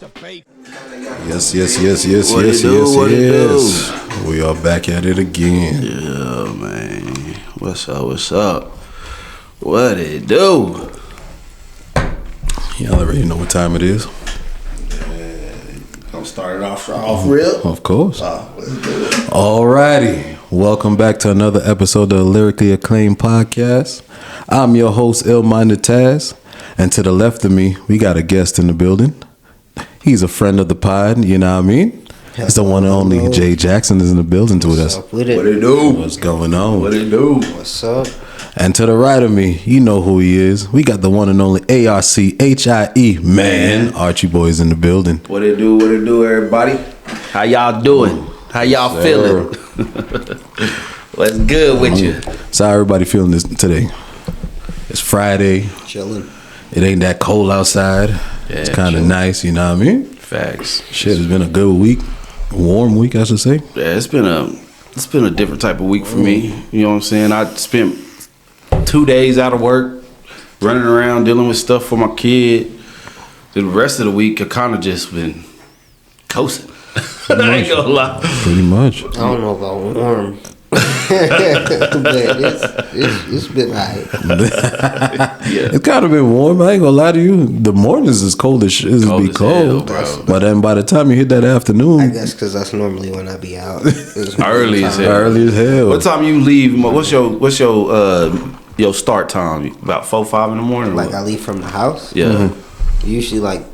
Yes. We are back at it again. Yeah, man. What's up? What it do? Y'all already know what time it is. Gonna start it off real? Of course. Alrighty. Welcome back to another episode of the Lyrically Acclaimed Podcast. I'm your host, Ill-Minded Taz. And to the left of me, we got a guest in the building. He's a friend of the pod, you know what I mean? It's the one and only Jae Jackson is in the building with us. What it do? What's going on? What it do? What's up? And to the right of me, you know who he is. We got the one and only ARCHIE man. Archie Boy's in the building. What it do, everybody? How y'all doing? How y'all feeling? What's good with you? So how everybody feeling this today? It's Friday. Chilling. It ain't that cold outside. Yeah, it's kind of nice, you know what I mean? Facts. Shit, it's been a good week. Warm week, I should say. Yeah, it's been a different type of week for me. You know what I'm saying? I spent 2 days out of work, running around dealing with stuff for my kid. The rest of the week, I kind of just been coasting. I ain't gonna lie. Pretty much. I don't know about warm. But it's been alright. Yeah. It's kind of been warm. I ain't gonna lie to you. The mornings is cold as shit. It's be cold. Hell, but then by the time you hit that afternoon, I guess because that's normally when I be out. Early as hell. Early as hell. What time you leave? What's your start time? About 4-5 in the morning? Like I leave from the house. Yeah. Mm-hmm. Usually like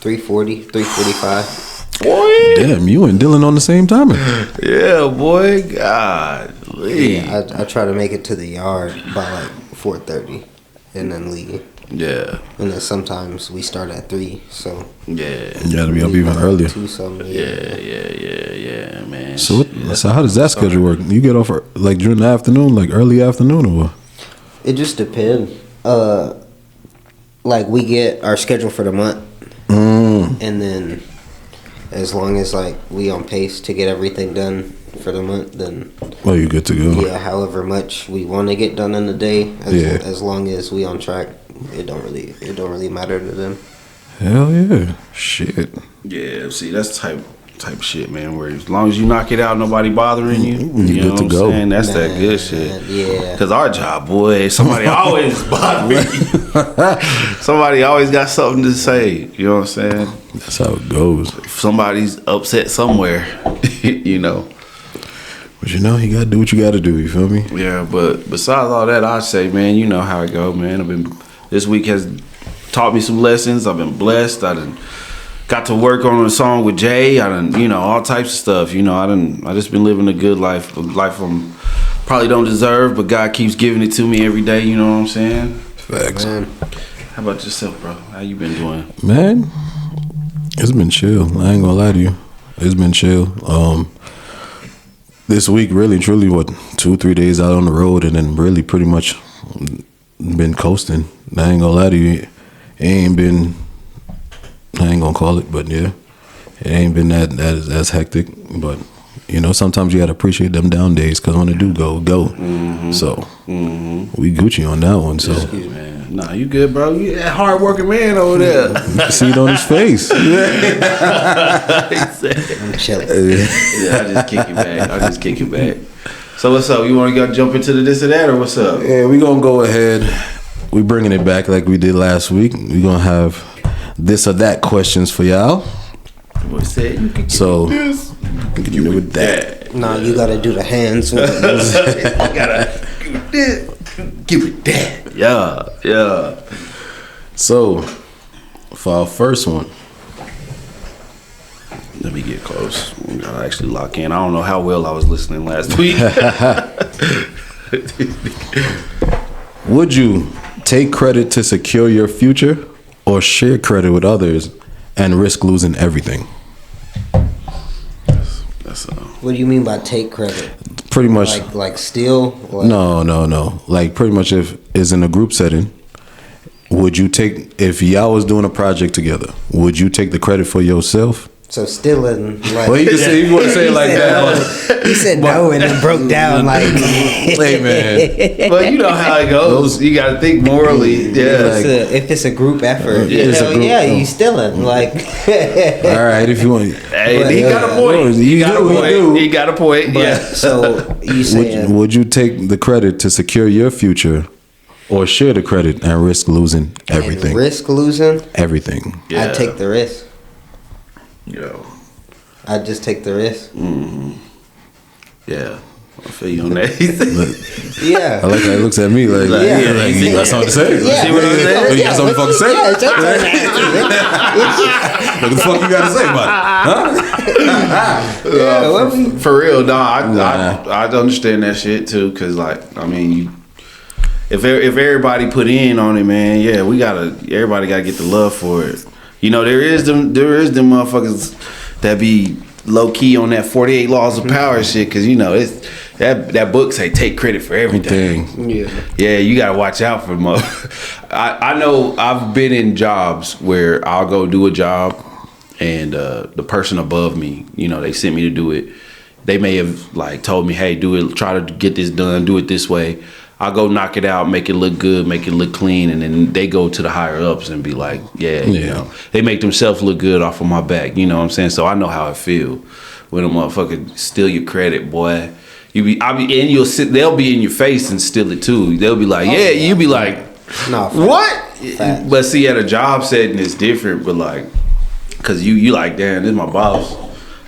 3:40, 3:45. Boy. Damn, you and Dylan on the same timing. Yeah, boy. Golly. Yeah, I try to make it to the yard by like 4:30 and then leave. Yeah. And then sometimes we start at 3, so Yeah. You gotta be up even earlier. 2 something. Yeah, man. So how does that schedule work? You get off like during the afternoon, like early afternoon, or what? It just depends. Like we get our schedule for the month, and then as long as like we on pace to get everything done for the month, then well, you good to go. Yeah, however much we want to get done in the day, as long as we on track, it don't really matter to them. Hell yeah, shit. Yeah, see, that's type shit, man. Where as long as you knock it out, nobody bothering you. You know good to what go. I'm saying? That's that good shit. Yeah. Cause our job, boy, somebody always bother me. Somebody always got something to say. You know what I'm saying? That's how it goes. Somebody's upset somewhere. You know. But you know, you gotta do what you gotta do. You feel me? Yeah, but besides all that, I say, man, you know how it go, man. This week has taught me some lessons. I've been blessed. I done got to work on a song with Jay. I done, you know, all types of stuff. You know, I just been living a good life, a life I'm probably don't deserve, but God keeps giving it to me every day. You know what I'm saying? Facts. Man. How about yourself, bro? How you been doing? Man, it's been chill. I ain't gonna lie to you. It's been chill. This week, really, truly, 2-3 days out on the road, and then really pretty much been coasting. I ain't gonna lie to you. It ain't been, I ain't gonna call it, but yeah, it ain't been that hectic. But you know, sometimes you gotta appreciate them down days, cause when it do go. Mm-hmm. So we Gucci on that one. So excuse me, man. Nah, you good, bro? You that hard working man over there. You see it on his face. I'm chilling. Yeah, I just kick it back. So what's up? You want to jump into this or that, or what's up? Yeah, we gonna go ahead. We bringing it back like we did last week. We gonna have this or that questions for y'all. Boy said you can So this. you can do with that. No, you gotta do the hands. You gotta give it that. Yeah. So for our first one, let me get close. We gotta actually lock in. I don't know how well I was listening last week. would you take credit to secure your future, or share credit with others and risk losing everything? What do you mean by take credit? Pretty much like steal? No. Like pretty much if it's in a group setting, would you take, if y'all was doing a project together, would you take the credit for yourself So stealing, like Well, you can say you want to say it like that. But, he said no, and then broke down like, hey man, But you know how it goes. You got to think morally. Yeah. if it's a group effort, It's a hell group, yeah, you stealing. Like, all right, if you want. Hey, he got a point. You He got a do, you point. do. He got a point. but, Yeah. so you saying Would you take the credit to secure your future, or share the credit and risk losing everything? and risk losing? Everything. Yeah. I'd take the risk. Yo. I'd just take the risk. Yeah. I feel you on that. Yeah. I like how he looks at me like, Yeah. like you got something to say. Yeah. See what I'm saying? You got something to fucking say? Yeah, it's your turn to answer What the fuck you got to say about it? Yeah, what we- For real, dog. I understand that shit too, cause like I mean, if everybody put in on it, man, yeah, everybody gotta get the love for it. You know, there is them motherfuckers that be low key on that 48 laws of power shit, cause you know it's that book say take credit for everything. Yeah, you gotta watch out for them. I know I've been in jobs where I'll go do a job, and the person above me, you know, they sent me to do it. They may have like told me, hey, do it, try to get this done, do it this way. I'll go knock it out, make it look good, make it look clean, and then they go to the higher ups and be like, you know, they make themselves look good off of my back. You know what I'm saying? So I know how it feel when a motherfucker steal your credit, boy. They'll be in your face and steal it too. They'll be like, you be like, No, what? Fact. But see, at a job setting, it's different. But like, cause you like, damn, this is my boss.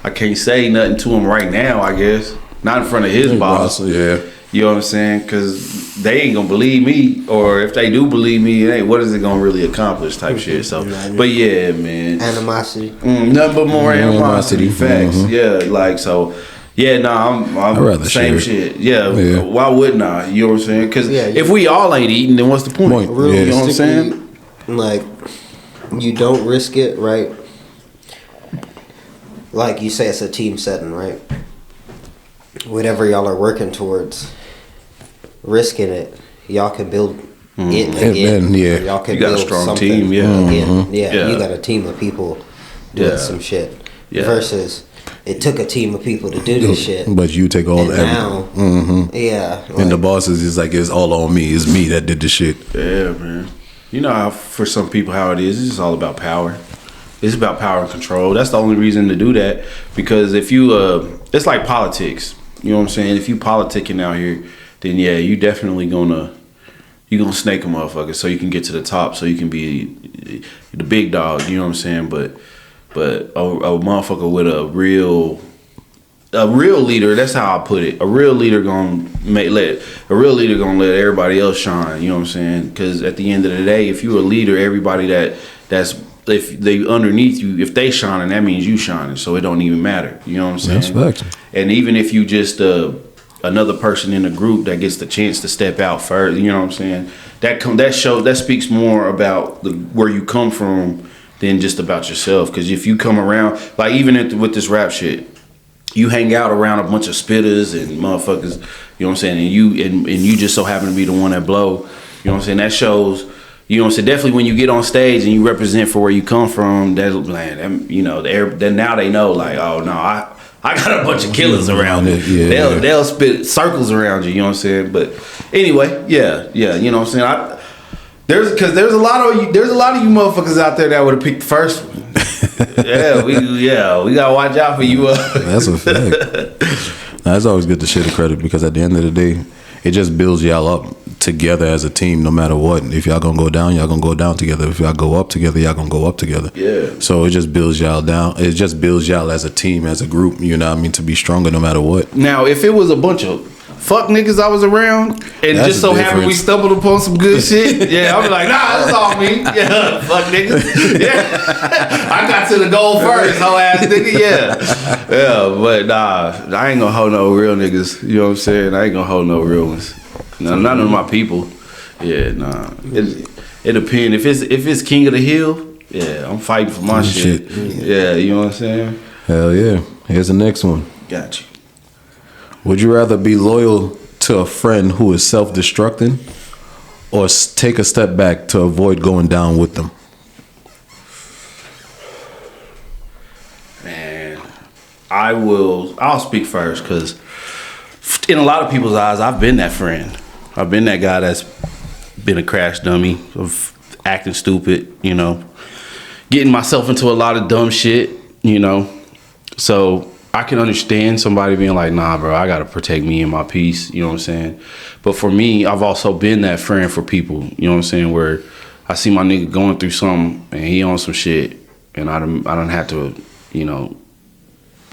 I can't say nothing to him right now. I guess not in front of his boss. Yeah. You know what I'm saying? Because they ain't gonna believe me, or if they do believe me, hey, what is it gonna really accomplish? Type shit. So, but yeah, man, animosity. nothing but more animosity. Facts. Mhm. Yeah, like so. Yeah, I'm I'd rather same share. shit. Yeah, Yeah. why wouldn't I? You know what I'm saying? Because if we all ain't eating, then what's the point? Point. Yeah. You know what I'm saying? Like, you don't risk it, right? Like you say, it's a team setting, right? Whatever y'all are working towards, risking it, y'all can build it again. Yeah. Y'all can You got a build strong something team, yeah. again. Yeah, Yeah. you got a team of people doing Yeah. some shit. Yeah. Versus, it took a team of people to do this shit. But you take all And the now, yeah. and the like, bosses is like, it's all on me. It's me that did the shit. Yeah, man. You know how for some people how it is. It's just all about power. It's about power and control. That's the only reason to do that. Because if you, it's like politics. You know what I'm saying? If you politicking out here, then yeah, you definitely gonna snake a motherfucker so you can get to the top, so you can be the big dog. You know what I'm saying? But a motherfucker with a real leader. That's how I put it. A real leader gonna let everybody else shine. You know what I'm saying? Because at the end of the day, if you're a leader, everybody that's if they underneath you, if they shining, that means you shining. So it don't even matter. You know what I'm saying? That's facts. And even if you just another person in the group that gets the chance to step out further, you know what I'm saying? That speaks more about where you come from than just about yourself. Because if you come around, like even with this rap shit, you hang out around a bunch of spitters and motherfuckers, you know what I'm saying? And you just so happen to be the one that blow, you know what I'm saying? That shows. You know what I'm saying? Definitely when you get on stage and you represent for where you come from, then now they know like, oh no, I got a bunch of killers around me. Yeah. They'll spit circles around you. You know what I'm saying? But anyway, yeah. You know what I'm saying? There's a lot of you motherfuckers out there that would have picked the first one. we gotta watch out for you. That's a fact. Now, it's always good to share the credit because at the end of the day, it just builds y'all up together as a team, no matter what. If y'all gonna go down, y'all gonna go down together. If y'all go up together, y'all gonna go up together. Yeah. So it just builds y'all down. It just builds y'all as a team, as a group. You know what I mean? To be stronger, no matter what. Now, if it was a bunch of fuck niggas I was around, and That's just so the happened we difference. stumbled upon some good shit, yeah, I'll be like, nah, that's all me. Yeah, fuck niggas. Yeah, I got to the goal first, hoe ass nigga. Yeah, but nah, I ain't gonna hold no real niggas. You know what I'm saying? I ain't gonna hold no real ones. No, none of my people. Yeah, nah. It depends. If it's King of the Hill, yeah, I'm fighting for my shit. Yeah, you know what I'm saying? Hell yeah. Here's the next one. Got you. Would you rather be loyal to a friend who is self-destructing or take a step back to avoid going down with them? Man, I'll speak first because in a lot of people's eyes, I've been that friend. I've been that guy that's been a crash dummy of acting stupid, getting myself into a lot of dumb shit, So I can understand somebody being like, nah, bro, I got to protect me and my peace, you know what I'm saying? But for me, I've also been that friend for people, you know what I'm saying, where I see my nigga going through something and he on some shit and I don't have to,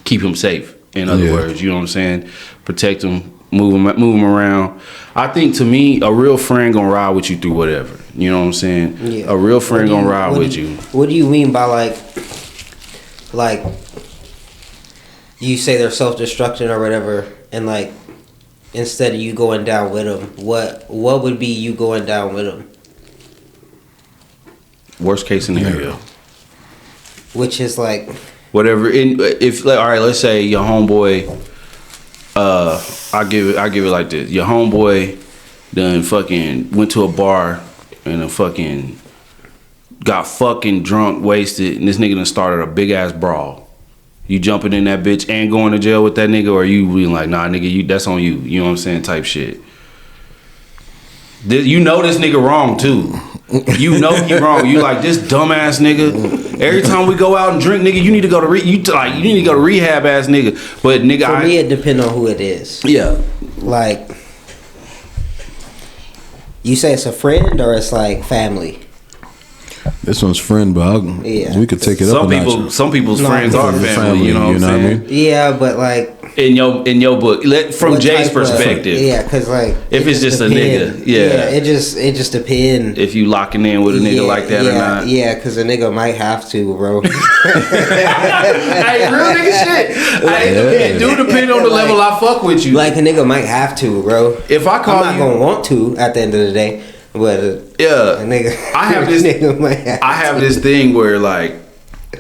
keep him safe. In other words, you know what I'm saying? Protect him, move him around. I think to me, a real friend gonna ride with you through whatever. You know what I'm saying? Yeah. A real friend gonna ride with you. What do you mean by like you say they're self-destructing or whatever, and like instead of you going down with them, what would be you going down with them? Worst case scenario. Which is like whatever. If all right, let's say your homeboy. I give it like this. Your homeboy done fucking went to a bar and then fucking got fucking drunk, wasted, and this nigga done started a big ass brawl. You jumping in that bitch and going to jail with that nigga, or you being like, nah, nigga, that's on you. You know what I'm saying? Type shit. You know this nigga wrong too. You know he wrong. You like this dumbass nigga. Every time we go out and drink, nigga, you need to go to rehab, ass nigga. But nigga, for me, it depends on who it is. Yeah, like you say, it's a friend or it's like family. This one's friend, but we could take it up. Some people's friends are family. You know what I mean? Yeah, but like in your book, from Jay's perspective, because like if it's just a nigga, it just depends if you locking in with a nigga like that or not. Yeah, because a nigga might have to, bro. Hey, real nigga shit. It do depend on the level I fuck with you. Like a nigga might have to, bro. If I call, I'm not gonna want to at the end of the day. But a nigga, I have this thing where like,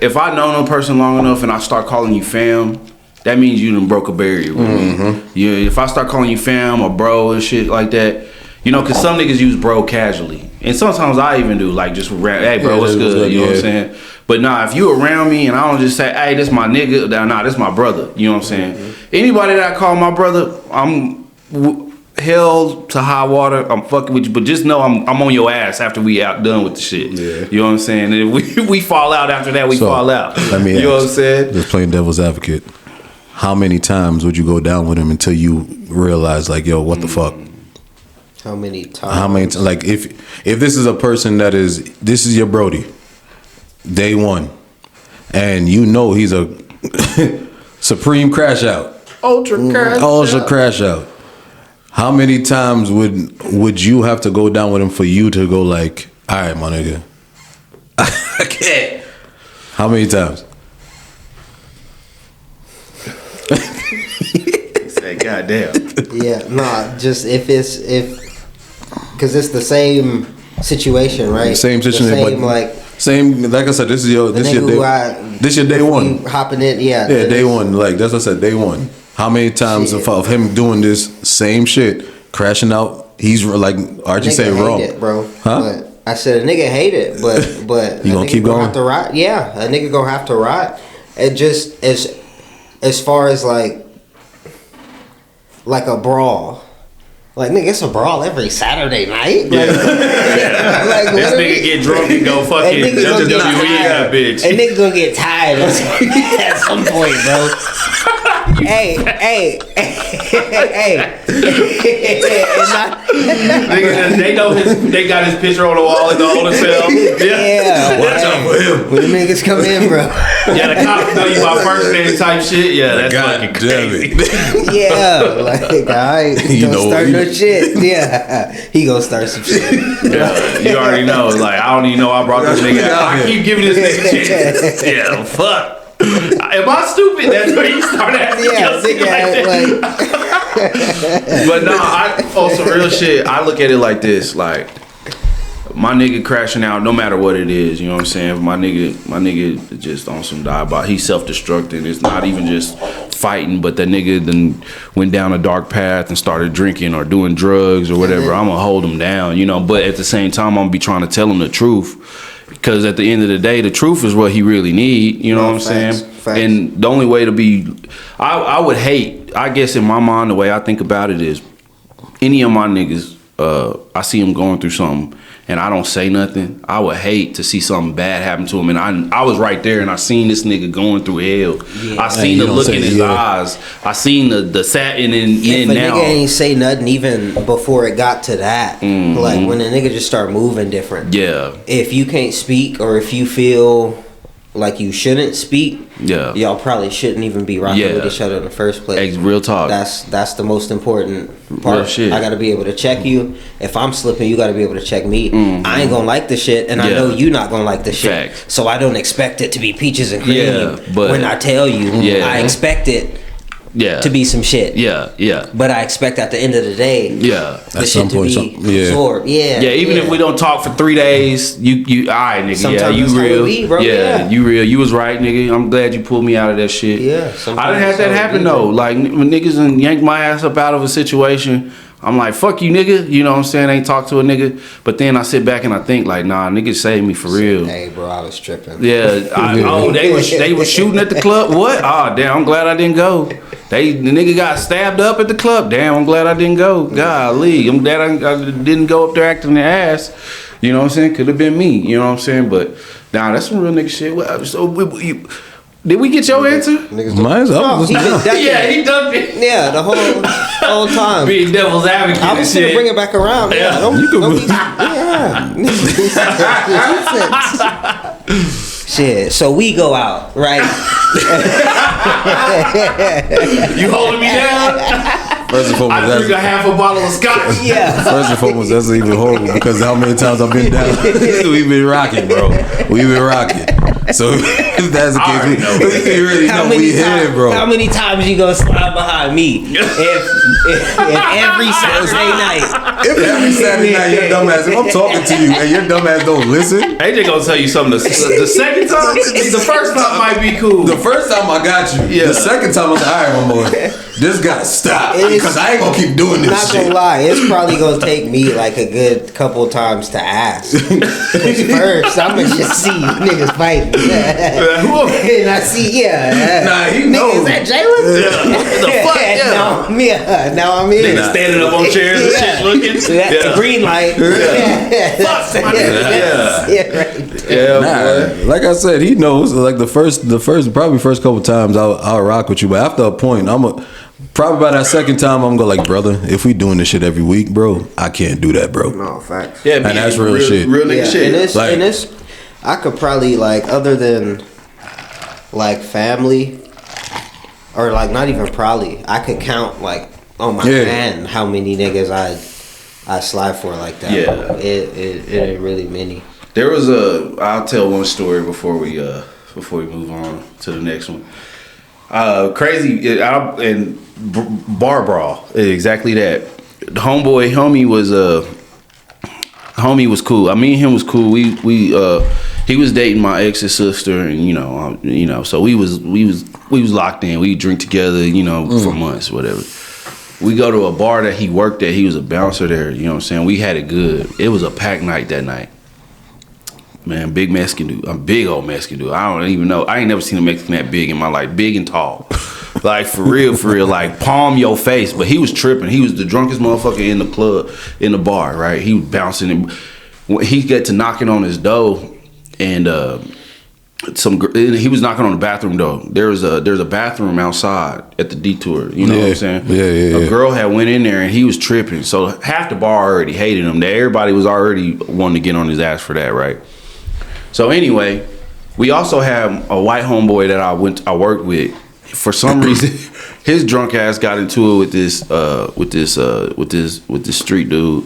if I know no person long enough and I start calling you fam, that means you done broke a barrier with me. Yeah, if I start calling you fam or bro and shit like that, because some niggas use bro casually, and sometimes I even do like just hey bro, what's good? You know what I'm saying? But nah, if you around me and I don't just say, hey, this my nigga, nah, this my brother. You know what I'm saying? Anybody that I call my brother, I'm hell to high water, I'm fucking with you, but just know I'm on your ass after we done with the shit. Yeah. You know what I'm saying? And if we fall out after that, we fall out. Let me you know what I'm saying? Just playing devil's advocate. How many times would you go down with him until you realize like, yo, what the fuck? How many times? Like if this is a person this is your Brody, day one, and he's a supreme crash out. Ultra crash out. How many times would you have to go down with him for you to go like, all right, my nigga, I can't. How many times? He said, goddamn. Yeah, nah. Just because it's the same situation, right? Same situation, like I said, this is your day one. Hopping in, day one. Like that's what I said, day one. How many times of him doing this same shit, crashing out? He's like Archie said, wrong, it, bro. Huh? But I said a nigga hate it, but you gonna keep going? Have to ride. Yeah, a nigga gonna have to ride. It just as far as like a brawl. Like, nigga, it's a brawl every Saturday night. Like, like this nigga get drunk and go fucking WWE that bitch. And nigga gonna get tired at some point, bro. Hey. Niggas, they know they got his picture on the wall in the older cell. Yeah. Watch out for him. When the niggas come in, bro. Yeah, the cops know you by first name type shit. Yeah, that's fucking crazy. Yeah, like, alright, don't start no shit. Yeah, he gonna start some shit. Yeah, you already know. Like, I don't even know I brought this nigga out. I keep giving this nigga chances. Yeah, fuck. Am I stupid? That's where you start asking yourself like that. But no, on some real shit, I look at it like this. Like, my nigga crashing out, no matter what it is, you know what I'm saying? My nigga just on some he's self-destructing. It's not even just fighting, but that nigga then went down a dark path and started drinking or doing drugs or whatever. I'm gonna hold him down, but at the same time, I'm gonna be trying to tell him the truth. Because at the end of the day, the truth is what he really need. You know what I'm saying? Facts. And the only way to be, I would hate, I guess in my mind, the way I think about it is, any of my niggas, I see them going through something and I don't say nothing, I would hate to see something bad happen to him. And I was right there and I seen this nigga going through hell. Yeah. I seen the look in his eyes. I seen the satin and if a now. nigga ain't say nothing even before it got to that, like when a nigga just start moving different. Yeah. If you can't speak or if you feel like you shouldn't speak, y'all probably shouldn't even be rocking with each other in the first place. Real talk. That's the most important part. Real shit. I gotta be able to check you. If I'm slipping, you gotta be able to check me. I ain't gonna like the shit, and I know you not gonna like the shit. Facts. So I don't expect it to be peaches and cream. But when I tell you, I expect it to be some shit. But I expect at the end of the day, the shit to be absorbed. Even if we don't talk for 3 days, you all right, nigga. Sometimes you real. Be, bro. You real. You was right, nigga. I'm glad you pulled me out of that shit. I didn't have that happen though. Like when niggas and yank my ass up out of a situation, I'm like, fuck you, nigga. You know what I'm saying? I ain't talk to a nigga. But then I sit back and I think like, nah, niggas saved me for real. Hey, bro, I was tripping. Yeah. They were shooting at the club. What? Oh, damn, I'm glad I didn't go. The nigga got stabbed up at the club. Damn, I'm glad I didn't go. Golly, I'm glad I didn't go up there acting their ass. You know what I'm saying? Could have been me. You know what I'm saying? But nah, that's some real nigga shit. So did we get your answer? Mine's up. He done it. Yeah, the whole time. Being devil's advocate. I was gonna bring it back around. Yeah, Shit. So we go out, right? You holding me down? First and foremost, I drink a half a bottle of scotch. First and foremost, that's even horrible because how many times I've been down. We've been rocking, bro. We've been rocking. So if that's the case, we really know we here, bro. How many times you gonna slide behind me? If every Saturday night. If every Saturday night, your dumbass, if I'm talking to you and your dumbass don't listen. AJ gonna tell you something. The second time, the first time might be cool. The first time I got you. Yeah. The second time I was like, all right, my boy, this gotta stop. Because I ain't gonna keep doing this not shit. Gonna lie, it's probably gonna take me like a good couple times to ask. Cause first, I'm gonna just see you niggas fighting. And I see, nah, you know. Is that Jalen? The fuck, Now I'm in. Niggas standing up on chairs and shit looking. The green light. Fuck. Right. Like I said, he knows. Like the first couple times, I'll rock with you. But after a point, probably by that second time, I'm gonna go like, brother, if we doing this shit every week, bro, I can't do that, bro. No, facts. Yeah, and that's real shit. Real nigga shit. And this, I could probably like, other than like family, or like not even probably, I could count like on my hand how many niggas I slide for like that. Yeah, it ain't really many. There was I'll tell one story before we move on to the next one. Crazy and bar brawl, exactly that. Homie was cool. I mean, him was cool. He was dating my ex's sister, and so we was locked in. We drink together, for months, whatever. We go to a bar that he worked at. He was a bouncer there. You know what I'm saying? We had it good. It was a packed night that night. Man, big Mexican dude. A big old Mexican dude. I don't even know. I ain't never seen a Mexican that big in my life. Big and tall. Like, for real. Like, palm your face. But he was tripping. He was the drunkest motherfucker in the club, in the bar, right? He was bouncing. And he got to knocking on his door, and he was knocking on the bathroom door. There's a bathroom outside at the detour. You know what I'm saying? Yeah. A girl had went in there, and he was tripping. So half the bar already hated him. Everybody was already wanting to get on his ass for that, right? So anyway, we also have a white homeboy that I worked with. For some reason, his drunk ass got into it with this street dude,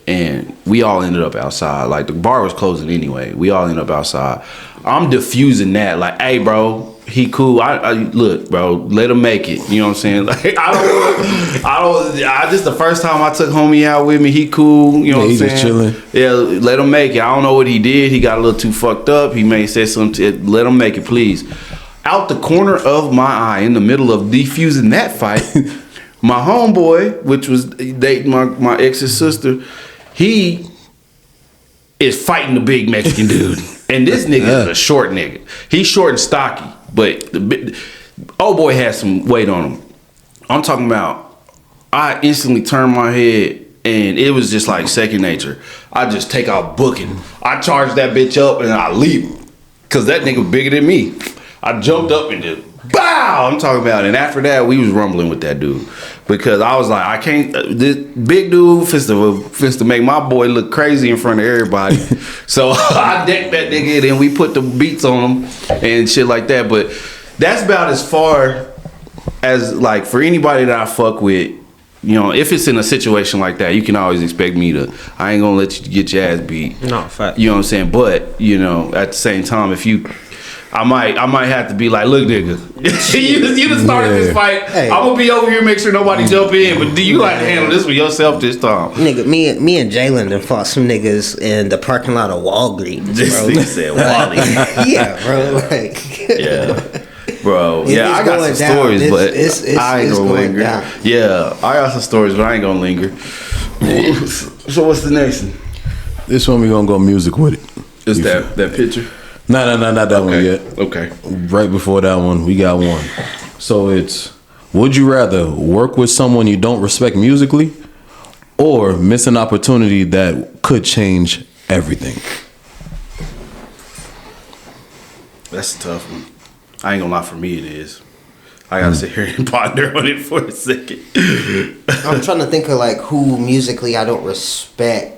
and we all ended up outside. Like, the bar was closing anyway. We all ended up outside. I'm diffusing that, like, hey, bro, he cool. I look, bro, let him make it. You know what I'm saying? Like, I just the first time I took homie out with me, he cool. You know what I'm saying? He just chilling. Yeah, let him make it. I don't know what he did. He got a little too fucked up. He may have said something. Let him make it, please. Out the corner of my eye, in the middle of defusing that fight, my homeboy, which was dating my ex's sister, he is fighting the big Mexican dude. And this nigga is a short nigga. He's short and stocky, but old boy has some weight on him. I'm talking about, I instantly turned my head and it was just like second nature. I just take out booking. I charge that bitch up and I leap. Cause that nigga bigger than me. I jumped up and just bow. I'm talking about, and after that, we was rumbling with that dude because I was like, I can't. This big dude fist to make my boy look crazy in front of everybody. So I decked that nigga and we put the beats on him and shit like that. But that's about as far as like for anybody that I fuck with. You know, if it's in a situation like that, you can always expect me to. I ain't gonna let you get your ass beat. No, fact. You know what I'm saying? But you know, at the same time, if you. I might have to be like, look, nigga, you just started this fight. Hey. I'm gonna be over here, make sure nobody jump in. But do you like to handle this with yourself this time? Nigga, me and Jalen done fought some niggas in the parking lot of Walgreens. This nigga said Walgreens. Yeah, bro. Like, yeah, bro. Yeah, I got some stories, but I ain't gonna linger. Yeah, I got some stories, but I ain't gonna linger. So what's the next one? This one we gonna go music with it. Is that picture? No, not that one yet. Okay. Right before that one, we got one. So it's, would you rather work with someone you don't respect musically or miss an opportunity that could change everything? That's a tough one. I ain't gonna lie, for me it is. I gotta sit here and ponder on it for a second. I'm trying to think of like who musically I don't respect,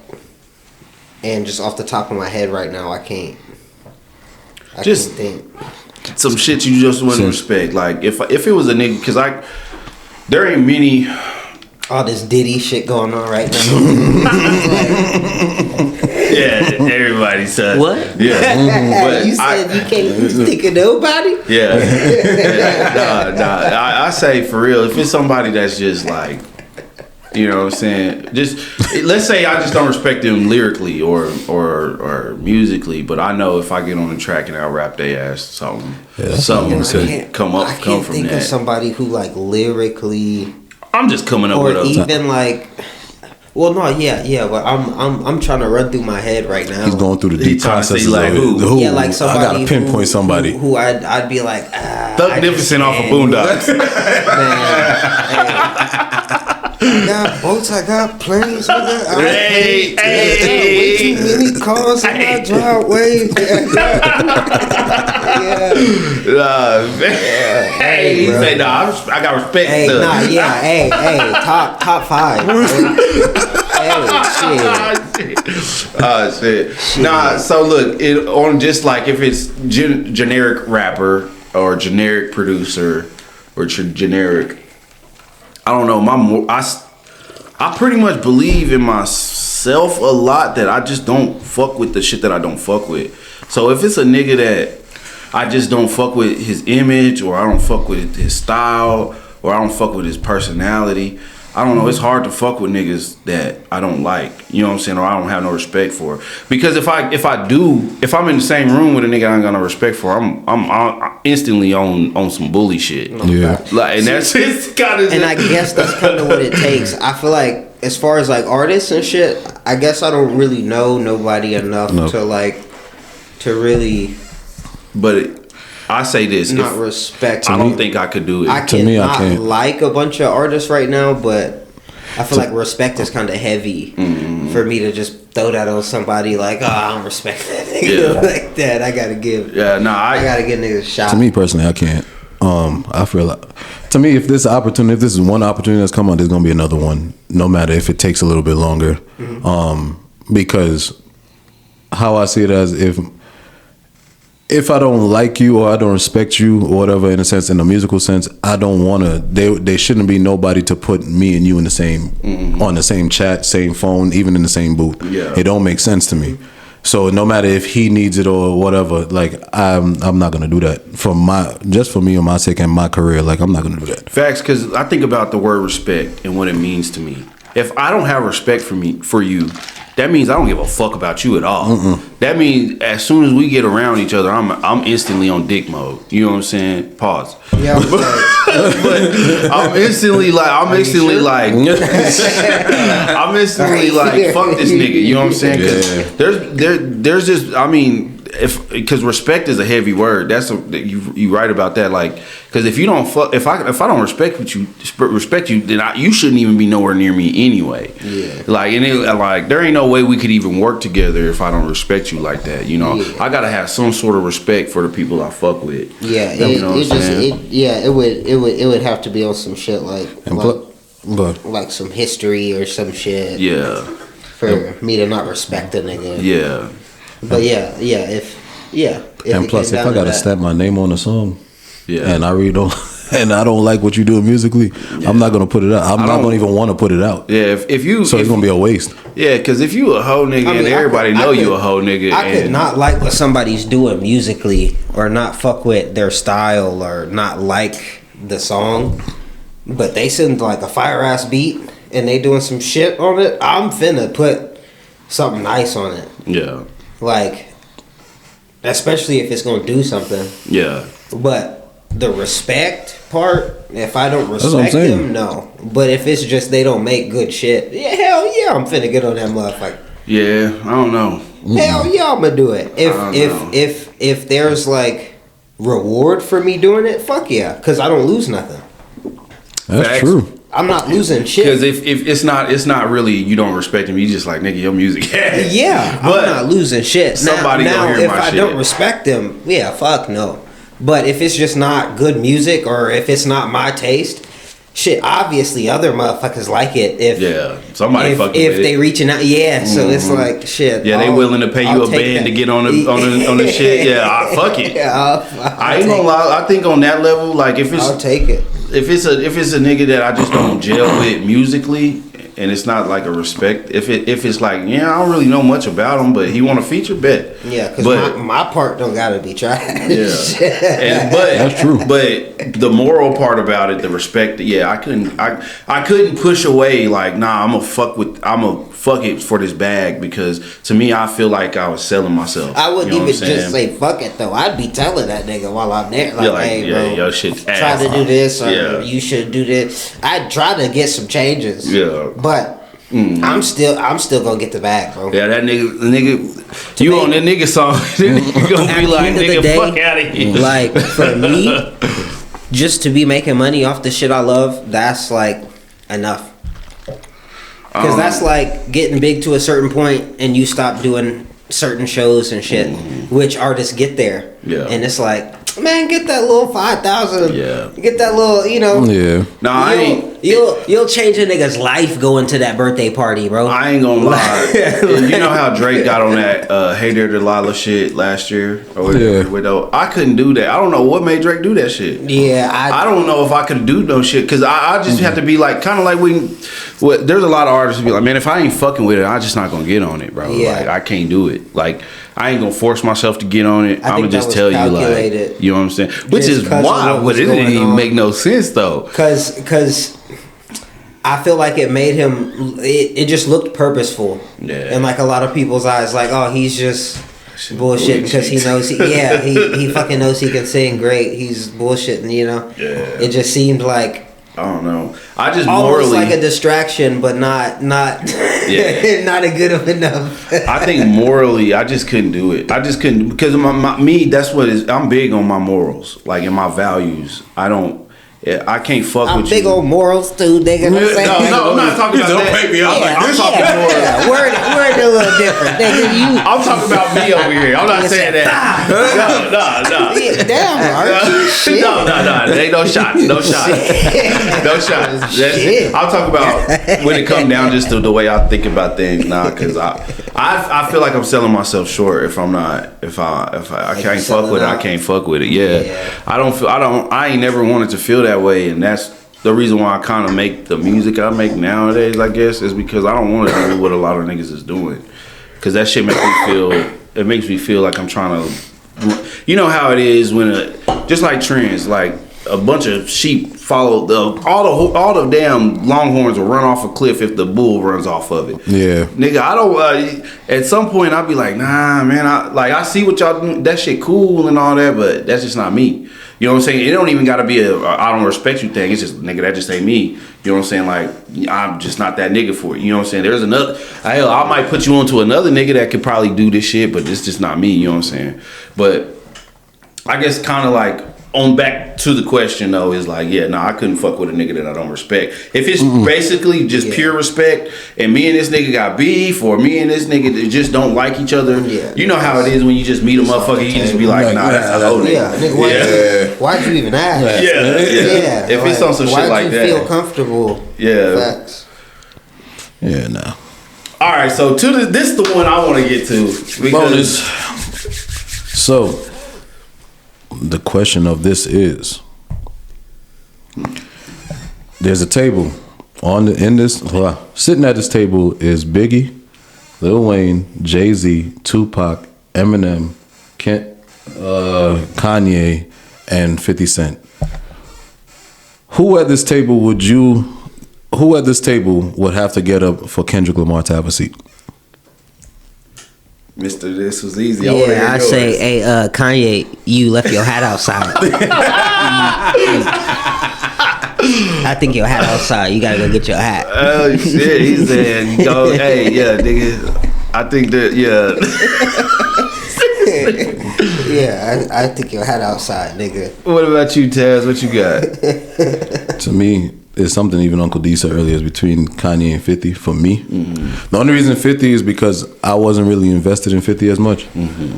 and just off the top of my head right now, I can't think. Some shit you just wouldn't respect. Like if it was a nigga, because there ain't many. All this Diddy shit going on right now. Yeah, everybody said. What? Yeah. But you said you can't think of nobody? Yeah. Nah. I say for real, if it's somebody that's just like, you know what I'm saying? Just let's say I just don't respect them lyrically or musically, but I know if I get on the track and I rap their ass something come from think that. Of somebody who like lyrically. I'm just coming up or with a even like. Well, no, yeah, but I'm trying to run through my head right now. He's going through the deep processes like of it. who? Yeah, like somebody. I gotta pinpoint somebody who I'd be like. Thug Different off of Boondocks. I got boats, I got planes, Hey. way too many cars in my driveway. Hey, he said, "Nah, I got respect." Hey, top 5. Shit. Nah, so look, on just like if it's generic rapper or generic producer or generic. I don't know. I pretty much believe in myself a lot that I just don't fuck with the shit that I don't fuck with. So if it's a nigga that I just don't fuck with his image, or I don't fuck with his style, or I don't fuck with his personality, I don't know. It's hard to fuck with niggas that I don't like. You know what I'm saying? Or I don't have no respect for. Because if I'm in the same room with a nigga I ain't got no respect for, I'm instantly on some bully shit. Yeah. Like, and that's just kind of. And I guess that's kind of what it takes. I feel like as far as like artists and shit, I guess I don't really know nobody enough to really. But I say this: not respect. I don't think I could do it. I can't like a bunch of artists right now, but I feel like respect is kind of heavy for me to just throw that on somebody. Like, I don't respect that nigga like that. I gotta give. Yeah, no, I gotta give niggas a shot. To me personally, I can't. I feel like, to me, if this is one opportunity that's come on, there's gonna be another one, no matter if it takes a little bit longer. Because how I see it as if I don't like you or I don't respect you or whatever, in a sense, in a musical sense, I don't want to. There shouldn't be nobody to put me and you in the same on the same chat, same phone, even in the same booth. Yeah, it don't make sense to me. So no matter if he needs it or whatever, like I'm not gonna do that for me and my sake and my career. Like I'm not gonna do that. Facts, because I think about the word respect and what it means to me. If I don't have respect for you, that means I don't give a fuck about you at all. That means as soon as we get around each other, I'm instantly on dick mode. You know what I'm saying? Pause. Yeah, but I'm instantly like, I'm instantly like, fuck this nigga. You know what I'm saying? 'Cause there's just, I mean, because respect is a heavy word. You right about that. Like, because if you don't if I don't respect you, then you shouldn't even be nowhere near me anyway. Yeah. Like, like there ain't no way we could even work together if I don't respect you like that. You know, I gotta have some sort of respect for the people I fuck with. Yeah, it would have to be on some shit like some history or some shit. Yeah. For me to not respect a nigga. Yeah. But if And plus, if I gotta stamp my name on a song, and I really don't, and I don't like what you do musically, I'm not gonna put it out. I'm not gonna even want to put it out. Yeah, if you, so it's gonna be a waste. Yeah, because if you a hoe nigga and everybody know you a hoe nigga, I could not like what somebody's doing musically, or not fuck with their style, or not like the song, but they send like a fire ass beat and they doing some shit on it. I'm finna put something nice on it. Yeah. Like, especially if it's gonna do something. Yeah. But the respect part, if I don't respect them, no. But if it's just they don't make good shit, yeah, hell yeah, I'm finna get on that motherfucker. Yeah, I don't know. Hell yeah, I'm gonna do it. If there's like reward for me doing it, fuck yeah, because I don't lose nothing. That's Facts. true. I'm not losing shit. Because if it's not really you don't respect him, you just like, nigga, your music. Yeah, but I'm not losing shit. Somebody now gonna hear if my I shit. don't respect them, yeah, fuck no. But if it's just not good music, or if it's not my taste, shit, obviously other motherfuckers like it. If somebody fucking if with they it. reaching out, so it's like shit. Yeah, they willing to pay you a band to get on the shit. Yeah, fuck it. Yeah, I ain't gonna lie. I think on that level, like if it's I'll take it. If it's a nigga that I just don't gel with musically, and it's not like a respect. If it's like, I don't really know much about him, but he want to feature, bet. Yeah, because my part don't gotta be trash. Yeah, but that's true. But the moral part about it, the respect, I couldn't push away like, nah, I'm gonna fuck it for this bag, because to me, I feel like I was selling myself. I wouldn't even just say fuck it though. I'd be telling that nigga while I'm there, like, hey, bro, your shit's try ass. to do this, or you should do this. I'd try to get some changes. Yeah. But I'm still gonna get the bag, bro. Yeah, that nigga, you on that nigga song, you gonna be like, nigga, fuck out of here. Like, for me, just to be making money off the shit I love, that's like enough. Because that's like getting big to a certain point and you stop doing certain shows and shit, which artists get there. Yeah. And it's like, man, get that little 5,000. Yeah. Get that little, Yeah. No, You'll change a nigga's life going to that birthday party, bro. I ain't gonna lie. You know how Drake got on that Hey There Delilah shit last year? Or whatever? I couldn't do that. I don't know what made Drake do that shit. Yeah, I don't know if I could do no shit, because I just have to be like, kind of like there's a lot of artists who be like, man, if I ain't fucking with it, I'm just not gonna get on it, bro. Yeah. Like, I can't do it. Like, I ain't gonna force myself to get on it. I'm gonna just tell you, like, you know what I'm saying? Which is wild, but it didn't even make no sense though. Cause I feel like it made him. It just looked purposeful. Yeah. In like a lot of people's eyes, like, oh, he's just bullshit because he knows. He fucking knows he can sing great. He's bullshitting, Yeah. It just seemed like, I don't know. I just almost morally like a distraction, but not not a good enough. I think morally, I just couldn't do it. I just couldn't, because me. That's what is. I'm big on my morals, like in my values. I can't fuck I'm with big you. on morals too, nigga. No, I'm not talking about that. Baby, I'm like, I'm talking more. Yeah, word a little different, nigga. I'm talking about me over here. I'm not saying that. No. Yeah, damn, Archie. Shit. No. There ain't no shots. No shots. I'm talking about when it comes down just to the way I think about things. Because I feel like I'm selling myself short if I'm not. If I can't fuck with it, I can't fuck with it. Yeah. I ain't never wanted to feel that way, and that's the reason why I kind of make the music I make nowadays, I guess, is because I don't want to do what a lot of niggas is doing. Because that shit makes me feel like I'm trying to, you know how it is when, just like trends, like a bunch of sheep follow all the damn longhorns will run off a cliff if the bull runs off of it. Yeah, nigga, I don't. At some point, I'll be like, nah, man. I see what y'all do. That shit cool and all that, but that's just not me. You know what I'm saying? It don't even gotta be a I don't respect you thing. It's just, nigga, that just ain't me. You know what I'm saying? Like, I'm just not that nigga for it. You know what I'm saying? There's another, hell, I might put you onto another nigga that could probably do this shit, but it's just not me. You know what I'm saying? But I guess kind of like, on back to the question though, is like, yeah, no, I couldn't fuck with a nigga that I don't respect. If it's basically just pure respect, and me and this nigga got beef, or me and this nigga that just don't like each other, you know how it is when you just meet a motherfucker, you just be like, nah, that's a hoe nigga. Why'd you even ask? Yeah. If it's on some shit like that, why'd you feel comfortable? Yeah. Facts. Yeah, nah. All right, so this is the one I want to get to. Because So, the question of this is: there's a table sitting at this table is Biggie, Lil Wayne, Jay-Z, Tupac, Eminem, Kanye, and 50 Cent. Who at this table would have to get up for Kendrick Lamar to have a seat? Mr. This was easy. I say, hey, Kanye, you left your hat outside. I think your hat outside. You gotta go get your hat. Oh shit, he said, go, hey, yeah, nigga. I think that, yeah. Yeah, I think your hat outside, nigga. What about you, Taz? What you got? To me, it's something even Uncle D said earlier, is between Kanye and 50 for me. The only reason 50 is because I wasn't really invested in 50 as much.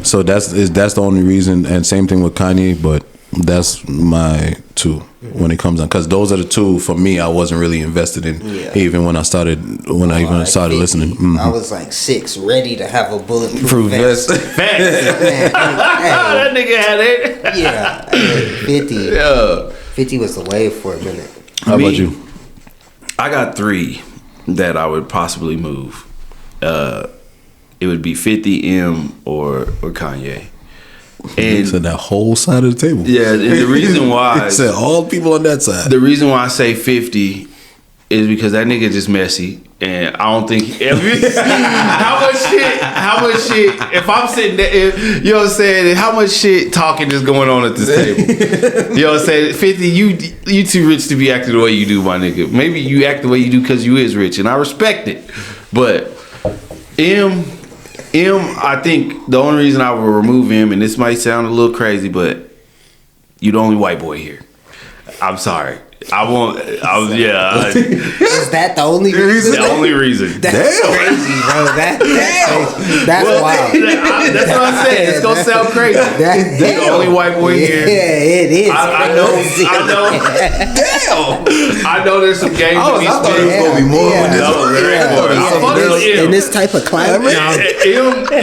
So that's the only reason, and same thing with Kanye, but that's my two when it comes on, because those are the two for me I wasn't really invested in even when I started listening. I was like 6, ready to have a bulletproof vest. That nigga had it. Yeah, 50. Yeah. 50 was the wave for a minute. How about you? I got 3 that I would possibly move. It would be 50, M, or Kanye. And said that whole side of the table. Yeah, and the reason why said all people on that side. The reason why I say 50 is because that nigga just messy, and I don't think how much shit. If I'm sitting there, you know what I'm saying, how much shit talking is going on at this table. You know what I'm saying? 50, you too rich to be acting the way you do, my nigga. Maybe you act the way you do because you is rich, and I respect it. But M, I think the only reason I will remove him, and this might sound a little crazy, but you the only white boy here. I'm sorry. Is that the only reason? The only reason. That's crazy, bro. That's wild. That's what I said. It's gonna sound crazy. You're the only white boy here. Yeah, it is. I know. Damn. I know there's some games. I thought it was gonna be more. In this type of climate.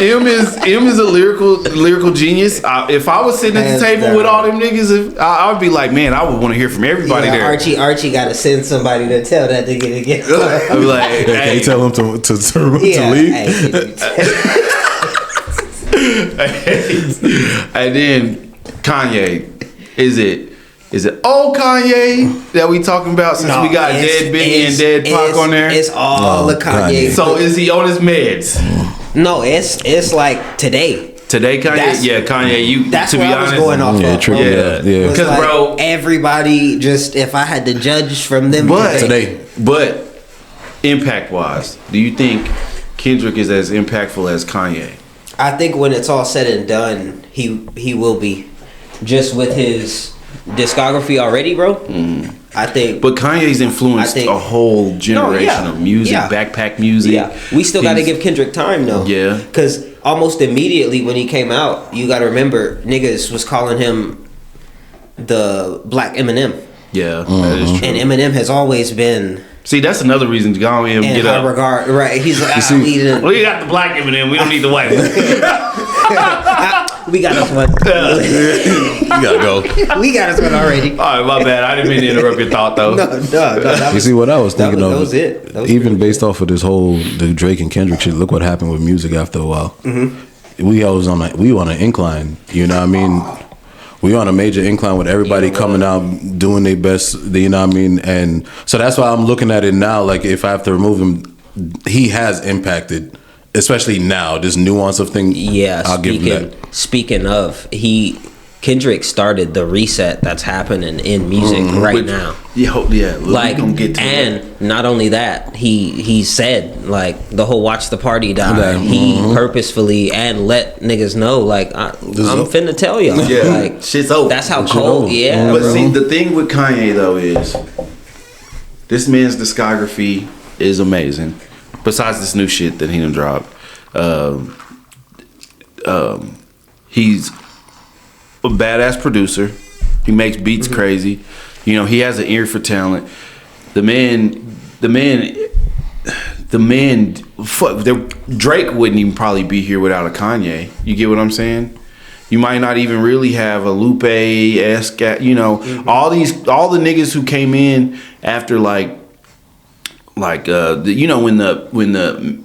M is a lyrical genius. If I was sitting at the table with all them niggas, I would be like, man, I would want to hear from everybody there. Archie got to send somebody to tell that nigga to get. I'd be like, hey, can you tell him to leave? And then Kanye, is it old Kanye that we talking about, since we got Dead Biggie and Dead Pac on there? It's all the Kanye. So is he on his meds? No, it's like today. Today, Kanye, Kanye. That's to what be I was honest, going off of. Yeah. Because like, bro, everybody just, if I had to judge from them today, but impact wise, do you think Kendrick is as impactful as Kanye? I think when it's all said and done, he will be, just with his discography already, bro. I think, but Kanye's influenced a whole generation of music, backpack music. Yeah, we still got to give Kendrick time though. Yeah, because almost immediately when he came out, you got to remember niggas was calling him the Black Eminem. Yeah, that is true. And Eminem has always been. See, that's another reason to go on him get up. Regard, right? He's like, we got the Black Eminem. We don't need the white one. We got us one. You gotta go. We got us one already. All right, my bad. I didn't mean to interrupt your thought though. No. You see what I was thinking of? That was it. That was even based off of this whole the Drake and Kendrick shit. Look what happened with music after a while. We on an incline. You know what I mean? We on a major incline with everybody coming out doing their best. You know what I mean? And so that's why I'm looking at it now. Like if I have to remove him, he has impacted, especially now. This nuance of thing. Yeah. I'll give him that. Speaking of, he Kendrick started the reset that's happening in music right now. Yeah. Like, gonna get to and not only that, he said like the whole "watch the party die." He purposefully and let niggas know like I'm finna tell y'all. Yeah, like shit's over. That's how cold. Yeah, But bro. see, the thing with Kanye though is this man's discography is amazing. Besides this new shit that he done dropped, he's a badass producer. He makes beats crazy. You know, he has an ear for talent. The man. Fuck, Drake wouldn't even probably be here without a Kanye. You get what I'm saying? You might not even really have a Lupe-esque, you know, all the niggas who came in after you know, when the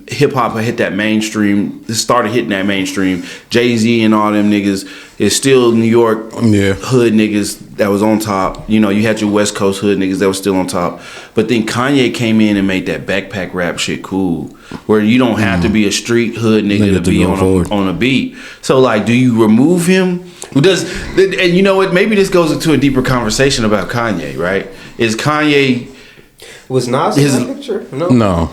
hip hop hit that mainstream, started hitting that mainstream. Jay-Z and all them niggas is still New York hood niggas that was on top. You know, you had your West Coast hood niggas that was still on top. But then Kanye came in and made that backpack rap shit cool, where you don't have to be a street hood nigga to be on a beat. So like, do you remove him? And you know what? Maybe this goes into a deeper conversation about Kanye, right? Is Kanye... Was Nas in that picture? No.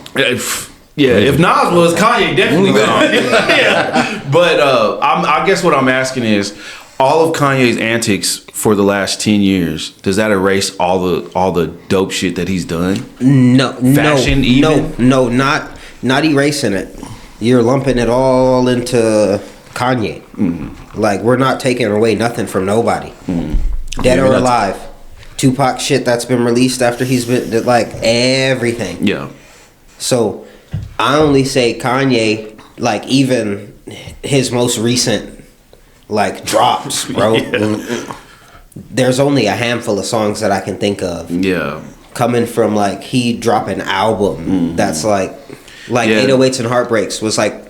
Yeah, if Nas was, Kanye definitely gone. Yeah. But I guess what I'm asking is, all of Kanye's antics for the last 10 years, does that erase all the dope shit that he's done? Fashion even? No, not erasing it. You're lumping it all into Kanye. Like, we're not taking away nothing from nobody. Dead or alive. Tupac shit that's been released after he's been, like, everything. Yeah. So I only say Kanye, like, even his most recent like drops, bro. There's only a handful of songs that I can think of. Yeah. Coming from like he dropped an album that's like 808s and Heartbreaks was like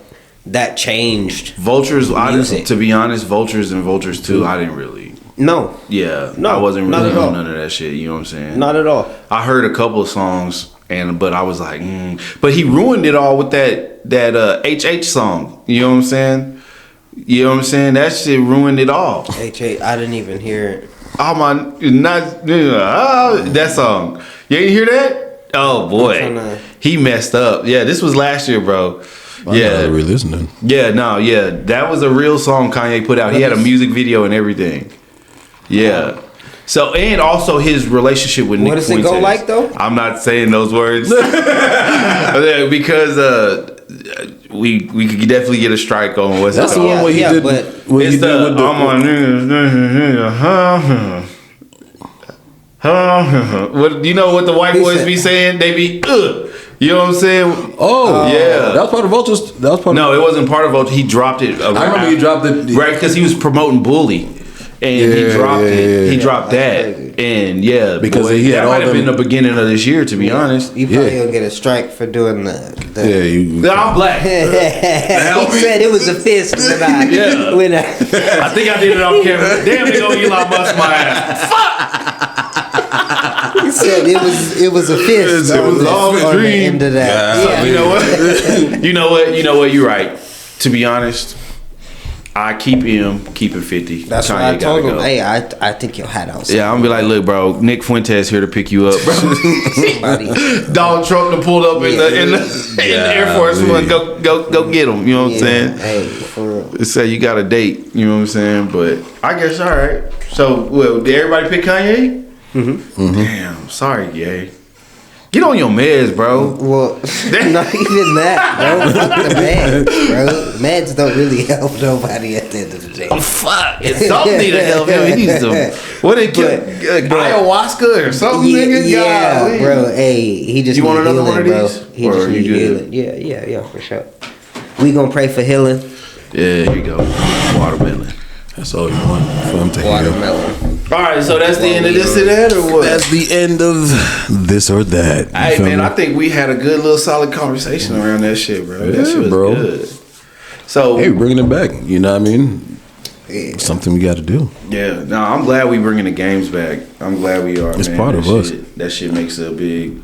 that changed Vultures. music. To be honest, Vultures and Vultures 2, I didn't really. No. Yeah. No, I wasn't not really at all. on none of that shit. You know what I'm saying? Not at all. I heard a couple of songs but I was like, But he ruined it all with that HH song. You know what I'm saying? You know what I'm saying? That shit ruined it all. HH, I didn't even hear it. Oh my, that song. You didn't hear that? Oh boy, he messed up. Yeah, this was last year, bro. I re-listening. Yeah, that was a real song Kanye put out. He had a music video and everything. Yeah. So, and also his relationship with Nick Fuentes. What does it go like, though? I'm not saying those words because we could definitely get a strike on what's That's the one where he did. What you know what the white boys be saying? They be you know what I'm saying? Oh yeah, that was part of Vultures. That was part. No, it wasn't part of Vultures. He dropped it. I remember he dropped it right because he was promoting Bully. And he dropped it. He dropped that. Crazy. And because he had that might have been the beginning of this year, to be honest. You probably gonna get a strike for doing the I'm black. He said it was a fist when I I think I did it off camera. Damn, they gonna Elon Musk my ass. Fuck! He said it was a fist. It was all a dream. The end of that. You know what? You know what? You're right. To be honest, I keep him keeping 50. That's what I told him. Hey, I think your hat outside. Yeah, I'm gonna be like, look, bro, Nick Fuentes here to pick you up, bro. Donald Trump done pulled up in the Air Force One. Go get him. You know what I'm saying? Hey, for real. It say you got a date. You know what I'm saying? But I guess all right. So, did everybody pick Kanye? Mm-hmm. Damn, sorry, Ye. Get on your meds, bro. Well, not even that, bro. Fuck the meds, bro. Meds don't really help nobody at the end of the day. Fuck. Something need to help him. He needs some. What they get? Ayahuasca or something, nigga? Yeah, bro. Hey, he just. You want another healing, one of these? Bro. He just need healing. Yeah, for sure. We gonna pray for healing. Yeah, here you go. Watermelon. That's all you want for him to hear. Watermelon. All right, so that's the end of this or that, or what? That's the end of this or that. Hey, man, I think we had a good little solid conversation around that shit, bro. That shit was good. So, hey, we're bringing it back. You know what I mean? Yeah. Something we got to do. Yeah, no, I'm glad we bringing the games back. I'm glad we are. It's part of us. That shit makes it a big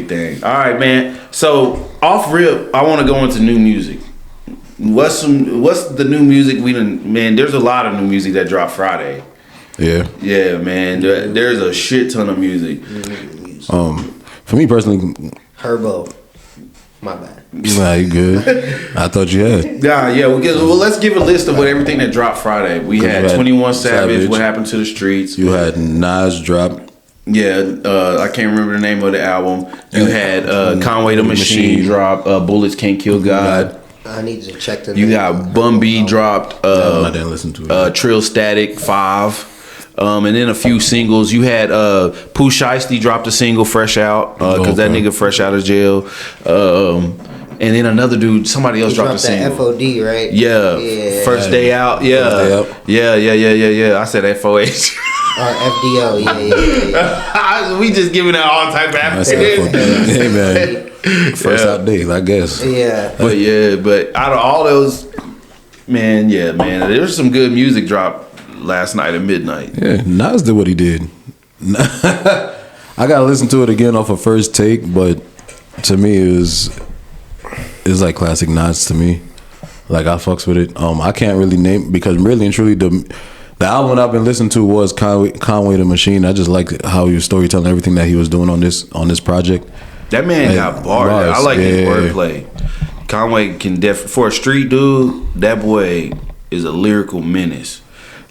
thing. All right, man. So off rip, I want to go into new music. What's the new music we done? Man, there's a lot of new music that dropped Friday. Yeah. Yeah, man. There's a shit ton of music. For me personally, Herbo. My bad. nah, you good. I thought you had. Yeah. Well, let's give a list of everything that dropped Friday. We had 21 Savage. What happened to the streets? You had Nas drop. Yeah, I can't remember the name of the album. You had Conway the Machine drop. Bullets Can't Kill God. I need to check the. You got Bun B dropped. I didn't listen to it. Trill Static 5. And then a few singles. You had Pooh Shiesty dropped a single fresh out because that nigga fresh out of jail. And then another dude, somebody else dropped a single. That FOD, right? Yeah. First day out. Yeah. First day out. Yeah. I said FOH. Or FDO, yeah. We just giving out all type of acronyms. Hey man, first out days, I guess. Yeah. But out of all those, man, there's some good music dropped last night at midnight. Yeah, Nas did what he did. I gotta listen to it again off of first take, but to me it's like classic Nas to me. Like I fucks with it. I can't really name because really and truly the album I've been listening to was Conway the Machine. I just liked how he was storytelling everything that he was doing on this project. That man got bars. I like his wordplay. Conway can for a street dude, that boy is a lyrical menace.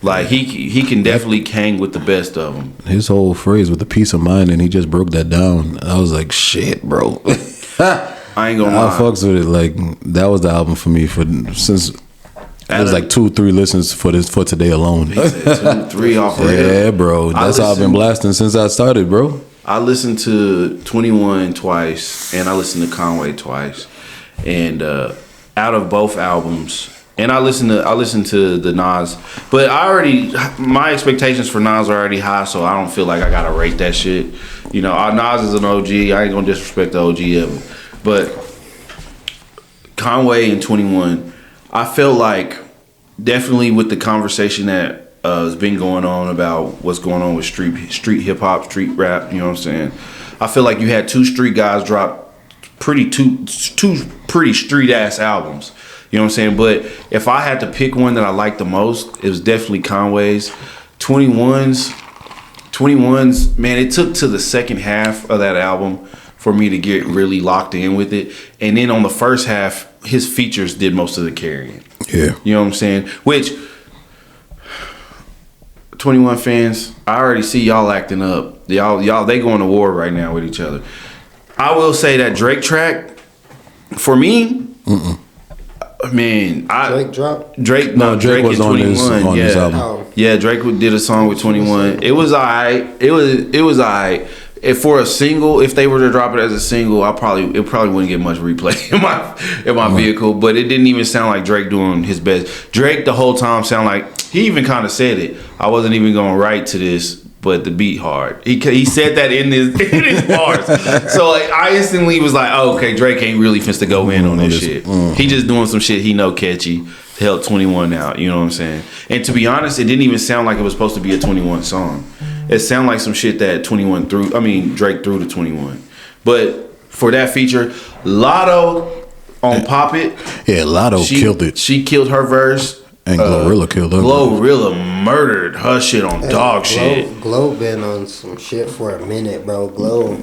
Like he can definitely hang with the best of them. His whole phrase with the peace of mind, and he just broke that down. I was like, shit, bro. I ain't gonna lie. I fucks with it. Like that was the album for me since. It was like 2-3 listens for today alone. He said 2-3 off of Yeah, bro. That's how I've been blasting since I started, bro. I listened to 21 twice, and I listened to Conway twice, and out of both albums, and I listened to the Nas, but my expectations for Nas are already high, so I don't feel like I gotta rate that shit. You know, Nas is an OG. I ain't gonna disrespect the OG of him, but Conway and 21. I felt like definitely with the conversation that has been going on about what's going on with street hip hop, street rap, you know what I'm saying? I feel like you had two street guys drop two pretty street ass albums. You know what I'm saying? But if I had to pick one that I liked the most, it was definitely Conway's. 21's, man, it took to the second half of that album for me to get really locked in with it. And then on the first half, his features did most of the carrying. Yeah. You know what I'm saying? Which 21 fans, I already see y'all acting up. Y'all they going to war right now with each other. I will say that Drake track, for me, man, Drake dropped? Drake was on 21. His album. Yeah, Drake did a song with 21. It was alright. It was alright. If for a single, if they were to drop it as a single, it probably wouldn't get much replay in my vehicle. But it didn't even sound like Drake doing his best. Drake the whole time sound like he even kind of said it. I wasn't even gonna write to this, but the beat hard. He said that in his bars. So like, I instantly was like, oh, okay, Drake ain't really finna to go in on this shit. He just doing some shit he know catchy to help 21 out. You know what I'm saying? And to be honest, it didn't even sound like it was supposed to be a 21 song. It sounded like some shit that Drake threw to 21. But for that feature, Lotto on Pop It. Yeah, Lotto killed it. She killed her verse. And Glorilla killed her. Glorilla murdered her shit on dog shit. Glow been on some shit for a minute, bro. Glow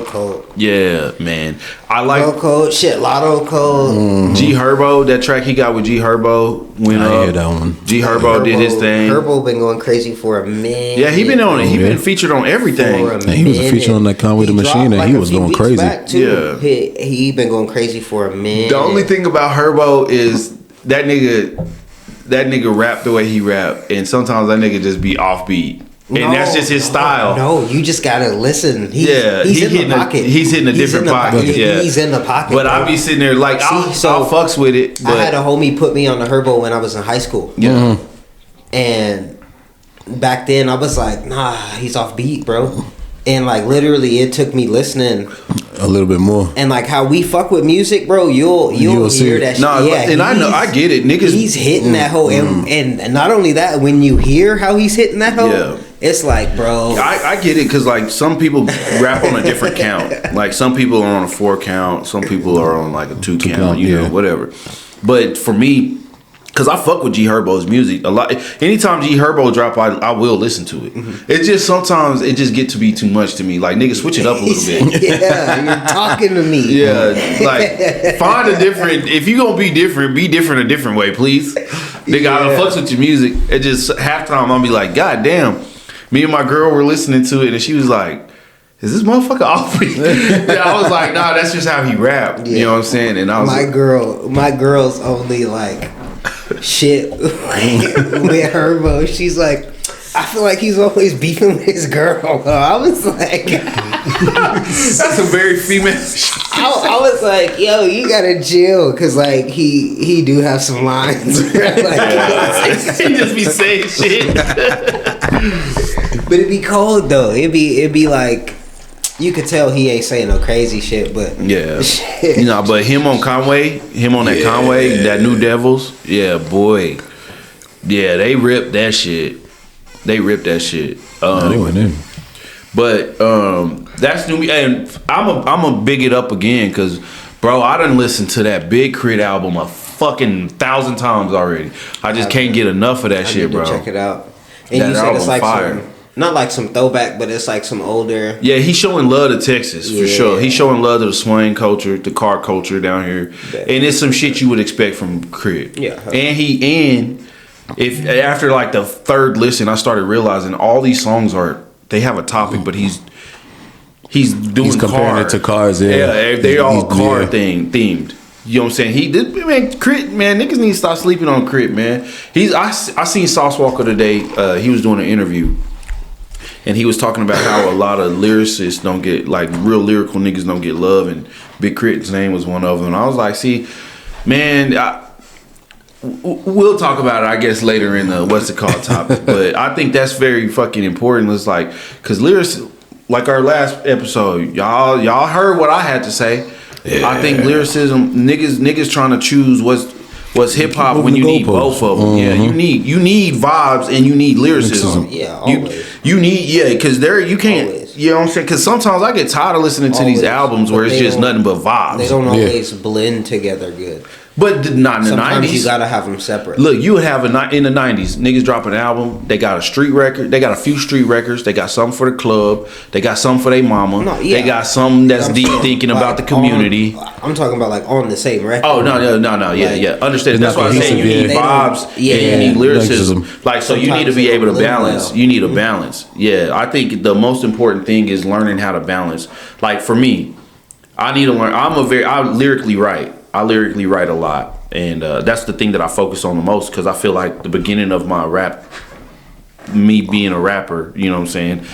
cold. Yeah, man. I like Glow cold. Shit, Lotto cold. G Herbo, that track he got with G Herbo went up. Yeah, that one. G Herbo did his thing. Herbo been going crazy for a minute. Yeah, he been on it. He been featured on everything. And he was a feature on that Conway the Machine, and he was going crazy. Yeah, he been going crazy for a minute. The only thing about Herbo is that nigga rap the way he rap, and sometimes that nigga just be offbeat. And that's just his style. No, you just gotta listen. He's in the pocket. He's hitting a different pocket. Yeah, he's in the pocket. But I be sitting there like, I'll fucks with it. But I had a homie put me on the Herbo when I was in high school. Yeah, and back then I was like, nah, he's off beat, bro. And like literally, it took me listening a little bit more. And like how we fuck with music, bro, you'll hear that shit. No, yeah, and I get it, niggas. He's hitting that hoe, and not only that, when you hear how he's hitting that hoe, it's like, bro, I get it, because like some people rap on a different count. Like some people are on a 4 count, some people are on like a 2 count, you know, whatever. But for me, cause I fuck with G Herbo's music a lot. Anytime G Herbo drop, I will listen to it. It just sometimes it just get to be too much to me. Like nigga, switch it up a little bit. Yeah, you're talking to me. Yeah, like find a different. If you gonna be different a different way, please. Nigga, I fucks with your music. It just halftime I'll be like, God damn. Me and my girl were listening to it, and she was like, "Is this motherfucker off?" Yeah, I was like, "Nah, that's just how he rap." Yeah. You know what I'm saying? And I was my girl's only like shit with Herbo. She's like, I feel like he's always beefing with his girl. I was like, that's a very female. I was like, yo, you gotta chill, cause like he do have some lines. Like, he just be saying shit. But it'd be cold though. It'd be like, you could tell he ain't saying no crazy shit, but yeah, you know. But him on that Conway, that New Devils, yeah, boy, yeah, they ripped that shit. They ripped that shit. They went in. But that's new. And I'm a big it up again, because, bro, I done listened to that Big Crit album a fucking 1,000 times already. I just can't get enough of that shit, bro. Check it out. And that you said it's like fire. Not like some throwback, but it's like some older. Yeah, he's showing love to Texas for sure. He's showing love to the swing culture, the car culture down here, and it's some shit you would expect from Crit. Yeah, and if after like the third listen, I started realizing all these songs they have a topic, but he's doing comparing it to cars. Yeah, they're all car themed. You know what I'm saying? Crit, man, niggas need to stop sleeping on Crit, man. I seen Sauce Walker today. He was doing an interview, and he was talking about how a lot of lyricists don't get, like, real lyrical niggas don't get love, and Big Crit's name was one of them. And I was like, see, man, we'll talk about it, I guess, later in the what's it called topic. But I think that's very fucking important. It's like, because lyrics, like our last episode, y'all heard what I had to say. Yeah. I think lyricism, niggas trying to choose what's hip hop when you need both of them. Mm-hmm. Yeah, you need vibes and you need lyricism. Yeah, always. You need, because you can't. Always. You know what I'm saying? Because sometimes I get tired of listening to these albums where it's just nothing but vibes. They don't always blend together good. But not in the 90s. Sometimes you gotta have them separate. Look, you would have in the 90s, niggas drop an album. They got a street record. They got a few street records. They got something for the club. They got something for their mama. No, yeah. They got something that's deep thinking like about the community. I'm talking about like on the same record. Oh no, yeah. Understand? That's why I'm saying you need vibes and you need lyricism. Like, so you need to be able to balance. You need a balance. Yeah, I think the most important thing is learning how to balance. Like for me, I need to learn. I lyrically write. I lyrically write a lot, and that's the thing that I focus on the most, because I feel like the beginning of my rap, me being a rapper, you know what I'm saying,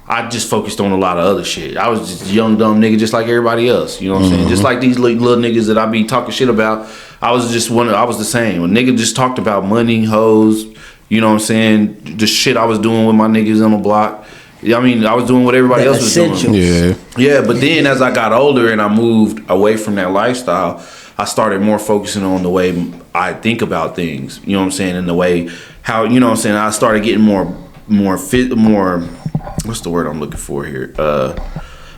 I just focused on a lot of other shit. I was just a young, dumb nigga just like everybody else, you know what I'm saying? Just like these little niggas that I be talking shit about, I was the same. A nigga just talked about money, hoes, you know what I'm saying, the shit I was doing with my niggas on the block. I mean, I was doing what everybody else was doing. Yeah, but then as I got older and I moved away from that lifestyle, I started more focusing on the way I think about things, you know what I'm saying, and the way how, you know what I'm saying, I started getting more what's the word I'm looking for here?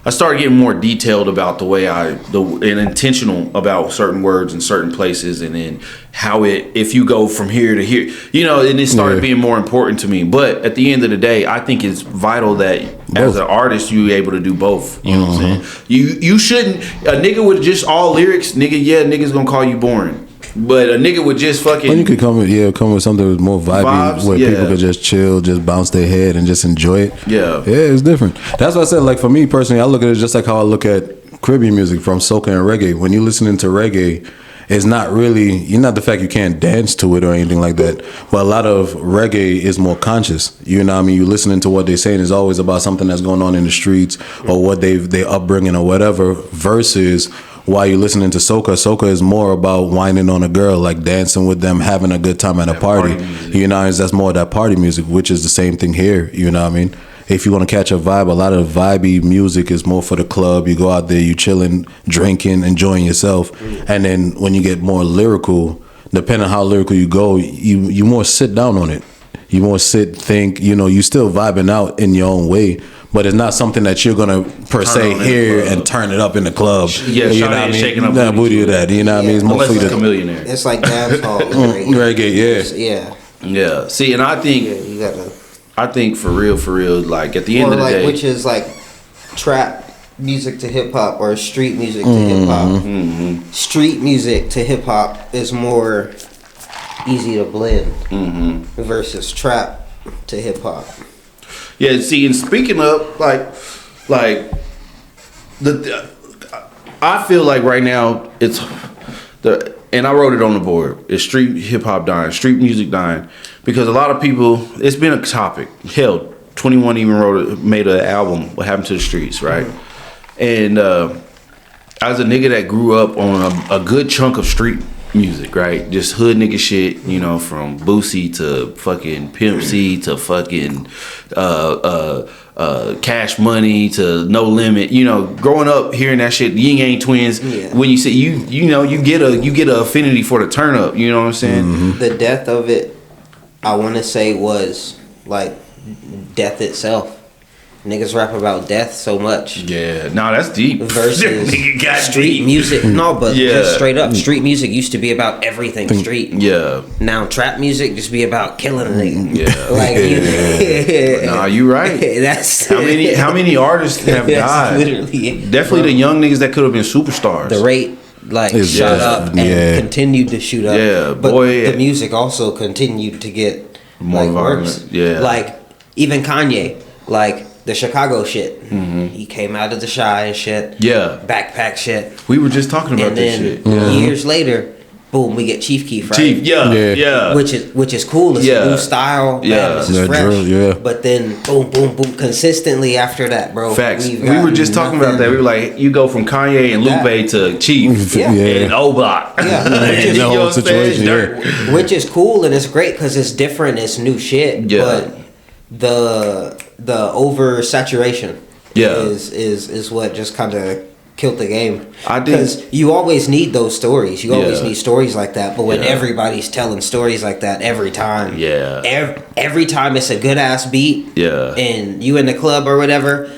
I started getting more detailed about the way and intentional about certain words in certain places, and then how if you go from here to here, you know, and it started being more important to me. But at the end of the day, I think it's vital that as an artist, you able to do both. You know what I'm saying? You shouldn't, a nigga with just all lyrics, niggas gonna call you boring. But a nigga would just fucking. When you could come with something with more vibes where people could just chill, just bounce their head and just enjoy it. Yeah, it's different. That's what I said. Like for me personally, I look at it just like how I look at Caribbean music from soca and reggae. When you're listening to reggae, it's not really, you're not the fact you can't dance to it or anything like that. But a lot of reggae is more conscious. You know what I mean? You're listening to what they're saying is always about something that's going on in the streets or what they upbringing or whatever, versus while you're listening to soca is more about whining on a girl, like dancing with them, having a good time at a party. You know, that's more of that party music, which is the same thing here. You know what I mean? If you want to catch a vibe, a lot of vibey music is more for the club. You go out there, you chilling, drinking, enjoying yourself. And then when you get more lyrical, depending on how lyrical you go, you more sit down on it. You more sit, think. You still vibing out in your own way. But it's not something that you're gonna per se hear and turn it up in the club. Yeah, you know what I mean? shaking up Not booty of that. You know what I mean? It's unless mostly it's a millionaire. It's like dance hall reggae. Yeah. Yeah. See, and I think You gotta. I think for real, like at the end Or of the like day, which is like trap music to hip hop or street music to hip hop. Street music to hip hop is more easy to blend versus trap to hip hop. yeah. See, and speaking of like I feel like right now it's and I wrote it on the board. It's street hip hop dying, street music dying, because a lot of people. It's been a topic. Hell, 21 even made an album. What happened to the streets, right? And as a nigga that grew up on a good chunk of street music, right? Just hood nigga shit, from Boosie to fucking Pimp C to fucking Cash Money to No Limit. Growing up hearing that shit, Ying Yang Twins. Yeah. When you say you get a affinity for the turn up. You know what I'm saying? The death of it, I want to say, was like death itself. Niggas rap about death so much. Yeah, no, that's deep. Versus Nigga got street deep. music. No, but Yeah. just straight up, street music used to be about everything street. Yeah, Now trap music just be about killing a nigga. yeah. Like, Nah, you right. That's How many artists have that's died? literally it. Definitely the young niggas that could have been superstars. The rate It's shot just- up and yeah. continued to shoot up. Yeah, but boy. the music also continued to get More worse. violent, yeah. Like even Kanye, like the Chicago shit. He came out of the Shy and shit. Yeah. Backpack shit. We were just talking about And this then shit. years later, boom, we get Chief Keef, right? Chief, yeah. Which is cool. It's Yeah. a new style. Yeah. Man, this is That fresh. drill, yeah. But then boom, boom, boom, consistently after that, bro. Facts. we've We were gotten just talking about nothing. that. We were like, you go from Kanye and That. Lupe to Chief Yeah. and O Block. Yeah. You The know whole what I'm saying? situation, Dirt. Which is cool and it's great because it's different, it's new shit. Yeah. But the oversaturation Yeah. is what just kind of killed the game. I did- Because you always need those stories. You always Yeah. need stories like that. But when Yeah. everybody's telling stories like that every time, Yeah. every time it's a good ass beat, Yeah. and you in the club or whatever.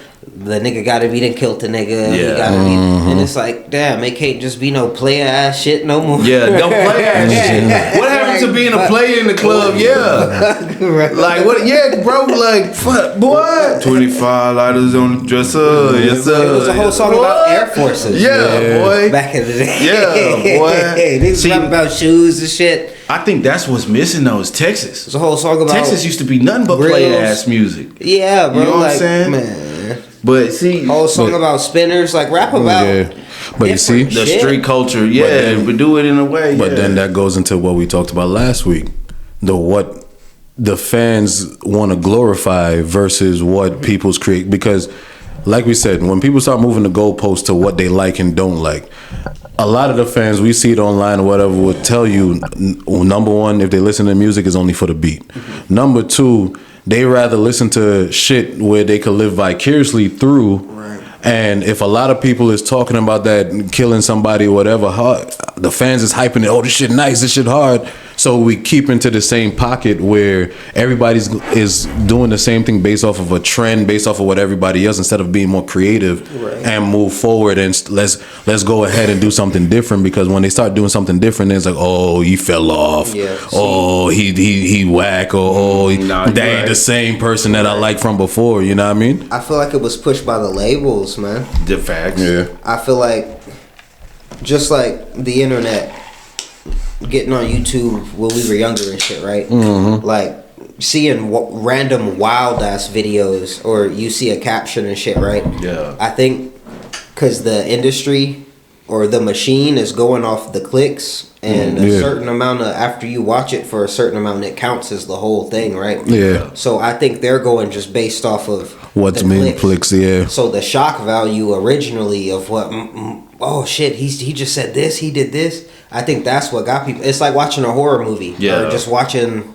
The nigga gotta be done killed the nigga. He Yeah. gotta be, and it's like, damn, it can't just be no player ass shit no more. Yeah, don't play that shit. What happened to being a player in the club? Yeah. Like, what? Yeah, bro, like, fuck, boy. 25 lighters on the dresser. Yes, sir. It was a whole song about Air Forces. Yeah, boy. Back in the day. Yeah, boy. Niggas See- rap about shoes and shit. I think that's what's missing, though, is Texas. There's a whole song about Texas used to be nothing but grills. play-ass music. Yeah, bro. You know what I'm like, saying? Man. But see, Whole song about spinners. Like, rap about Yeah. But you see, different the shit. street culture, yeah, then- but do it in a way. but yeah. then that goes into what we talked about last week. What the fans want to glorify versus what people's create. Because, like we said, when people start moving the goalposts to what they like and don't like, a lot of the fans, we see it online or whatever, would tell you, number one, if they listen to music, is only for the beat. Number two, they rather listen to shit where they could live vicariously through. And if a lot of people is talking about that, killing somebody or whatever, the fans is hyping it. Oh, this shit nice, this shit hard. So we keep into the same pocket where everybody's is doing the same thing based off of a trend, based off of what everybody else, instead of being more creative and move forward and let's go ahead and do something different. Because when they start doing something different, it's like, oh, he fell off. Yeah. Oh, he whack. Or oh, Nah, that you ain't right. the same person that I like from before. You know what I mean? I feel like it was pushed by the labels, man. The facts. I feel like, just like the internet, getting on YouTube when we were younger and shit, right? Like seeing random wild ass videos, or you see a caption and shit, right? Yeah. I think because the industry or the machine is going off the clicks, and a Yeah. certain amount of, after you watch it for a certain amount, it counts as the whole thing, right? Yeah. So I think they're going just based off of What's the being clicks, yeah. So the shock value originally of what, oh shit, he just said this, he did this. I think that's what got people. It's like watching a horror movie, Yeah. or just watching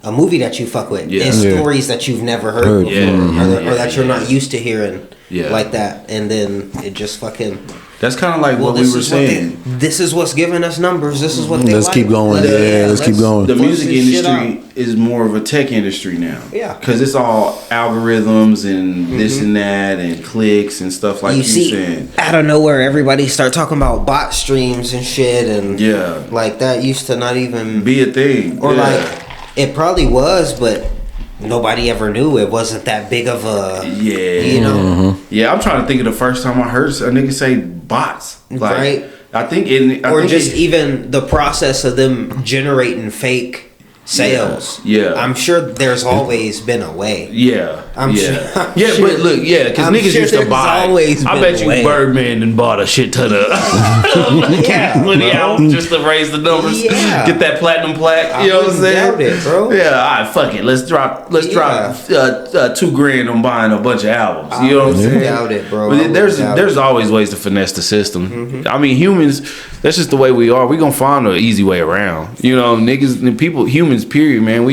a movie that you fuck with. Yeah. It's Yeah. stories that you've never heard Heard. before, Yeah. or that you're not used to hearing, Yeah. like that, and then it just fucking. That's kind of like what we were saying. This is what's giving us numbers. This is what they Let's like. keep going. Let's keep going. The music this shit industry is more of a tech industry now. Yeah. Because it's all algorithms and this and that and clicks and stuff like you see, saying. out of nowhere, everybody start talking about bot streams and shit, and like that used to not even be a thing. Or like it probably was, but nobody ever knew. It wasn't that big of a you know. Yeah, I'm trying to think of the first time I heard a nigga say bots. Like, right. I think even the process of them generating fake sales. Yeah. I'm sure there's always been a way. Yeah. I'm sure. But look, because niggas used to buy. I bet you Birdman and bought a shit ton of money out just to raise the numbers. Yeah. Get that platinum plaque. You know what I'm saying? Doubt it, bro. Yeah, all right, fuck it. Let's drop $2,000 on buying a bunch of albums. You know what I'm saying? Doubt it, bro. But there's always ways to finesse the system. I mean, humans, that's just the way we are. We gonna find an easy way around. You know, niggas, people, humans, period, man.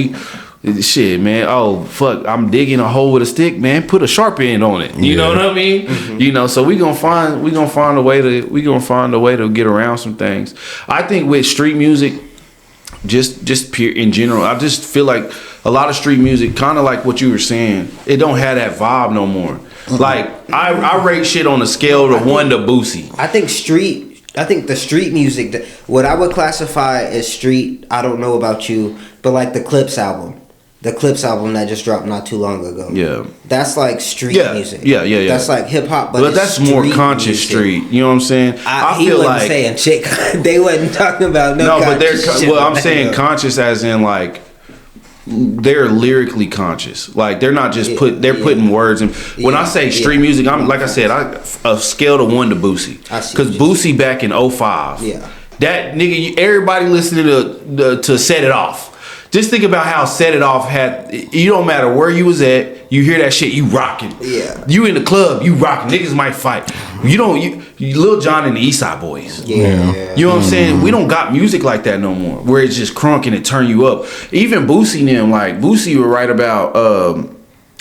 Shit, man. Oh, fuck. I'm digging a hole with a stick, man. Put a sharp end on it. You know what I mean? You know, so we gonna find a way to get around some things. I think with street music, just pure in general, I just feel like a lot of street music, kind of like what you were saying, it don't have that vibe no more. Like I rate shit on a scale of 1 to Boosie. I think the street music, what I would classify as street, I don't know about you, but like the Clips album that just dropped not too long ago. Yeah. That's like street music. Yeah. That's like hip hop, but that's more conscious music. Street. You know what I'm saying? He feel wasn't saying shit. They wasn't talking about no but I'm saying conscious as in like they're lyrically conscious. Like they're not just putting words in. When I say street music, I'm like I said, a scale to 1 to Boosie. Because Boosie back in 05. Yeah. That nigga, everybody listening to Set It Off. Just think about how Set It Off had. You don't matter where you was at, you hear that shit, you rocking. Yeah. You in the club, you rocking. Niggas might fight. You Lil Jon and the East Side Boys. Yeah. You know what I'm saying? We don't got music like that no more, where it's just crunk and it turn you up. Even Boosie and them, like Boosie would write about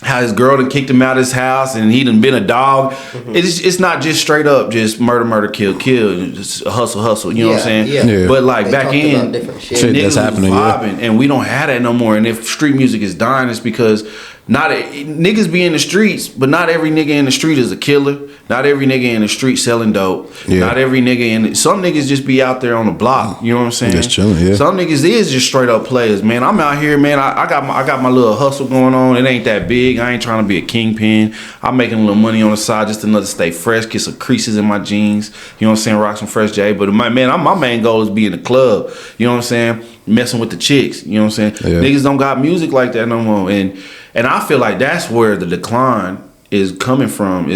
how his girl done kicked him out of his house and he done been a dog. It's not just straight up just murder, kill, just hustle. You know what I'm saying? Yeah. But like back in, shit that's happening, and we don't have that no more. And if street music is dying, it's because niggas be in the streets, but not every nigga in the street is a killer. Not every nigga in the street selling dope. Yeah. Not every nigga some niggas just be out there on the block. You know what I'm saying? Just chilling. Yeah. Some niggas is just straight up players, man. I'm out here, man. I got my little hustle going on. It ain't that big. I ain't trying to be a kingpin. I'm making a little money on the side just to stay fresh, get some creases in my jeans. You know what I'm saying? Rock some fresh J. But my main goal is be in the club. You know what I'm saying? Messing with the chicks. You know what I'm saying? Yeah. Niggas don't got music like that no more. And I feel like that's where the decline is coming from.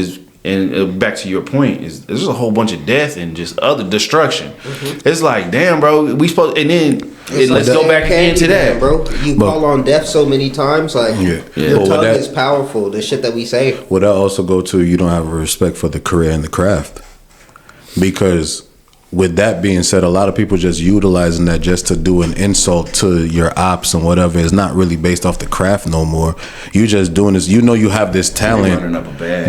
And back to your point, there's a whole bunch of death and just other destruction. It's like, damn, bro, we supposed, and then let's go back into that, bro. You call on death so many times, like your tongue is powerful. The shit that we say. Would that also go to you don't have a respect for the career and the craft? Because with that being said, a lot of people just utilizing that just to do an insult to your ops and whatever. It's not really based off the craft no more. You just doing this. You know you have this talent,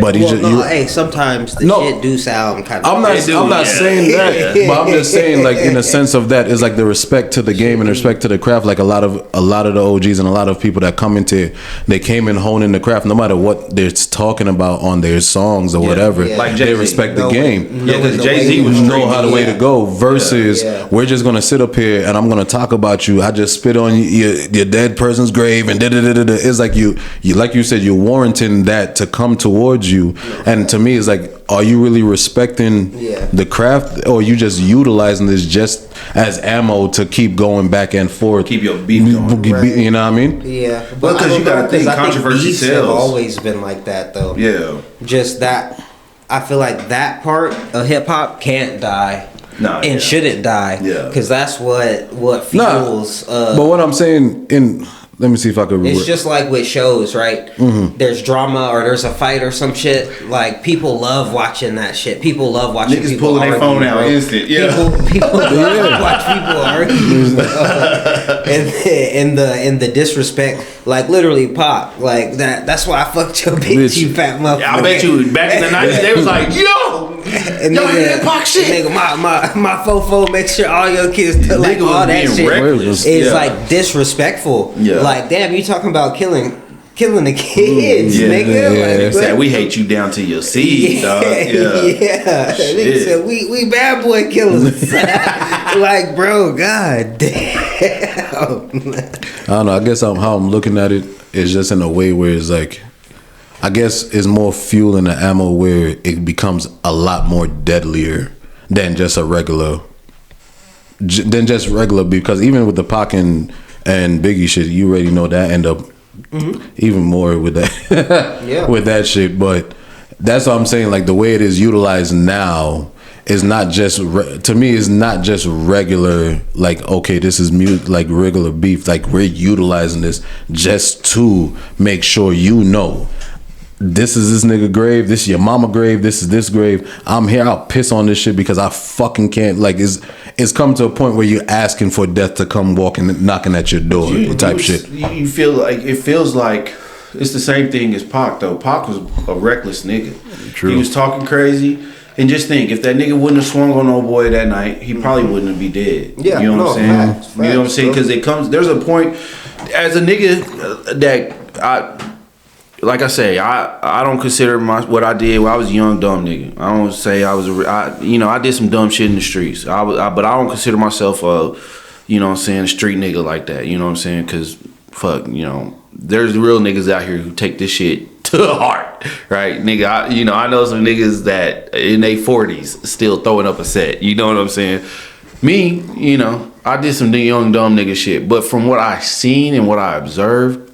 but hey, sometimes the shit do sound kind of. I'm not saying that, but I'm just saying like in a sense of that is like the respect to the game and respect to the craft. Like a lot of the OGs and a lot of people that come into it, they came in honing the craft. No matter what they're talking about on their songs or whatever, like they respect the game. Because Jay-Z was know how the way to go versus we're just gonna sit up here and I'm gonna talk about you. I just spit on your dead person's grave and it's like you like you said, you're warranting that to come towards you. And to me it's like, are you really respecting the craft, or are you just utilizing this just as ammo to keep going back and forth, keep your beef going, you know what I mean? Yeah, but because you gotta think controversy sells. Have always been like that though. Yeah, just that I feel like that part of hip hop can't die. And shouldn't die. Yeah. Because that's what fuels. But what I'm saying let me see if I could. It's just like with shows, right? Mm-hmm. There's drama or there's a fight or some shit. Like people love watching that shit. People love watching niggas people pulling their phone out instant. Yeah. People love watch people argue. and the disrespect, like literally pop, like that. That's why I fucked your bitch, you fat motherfucker. Yeah, I bet you back in the 90s they was like, yo. And Y'all hear that Pac shit? Nigga, my fofo make sure all your kids like Nigga all was that being shit reckless. is Yeah. like disrespectful. Yeah. Like, damn, you talking about killing the kids, Yeah. nigga. Yeah. Like, Said, we hate you down to your seed, dog. Yeah. Yeah. Shit. Nigga said we bad boy killers. Like, bro, god damn. I don't know. I guess how I'm looking at it is just in a way where it's like, I guess it's more fuel in the ammo where it becomes a lot more deadlier than just a regular, because even with the Pac and Biggie shit, you already know that end up even more with that Yeah. with that shit. But that's what I'm saying. Like the way it is utilized now is not just to me is not just regular. Like, okay, this is like regular beef. Like we're utilizing this just to make sure you know. This is this nigga grave. This is your mama grave. This is this grave. I'm here. I'll piss on this shit because I fucking can't. Like, it's come to a point where you're asking for death to come walking, knocking at your door, type shit. You feel like it feels like it's the same thing as Pac though. Pac was a reckless nigga. True. He was talking crazy. And just think, if that nigga wouldn't have swung on old boy that night, he probably wouldn't have be dead. Yeah, you know what I'm saying? facts, you know what I'm saying? Because there's a point, as a nigga like I say, I don't consider what I did when I was a young dumb nigga. I don't say I did some dumb shit in the streets. But I don't consider myself a, you know what I'm saying, a street nigga like that. You know what I'm saying? Because fuck, you know, there's real niggas out here who take this shit to the heart, right, nigga? I know some niggas that in their 40s still throwing up a set. You know what I'm saying? Me, you know, I did some young dumb nigga shit, but from what I seen and what I observed,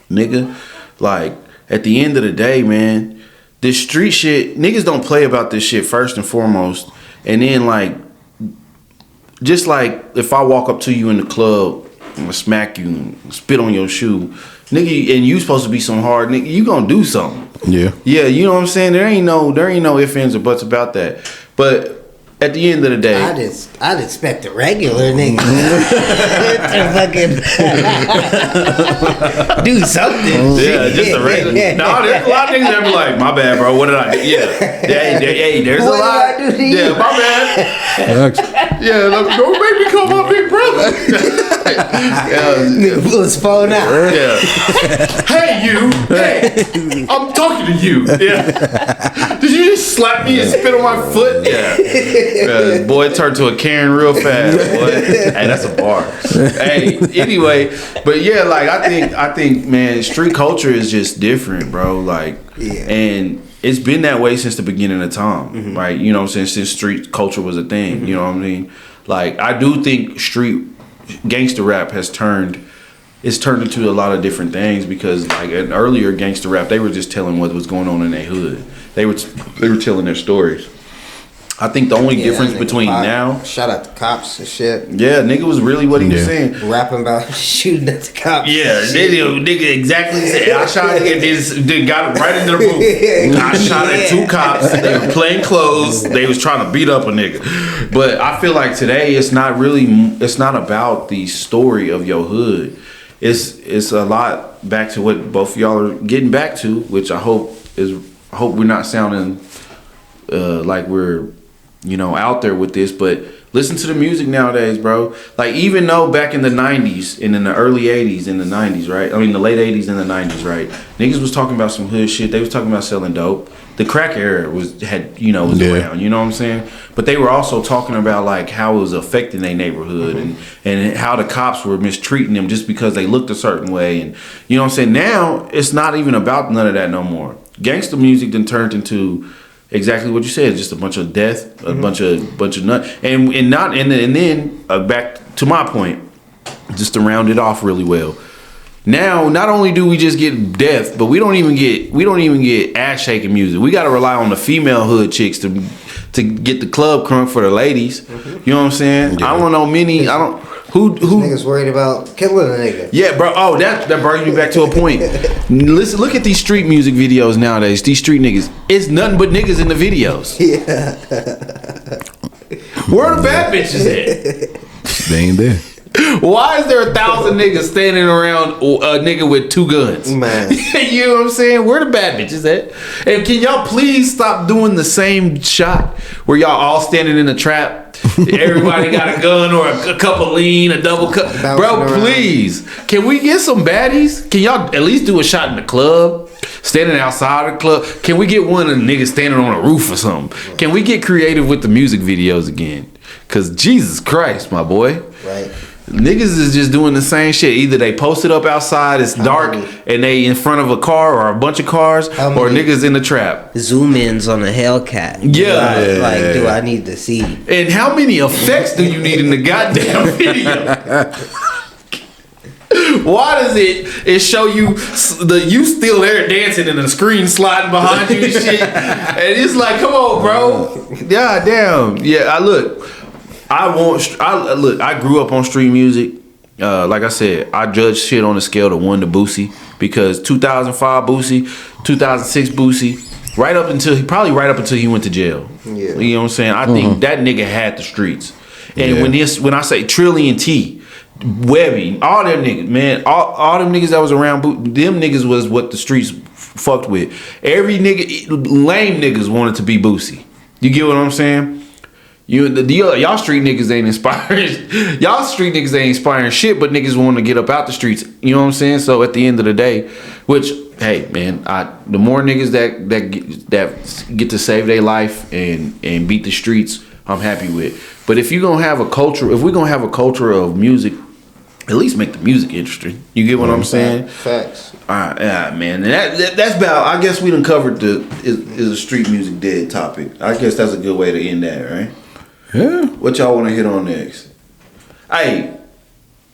nigga, like at the end of the day, man, this street shit, niggas don't play about this shit first and foremost, and then like, just like if I walk up to you in the club, I'm gonna smack you and spit on your shoe, nigga, and you supposed to be some hard nigga, you gonna do something. Yeah, you know what I'm saying? There ain't no ifs, ands, or buts about that. But at the end of the day, I'd expect a regular nigga to fucking do something. Yeah, just a regular. No, there's a lot of niggas that be like, my bad, bro. What did I do? Yeah, hey, there's What a lot. did I do to you? Yeah, my bad. Yeah, look, don't make me call my big brother. Nigga pull his phone out. Yeah. Hey, you. Hey, I'm talking to you. Yeah. Did you just slap me and spit on my foot? Yeah. Boy, it turned to a Karen real fast. Boy. Hey, that's a bar. Hey, anyway, but yeah, like I think, man, street culture is just different, bro. Like, and it's been that way since the beginning of time, right? You know what I'm saying? Since street culture was a thing, you know what I mean? Like, I do think street gangster rap has turned into a lot of different things, because like an earlier gangster rap, they were just telling what was going on in their hood. They were telling their stories. I think the only difference between now, shout out to cops and shit. Yeah, nigga was really what he was saying. Rapping about shooting at the cops. Yeah, nigga exactly said. I shot it. They got right into the booth. I shot at two cops. They were playing clothes. They was trying to beat up a nigga. But I feel like today it's not about the story of your hood. It's a lot back to what both of y'all are getting back to, which I hope we're not sounding like we're, you know, out there with this, but listen to the music nowadays, bro. Like, even though back in the 90s and in the early 80s and the 90s, right? I mean, the late 80s and the 90s, right? Niggas was talking about some hood shit. They was talking about selling dope. The crack era was around, you know what I'm saying? But they were also talking about like how it was affecting their neighborhood and how the cops were mistreating them just because they looked a certain way. And you know what I'm saying? Now it's not even about none of that no more. Gangster music then turned into exactly what you said, just a bunch of death, a bunch of nut, and then back to my point, just to round it off really well. Now, not only do we just get death, but we don't even get ass shaking music. We got to rely on the female hood chicks to get the club crunk for the ladies. You know what I'm saying? Yeah. I don't know many. I don't. Who niggas worried about killing a nigga? Yeah, bro. Oh, that brings me back to a point. Listen, look at these street music videos nowadays. These street niggas, it's nothing but niggas in the videos. Yeah. Where are the bad bitches at? They ain't there. Why is there 1,000 niggas standing around a nigga with 2 guns? Man. You know what I'm saying? Where the bad bitches at? And can y'all please stop doing the same shot where y'all all standing in a trap? Everybody got a gun or a cup of lean, a double cup. Bro, please. Can we get some baddies? Can y'all at least do a shot in the club? Standing outside the club. Can we get one of the niggas standing on a roof or something? Can we get creative with the music videos again? Because Jesus Christ, my boy. Right. Niggas is just doing the same shit. Either they post it up outside, it's dark, and they in front of a car or a bunch of cars, or niggas in the trap. Zoom ins on a Hellcat. Yeah. Do I need to see? And how many effects do you need in the goddamn video? Why does it show you you still there dancing and the screen sliding behind you and shit? And it's like, come on, bro. God damn. Yeah, I grew up on street music. Like I said, I judge shit on a scale of 1 to Boosie, because 2005 Boosie, 2006 Boosie, right up until he went to jail. Yeah. You know what I'm saying? I think that nigga had the streets. And when I say Trillion T, Webby, all them niggas, man, all them niggas that was around, them niggas was what the streets fucked with. Every nigga, lame niggas wanted to be Boosie. You get what I'm saying? Y'all street niggas ain't inspiring. Y'all street niggas ain't inspiring shit, but niggas want to get up out the streets. You know what I'm saying? So at the end of the day, which, hey man, the more niggas that get to save their life and beat the streets, I'm happy with. But if we're gonna have a culture of music, at least make the music interesting. You get what I'm saying? Facts. All right, yeah, man. And that's about. I guess we done covered is a street music dead topic. I guess that's a good way to end that, right? Yeah. What y'all want to hit on next? Hey,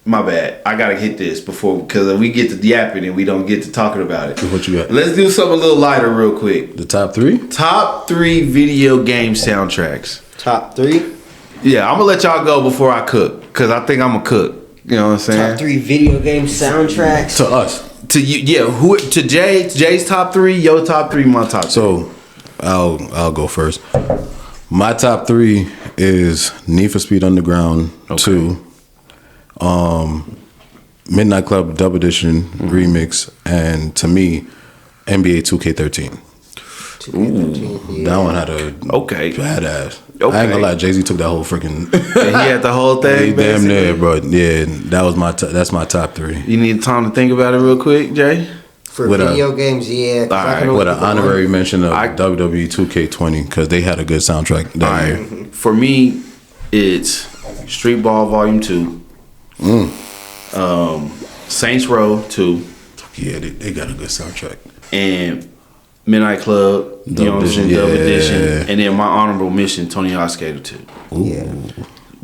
my bad. I gotta hit this because we get to yapping and we don't get to talking about it. What you got? Let's do something a little lighter, real quick. The top 3? Top 3 video game soundtracks. Top 3? Yeah, I'm gonna let y'all go before I cook, because I think I'm a cook. You know what I'm saying? Top 3 video game soundtracks? To us. To you, yeah. To Jay's top 3, your top 3, my top 3. So, I'll go first. My top 3 is Need for Speed Underground 2, Midnight Club Dub Edition Remix, and to me, NBA 2K13. That one had a badass. Okay. I ain't gonna lie, Jay-Z took that whole freaking. He had the whole thing. Damn near, bro. Yeah, that was that's my top 3. You need time to think about it real quick, Jay. For video games, yeah. Right. With an honorary mention of WWE 2K20, because they had a good soundtrack that year. For me, it's Street Ball Volume 2, Saints Row 2. Yeah, they got a good soundtrack. And Midnight Club, Dub Edition, and then my honorable mention, Tony Hawk Skater 2. Ooh. Yeah.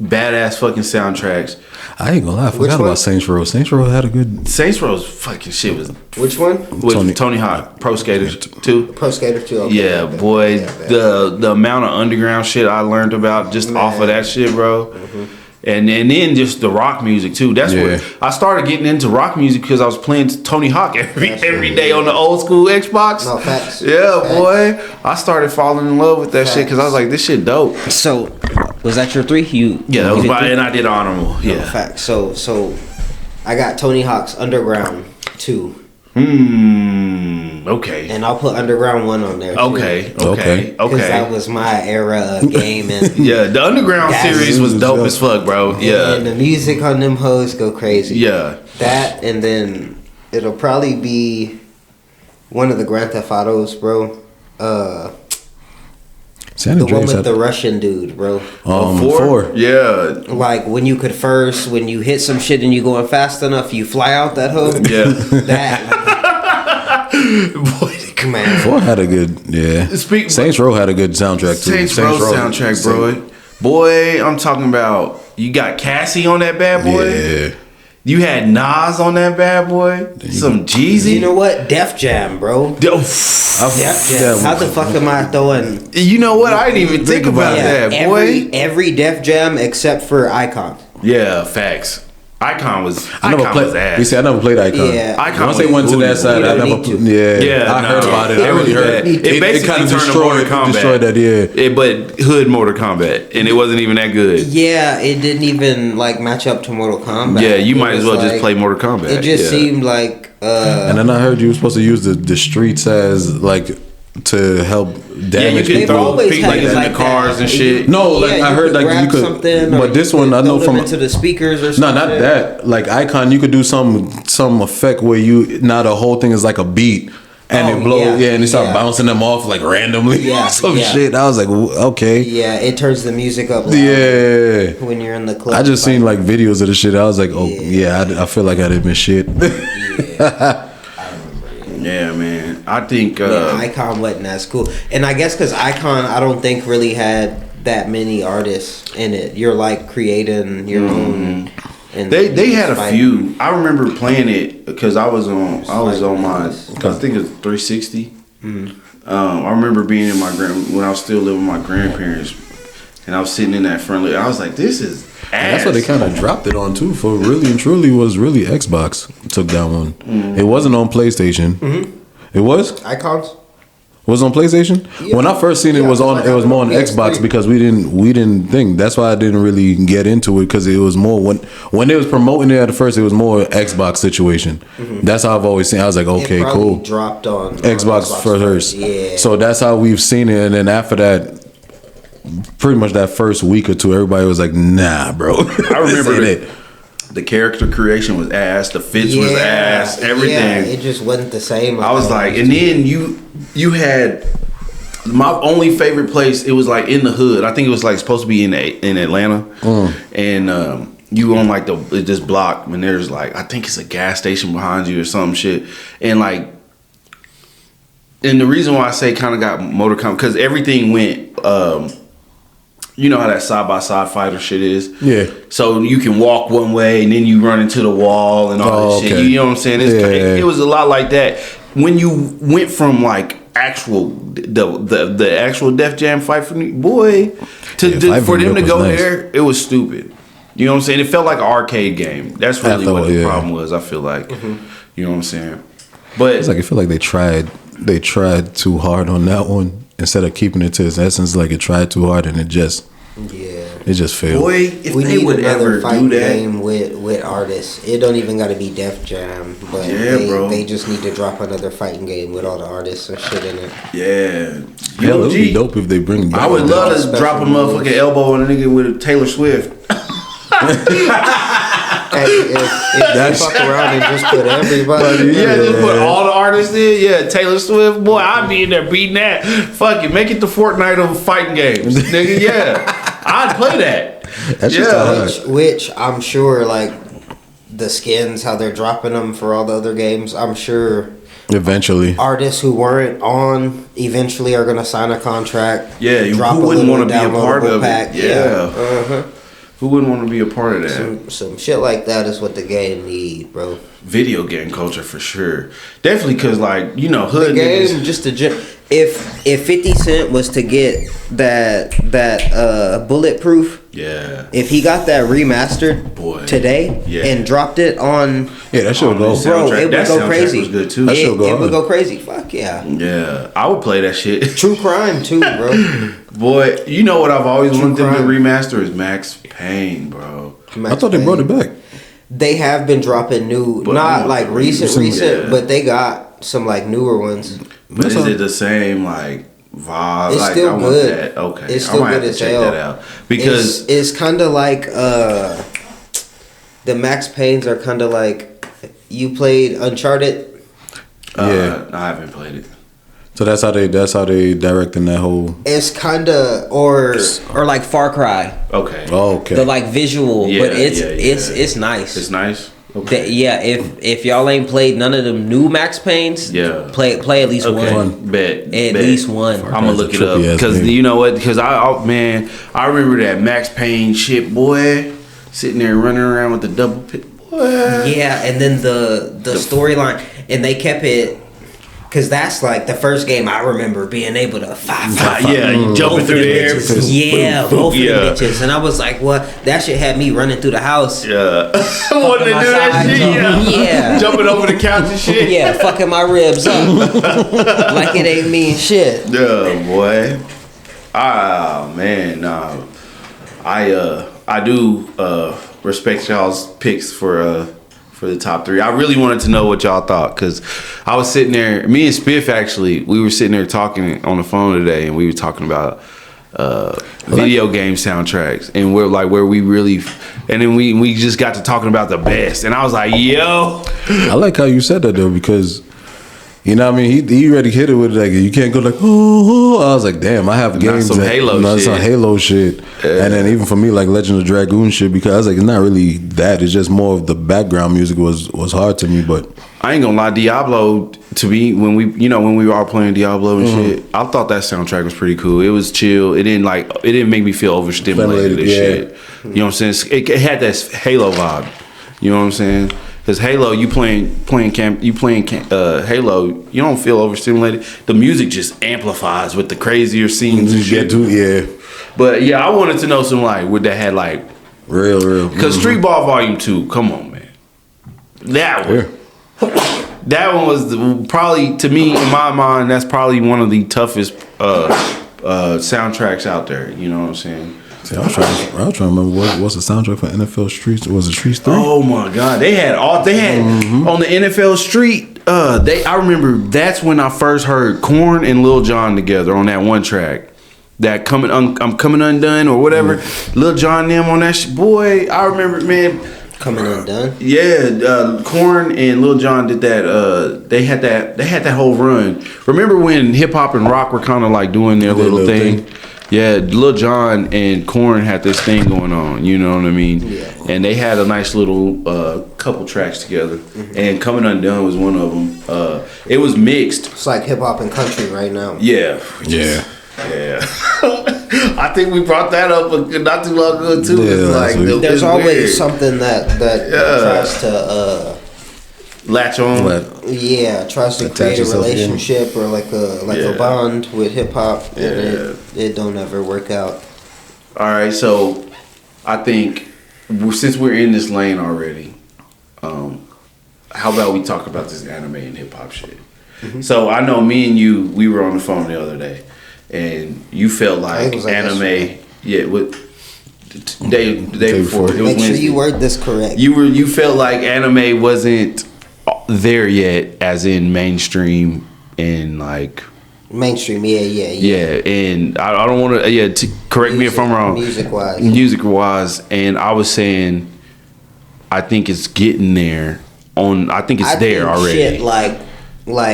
Badass fucking soundtracks. I ain't gonna lie, I forgot about Saints Row. Saints Row had a good. Saints Row's fucking shit was. Which one? With Tony Hawk, Pro Skater 2. Pro Skater 2. Okay, yeah, okay. Boy, the amount of underground shit I learned about just off of that shit, bro. And then just the rock music too. That's where I started getting into rock music, because I was playing Tony Hawk every day on the old school Xbox. No, facts. Yeah, facts. Boy. I started falling in love with that shit, because I was like, this shit dope. So, was that your 3? That was and I did honorable. Yeah. No, facts. So I got Tony Hawk's Underground 2. Okay. And I'll put Underground 1 on there too. Okay. Because that was my era of gaming. Yeah, the Underground series was dope as fuck, bro. Yeah. And the music on them hoes go crazy. Yeah. That, and then it'll probably be one of the Grand Theft Autos, bro. San the Andreas one with the Russian dude, bro. 4? Yeah. Like when you hit some shit and you going fast enough, you fly out that hoe. Yeah. That. Boy, man. 4 had a good, Saints Row had a good soundtrack too. Saints Row soundtrack, bro. Boy, I'm talking about, you got Cassie on that bad boy. Yeah. You had Nas on that bad boy. Some Jeezy. You know what? Def Jam, bro. Def Jam. How the fuck am I throwing? You know what? I didn't even think about that, boy. Every Def Jam except for Icon. Yeah, facts. Icon was I never played. ass. You see, I never played Icon. Yeah. Icon Once they was went to booty that side, boy. I You never. don't need to. Yeah, I heard about it. I really heard. It basically kind of turned to Mortal Kombat. destroyed that. Yeah. But hood Mortal Kombat, and it wasn't even that good. Yeah, it didn't even like match up to Mortal Kombat. Yeah, you It might as was well just like- play Mortal Kombat. It just Yeah. seemed like. And then I heard you were supposed to use the streets as like to help Yeah, you damage can They've people. throw always people had it in like the cars that. and shit. No, like I heard, like you grab could. something, or But this you one could I know throw them from. into the speakers or No, something. not that. Like Icon, you could do some effect where you now the whole thing is like a beat. And Oh, it blows, yeah, and they start yeah. bouncing them off like randomly, Yeah, some yeah. shit. I was like, okay, Yeah, it turns the music up. Louder yeah. when you're in the club. I just seen like videos of the shit. I was like, oh Yeah. yeah, I feel like I didn't miss shit. Yeah, I remember. Yeah, man. I think. Yeah, Icon wasn't as cool, and I guess because Icon, I don't think really had that many artists in it. You're like creating your own. And They had a fighting. few. I remember playing it because I was on my. I think it was 360. I remember being in when I was still living with my grandparents, and I was sitting in that front. I was like, "This is ass." That's what they kind of dropped it on too. For really and truly was really Xbox took that one. It wasn't on PlayStation. It was. Icons. Was on PlayStation. Yeah. When I first seen it, Yeah, was on. like It was more on PS3. Xbox because we didn't think. That's why I didn't really get into it because it was more when they was promoting it at first. It was more Xbox situation. That's how I've always seen. I was like, okay, It probably cool. Dropped on Xbox first. Yeah. So that's how we've seen it, and then after that, pretty much that first week or two, everybody was like, "Nah, bro." I remember This ain't it. The character creation was ass. The fits was ass. Everything. Yeah, it just wasn't the same. I was like, and then you had my only favorite place. It was like in the hood. I think it was like supposed to be in Atlanta, and you on like this block, and there's like I think it's a gas station behind you or some shit, and like, and the reason why I say kind of got Mortal Kombat because everything went. You know how that side by side fighter shit is. Yeah. So you can walk one way and then you run into the wall and all Oh, this okay. shit. You know what I'm saying? Yeah. It was a lot like that. When you went from like actual the actual Def Jam fight for me, boy, Fight for them to was go nice. there, it was stupid. You know what I'm saying? It felt like an arcade game. That's really what the problem was. I feel like, you know what I'm saying? But It's like I feel like they tried too hard on that one instead of keeping it to its essence. Like it tried too hard and it just failed. boy, if we they need would another ever fighting do that, game with artists. It don't even got to be Def Jam, but Yeah, bro. they just need to drop another fighting game with all the artists and shit in it. yeah, Hell, it would be UG. dope if they bring back. I would love to Special drop a moves. motherfucking elbow on a nigga with a Taylor Swift. Hey, if you fuck around and just put everybody. Yeah, just put all the artists in. Yeah, Taylor Swift, boy, I'd be in there beating that. Fuck it, make it the Fortnite of fighting games, nigga. Yeah, I'd play that. That's just Yeah. hard. Which I'm sure, like the skins, how they're dropping them for all the other games. I'm sure Eventually, artists who weren't on eventually are gonna sign a contract. Yeah, drop who a wouldn't little want to be a part downloadable of pack. it? Yeah, Uh-huh. who wouldn't want to be a part of that? Some shit like that is what the game need, bro. Video game culture for sure. Definitely, cause like you know, hood Game niggas. just to if 50 Cent was to get that bulletproof, Yeah, if he got that remastered Boy. today Yeah. and dropped it on, yeah, that should On go. the bro, soundtrack. it would That go soundtrack crazy. was good, too. That shit would go It would hard. go crazy. Fuck yeah. yeah, I would play that shit. True crime too, bro. Boy, you know what I've always True wanted them to crime. remaster is Max Payne, bro. I thought they brought it back. They have been dropping new, But not new- like recent, yeah. but they got some like newer ones. But That's is all. it the same like vibe? It's like, still I want good. that. Okay, It's I still might have good to as check hell. that out because It's kind of like the Max Paynes are kind of like you played Uncharted. Yeah. I haven't played it. So that's how they directing that whole. It's kind of or like Far Cry, Okay, Oh, okay. the like visual, Yeah, but it's yeah, yeah. it's nice. it's nice. Okay, Yeah, if y'all ain't played none of them new Max Paynes, Yeah. play at least okay, one. bet At bet. least one. I'm gonna look it up Trippy ass because name. you know what? Because man, I remember that Max Payne shit, boy, sitting there running around with the double pit, boy. Yeah, and then the storyline, and they kept it Cause that's like the first game I remember being able to Yeah, you jumping through the air. Yeah, both of the bitches. And I was like, what? That shit had me running through the house. Yeah. Wanted to do that shit, Yeah. Jumping over the couch and shit. Yeah, fucking my ribs up. Like it ain't mean shit. Yeah, boy. Ah, man. I do respect y'all's picks for the top 3. I really wanted to know what y'all thought, because I was sitting there, me and Spiff actually, we were sitting there talking on the phone today, and we were talking about video game soundtracks, and we're like where we really, and then we just got to talking about the best, and I was like, yo. I like how you said that though, because you know what I mean, he already hit it with like, you can't go like, oh. I was like, damn, I have games some Halo shit. Some Halo shit. Yeah. And then even for me, like Legend of Dragoon shit, because I was like, it's not really that. It's just more of the background music was hard to me. But I ain't gonna lie, Diablo, to me, when we were all playing Diablo and shit, I thought that soundtrack was pretty cool. It was chill. It didn't make me feel overstimulated and shit. You know what I'm saying? It had that Halo vibe. You know what I'm saying? Because Halo, you playing Halo, you don't feel overstimulated. The music just amplifies with the crazier scenes and shit. Yeah. But yeah, I wanted to know some like what that had like real. Because Street Ball Volume 2, come on, man. That one. Yeah. That one was probably, to me, in my mind, that's probably one of the toughest soundtracks out there. You know what I'm saying? See, I was trying to remember what's the soundtrack for NFL Streets. Was it Streets 3? Oh my God, they had on the NFL Street. I remember that's when I first heard Korn and Lil Jon together on that one track. That I'm coming undone or whatever. Lil Jon and them on that shit. Boy, I remember, man. Coming undone. Yeah, Korn and Lil Jon did that. They had that whole run. Remember when hip hop and rock were kind of like doing their little thing? Yeah, Lil Jon and Korn had this thing going on, you know what I mean? Yeah. And they had a nice little couple tracks together. And Coming Undone was one of them. It was mixed. It's like hip hop and country right now. Yeah. Yeah. I think we brought that up not too long ago too. Yeah, like, there's always weird. Something that tries to latch on. Yeah, tries to create a relationship or like a bond with hip hop, and it don't ever work out. All right, so I think since we're in this lane already, how about we talk about this anime and hip hop shit? So I know me and you, we were on the phone the other day, and you felt like anime. Day before. It was Make Wednesday. sure you word this correct. You felt like anime wasn't there yet, as in mainstream and like mainstream. Yeah. And I don't want to correct me if I'm wrong. Music wise, and I was saying, I think it's getting there. I think it's there already. Shit, like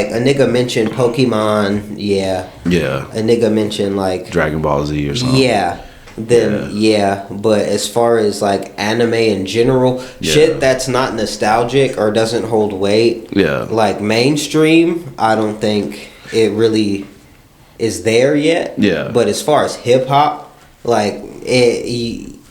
a nigga mentioned Pokemon. Yeah. A nigga mentioned like Dragon Ball Z or something. Yeah. But as far as like anime in general, shit that's not nostalgic or doesn't hold weight, like mainstream, I don't think it really is there yet. But as far as hip hop, like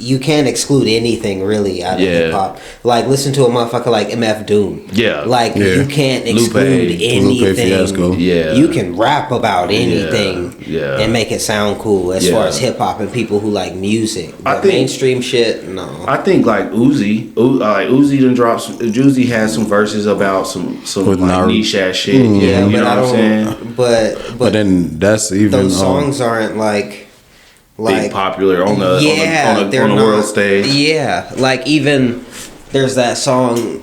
you can't exclude anything really out of hip hop. Like listen to a motherfucker like MF Doom. You can't exclude anything. You can rap about anything and make it sound cool as far as hip hop and people who like music. But mainstream shit, no. I think like Uzi done dropped Uzi has some verses about some like niche ass shit. You know what I'm saying? But then that's even those songs aren't like big popular on the world stage. Yeah, like even there's that song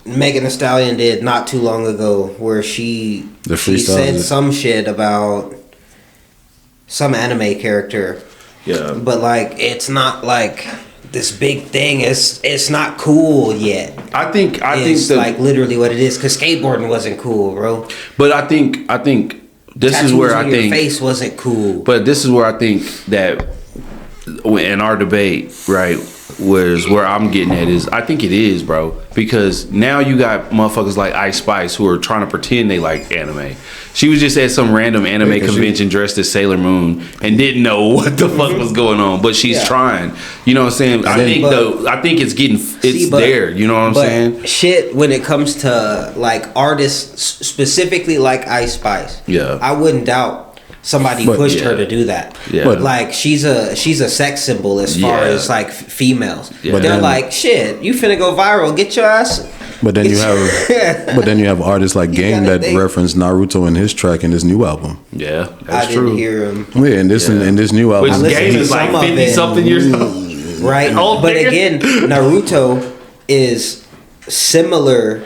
Megan Thee Stallion did not too long ago where she said some shit about some anime character. Yeah, but like it's not like this big thing. It's not cool yet. I think it's like literally what it is, because skateboarding wasn't cool, bro. But I think. This Tattoos is where I think your face wasn't cool. But this is where I think that in our debate, right, was where I'm getting at is I think it is, bro, because now you got motherfuckers like Ice Spice who are trying to pretend they like anime. She was just at some random anime convention dressed as Sailor Moon and didn't know what the fuck was going on, but she's trying. You know what I'm saying? I think it's there. You know what I'm saying? Shit, when it comes to like artists specifically like Ice Spice, yeah, I wouldn't doubt somebody pushed her to do that. Yeah. But like she's a sex symbol as far as like females. Yeah. But they're like, shit, you finna go viral, get your ass. But then you have artists like Game that reference Naruto in his track in his new album. Yeah, that's I true. didn't hear him. Yeah, in this new album, which Game is like 50 something years old, right? But again, Naruto is similar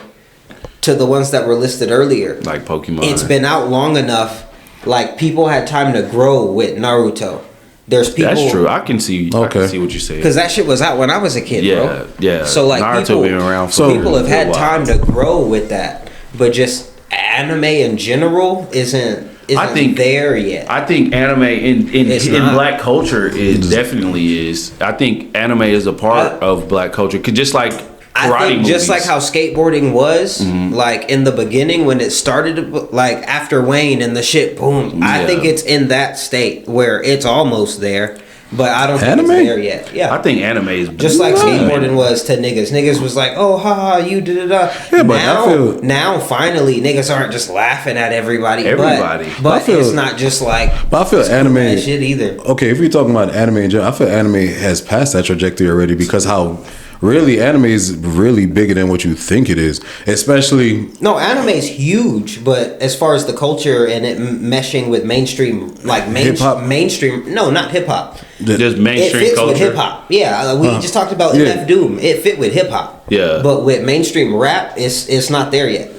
to the ones that were listed earlier. Like Pokemon. It's been out long enough. Like people had time to grow with Naruto. There's people. That's true. I can see. Okay. I can see what you're saying. Because that shit was out when I was a kid, bro. Yeah. So like Naruto been around for people have had time to grow with that, but just anime in general isn't there yet. I think anime in black culture definitely is. I think anime is a part of black culture. Cause just like karate movies. Just like how skateboarding was, like in the beginning when it started, like after Wayne and the shit, boom. I think it's in that state where it's almost there, but I don't think it's there yet. Yeah, I think anime is just like skateboarding was to niggas. Niggas was like, oh, haha, you did it. Yeah, but now finally niggas aren't just laughing at everybody. But it's not just like. But I feel anime shit either. Okay, if you're talking about anime in general, I feel anime has passed that trajectory already because how. Really, anime is really bigger than what you think it is. Especially... No, anime is huge, but as far as the culture and it meshing with mainstream... Like hip-hop? Mainstream... No, not hip-hop. Just mainstream it fits culture? with hip-hop. Yeah, we just talked about MF Doom. It fit with hip-hop. Yeah. But with mainstream rap, it's not there yet.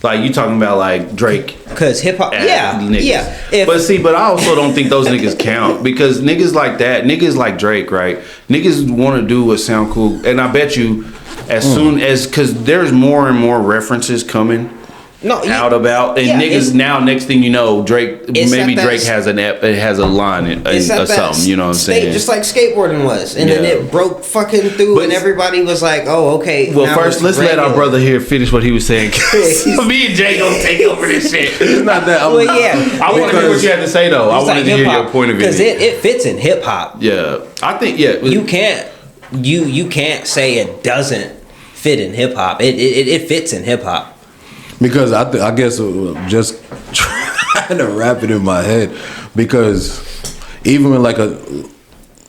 Like you talking about like Drake, cause hip hop, niggas. But I also don't think those niggas count because niggas like that, niggas like Drake, right? Niggas want to do what sound cool, and I bet you, as soon as because there's more and more references coming. Out about and niggas now. Next thing you know, Drake has a line or something. You know what I'm saying? Just like skateboarding was, and then it broke fucking through, and everybody was like, "Oh, okay." Well, first let's let our brother here finish what he was saying. Me and Jay gonna take over this shit. It's not that. I want to hear what you had to say though. I wanted to hear your point of view because it fits in hip hop. Yeah, I think you can't say it doesn't fit in hip hop. It fits in hip hop. Because I guess just trying to wrap it in my head, because even with like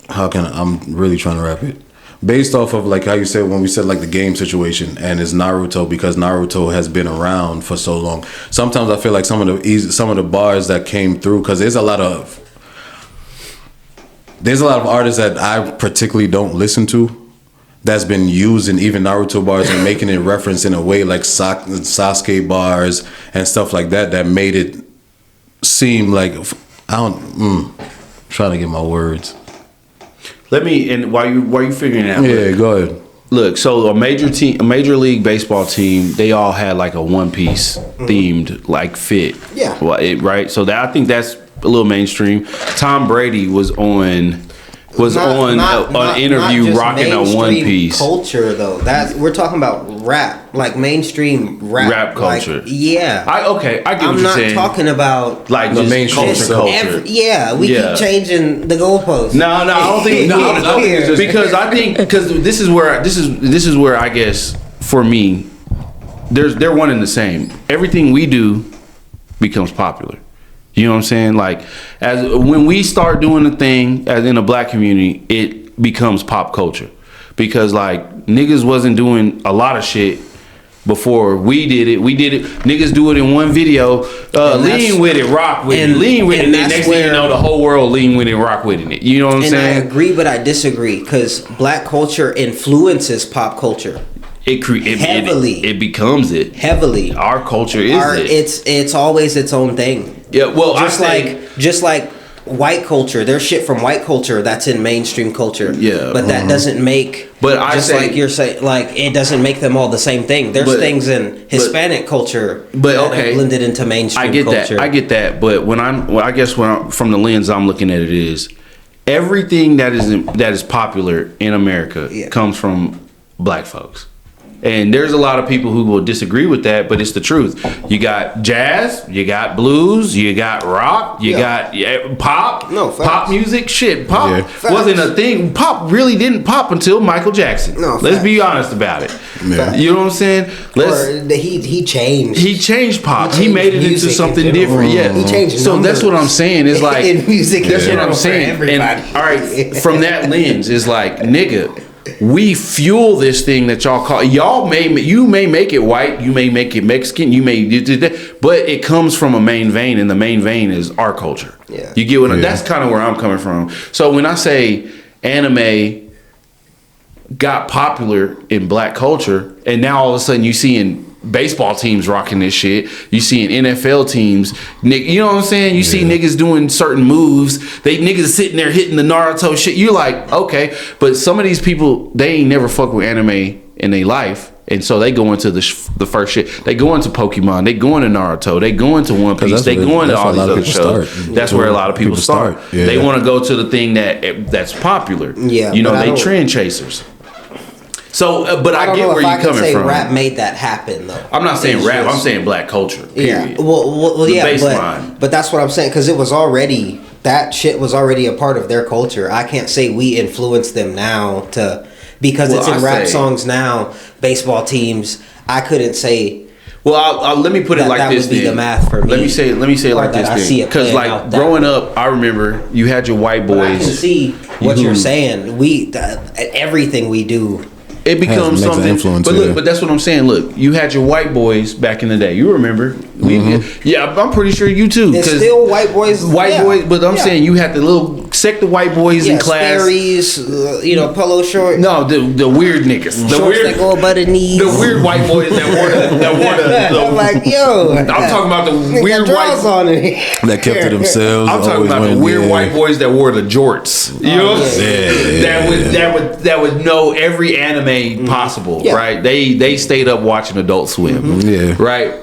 I'm really trying to wrap it based off of like how you said when we said like the game situation and it's Naruto because Naruto has been around for so long. Sometimes I feel like some of the bars that came through because there's a lot of artists that I particularly don't listen to. That's been using even Naruto bars and making it reference in a way like Sasuke bars and stuff like that made it seem like trying to get my words. Let me and while you figuring it out. Yeah, go ahead. Look, so a major league baseball team, they all had like a one piece themed like fit. Yeah. Right. So I think that's a little mainstream. Tom Brady was on an interview rocking a one piece culture though. We're talking about rap, like mainstream rap culture. Like, yeah. I get what you're saying. I'm not talking about like the mainstream culture. We keep changing the goalposts. No, I don't think because this is where I guess for me they're one and the same. Everything we do becomes popular. You know what I'm saying? Like, as when we start doing the thing as in a black community, it becomes pop culture. Because like niggas wasn't doing a lot of shit before we did it. Niggas do it in one video. Lean with it, rock with it. Lean with it. And next thing you know, the whole world lean with it, rock with it. You know what I'm saying? I agree, but I disagree because black culture influences pop culture. Heavily. It becomes it. Heavily. Our culture is it. It's always its own thing. Yeah, well, just like white culture, there's shit from white culture that's in mainstream culture. Yeah, but that doesn't make. But like you're saying, like it doesn't make them all the same thing. There's things in Hispanic culture that are blended into mainstream culture. I get that. But from the lens I'm looking at it is, everything that is popular in America Yeah. comes from black folks. And there's a lot of people who will disagree with that, but it's the truth. You got jazz, you got blues, you got rock, you got pop. No, facts. Pop music. Shit, pop Yeah. wasn't a thing. Pop really didn't pop until Michael Jackson. No, let's facts. be honest about it. Yeah. You know what I'm saying? He changed. He changed pop. He He made it changed into music something in general. different. Yeah. He changed So that's what I'm numbers saying. Is like in music in That's what general I'm for saying. everybody. And all right, from that lens, is like, nigga, we fuel this thing that y'all may make it white, you may make it Mexican, you may do that, but it comes from a main vein, and the main vein is our culture. Yeah. You get what? That's kind of where I'm coming from. So when I say anime got popular in black culture, and now all of a sudden you seeing baseball teams rocking this shit, you seeing NFL teams, you know what I'm saying? You see niggas doing certain moves, niggas sitting there hitting the Naruto shit. You're like, okay, but some of these people, they ain't never fuck with anime in their life, and so they go into the first shit. They go into Pokemon, they go into Naruto, they go into One Piece, they go into all these other shows. That's where a lot of people start. Yeah. They want to go to the thing that's popular. Yeah, you know, but I they don't- trend chasers. So, but I don't get know where if you're I can coming say from. Rap made that happen though. I'm not saying It's rap. just- I'm saying black culture. Yeah. Period. Well, The yeah, baseline. but that's what I'm saying, because it was already, that shit was already a part of their culture. I can't say we influence them now because Well, it's in I rap say- songs now. Baseball teams. I couldn't say. Well, I'll let me put it like that this. would be then. the math for me. Let me say it Or like that this. I see it Because playing like out that growing way. up, I remember you had your white But I can boys. see what You- you're saying. Everything we do. It becomes makes an something. influence, But look, yeah. but that's what I'm saying. Look, you had your white boys back in the day. You remember? Yeah, I'm pretty sure you too. It's 'cause still white boys. white yeah. boys. But I'm Yeah. saying you had the little sect of white boys in Yeah, class. Sperry's, polo short. No, the weird niggas. The Shorts weird. that go above the knees. The weird white boys that wore the I'm like, yo. I'm talking about the weird draws white. on it. That kept to themselves. I'm talking always about the went, weird yeah. white boys that wore the jorts. You know, what I'm saying? Yeah. that would know every anime possible, Yeah. right? They stayed up watching Adult Swim, Yeah. right?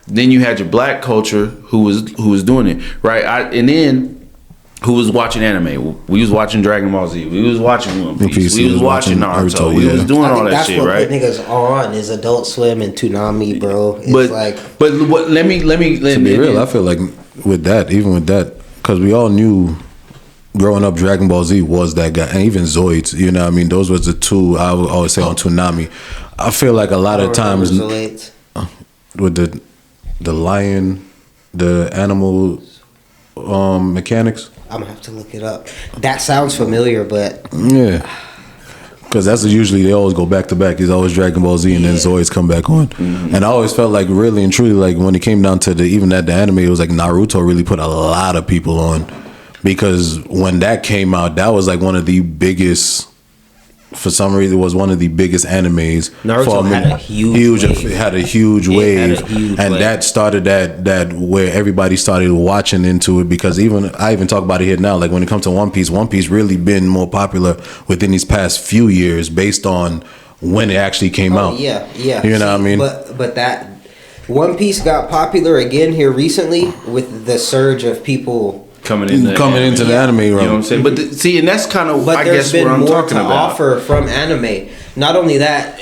Then you had your black culture who was doing it, right? And then who was watching anime? We was watching Dragon Ball Z. We was watching One Piece. We was watching Naruto. We was doing I all think that that's shit, what right? put niggas on is Adult Swim and Toonami, bro. It's But like, let me To be real, I feel like with that, because we all knew growing up, Dragon Ball Z was that guy, and even Zoids. You know what I mean? Those was the two I would always say on Toonami. I feel like a lot of times with the lion, the animal mechanics. I'm gonna have to look it up. That sounds familiar, but Yeah. Because that's usually they always go back to back. He's always Dragon Ball Z and then Zoids come back on. And I always felt like really and truly like when it came down to even at the anime, it was like Naruto really put a lot of people on. Because when that came out, that was like one of the biggest, for some reason, it was one of the biggest animes. Naruto had a huge wave. It had a huge It wave. had a huge And wave. that started that where everybody started watching into it, because I even talk about it here now. Like when it comes to One Piece really been more popular within these past few years based on when it actually came out. yeah. You know what I mean? But that One Piece got popular again here recently with the surge of people. coming into the anime realm. You know what I'm saying? But see, and that's kind of But I there's guess been what I'm more talking to about. offer from anime. Not only that,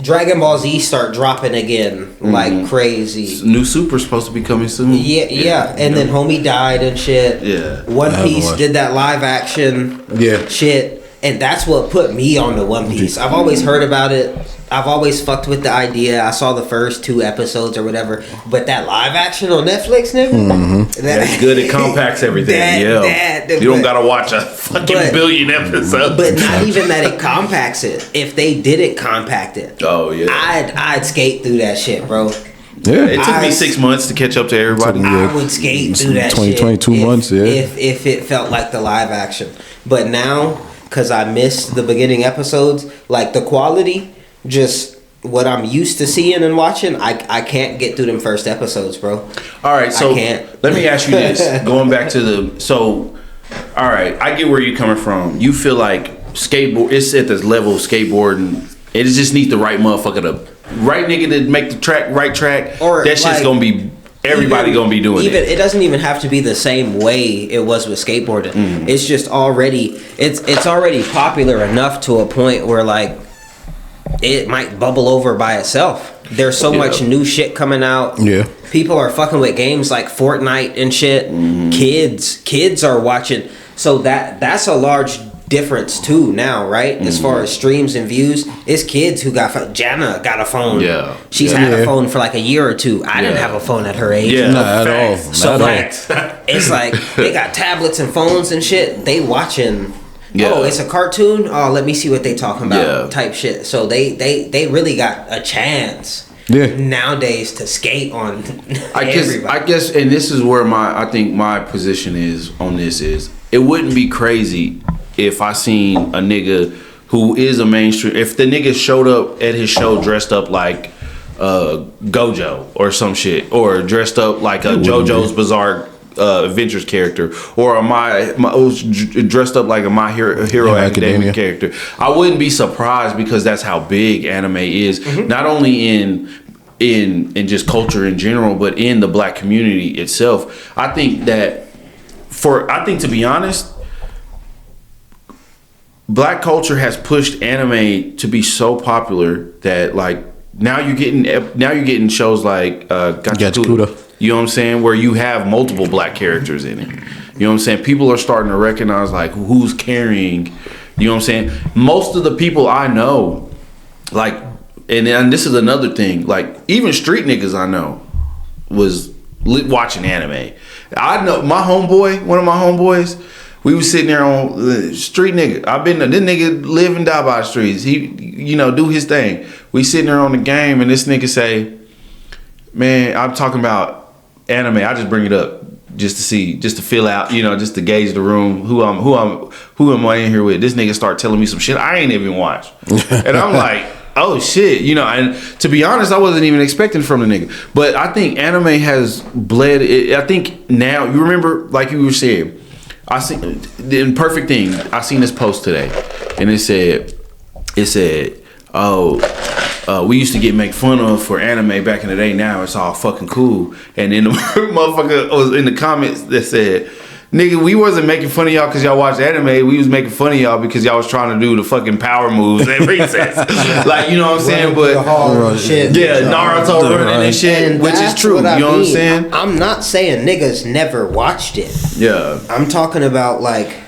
Dragon Ball Z start dropping again like crazy. New Super's supposed to be coming soon. Yeah. And then Homie died and shit. Yeah. One I haven't Piece watched. did that live action Yeah. shit. And that's what put me on the One Piece. I've always heard about it. I've always fucked with the idea. I saw the first 2 episodes or whatever. But that live action on Netflix, nigga. That's good. It compacts everything. You don't gotta watch a fucking billion episodes. But not even that it compacts it. If they didn't compact it, Oh yeah. I'd skate through that shit, bro. Yeah. It took me 6 months to catch up to everybody. I would skate through that 20, shit. 22 months, yeah. If it felt like the live action. But now, because I missed the beginning episodes, like the quality, just what I'm used to seeing and watching, I can't get through them first episodes, bro. All right, so I can't. let me ask you this. Going back to all right, I get where you're coming from. You feel like skateboard, it's at this level of skateboarding. It just needs the right motherfucker right nigga to make the right track. Or that shit's like- gonna be everybody gonna be doing even it. it doesn't even have to be the same way it was with skateboarding. It's just already it's already popular enough to a point where like it might bubble over by itself. There's so much new shit coming out. Yeah. People are fucking with games like Fortnite and shit. Kids are watching. So that's a large difference too now, right? As far as streams and views, it's kids who got Jana got a phone. Yeah. She's had a phone for like a year or two. I didn't have a phone at her age. Yeah. Not at all. Facts. So Not like, at all. it's like they got tablets and phones and shit. They watching. Yeah. Oh, it's a cartoon. Oh, let me see what they talking about. Yeah. Type shit. So they really got a chance. Yeah. Nowadays to skate on. I guess, and this is where I think my position is on this is it wouldn't be crazy if I seen a nigga who is a mainstream. If the nigga showed up at his show dressed up like Gojo or some shit, or dressed up like a JoJo's Bizarre Adventures character, or was dressed up like a My Hero Academia character, I wouldn't be surprised because that's how big anime is. Not only in just culture in general, but in the black community itself. I think to be honest, black culture has pushed anime to be so popular that like now you're getting shows like Gachakuda. You know what I'm saying? Where you have multiple black characters in it. You know what I'm saying? People are starting to recognize like who's carrying. You know what I'm saying? Most of the people I know, like, and this is another thing. Like even street niggas I know was watching anime. I know my homeboy, one of my homeboys. We was sitting there on street nigga. This nigga live and die by the streets. He, do his thing. We sitting there on the game, and this nigga say, "Man, I'm talking about anime. I just bring it up just to feel out, just to gauge the room. Who am I in here with?" This nigga start telling me some shit I ain't even watched, and I'm like, oh shit, And to be honest, I wasn't even expecting from the nigga. But I think anime has bled. I think now you remember, like you were saying. I seen the perfect thing. I seen this post today, and it said, "Oh, we used to get make fun of for anime back in the day. Now it's all fucking cool." And then the motherfucker was in the comments that said, "Nigga, we wasn't making fun of y'all because y'all watched anime. We was making fun of y'all because y'all was trying to do the fucking power moves at recess." Like, you know what I'm saying? But Naruto running and shit, which is true. You know what I'm saying? I'm not saying niggas never watched it. Yeah. I'm talking about like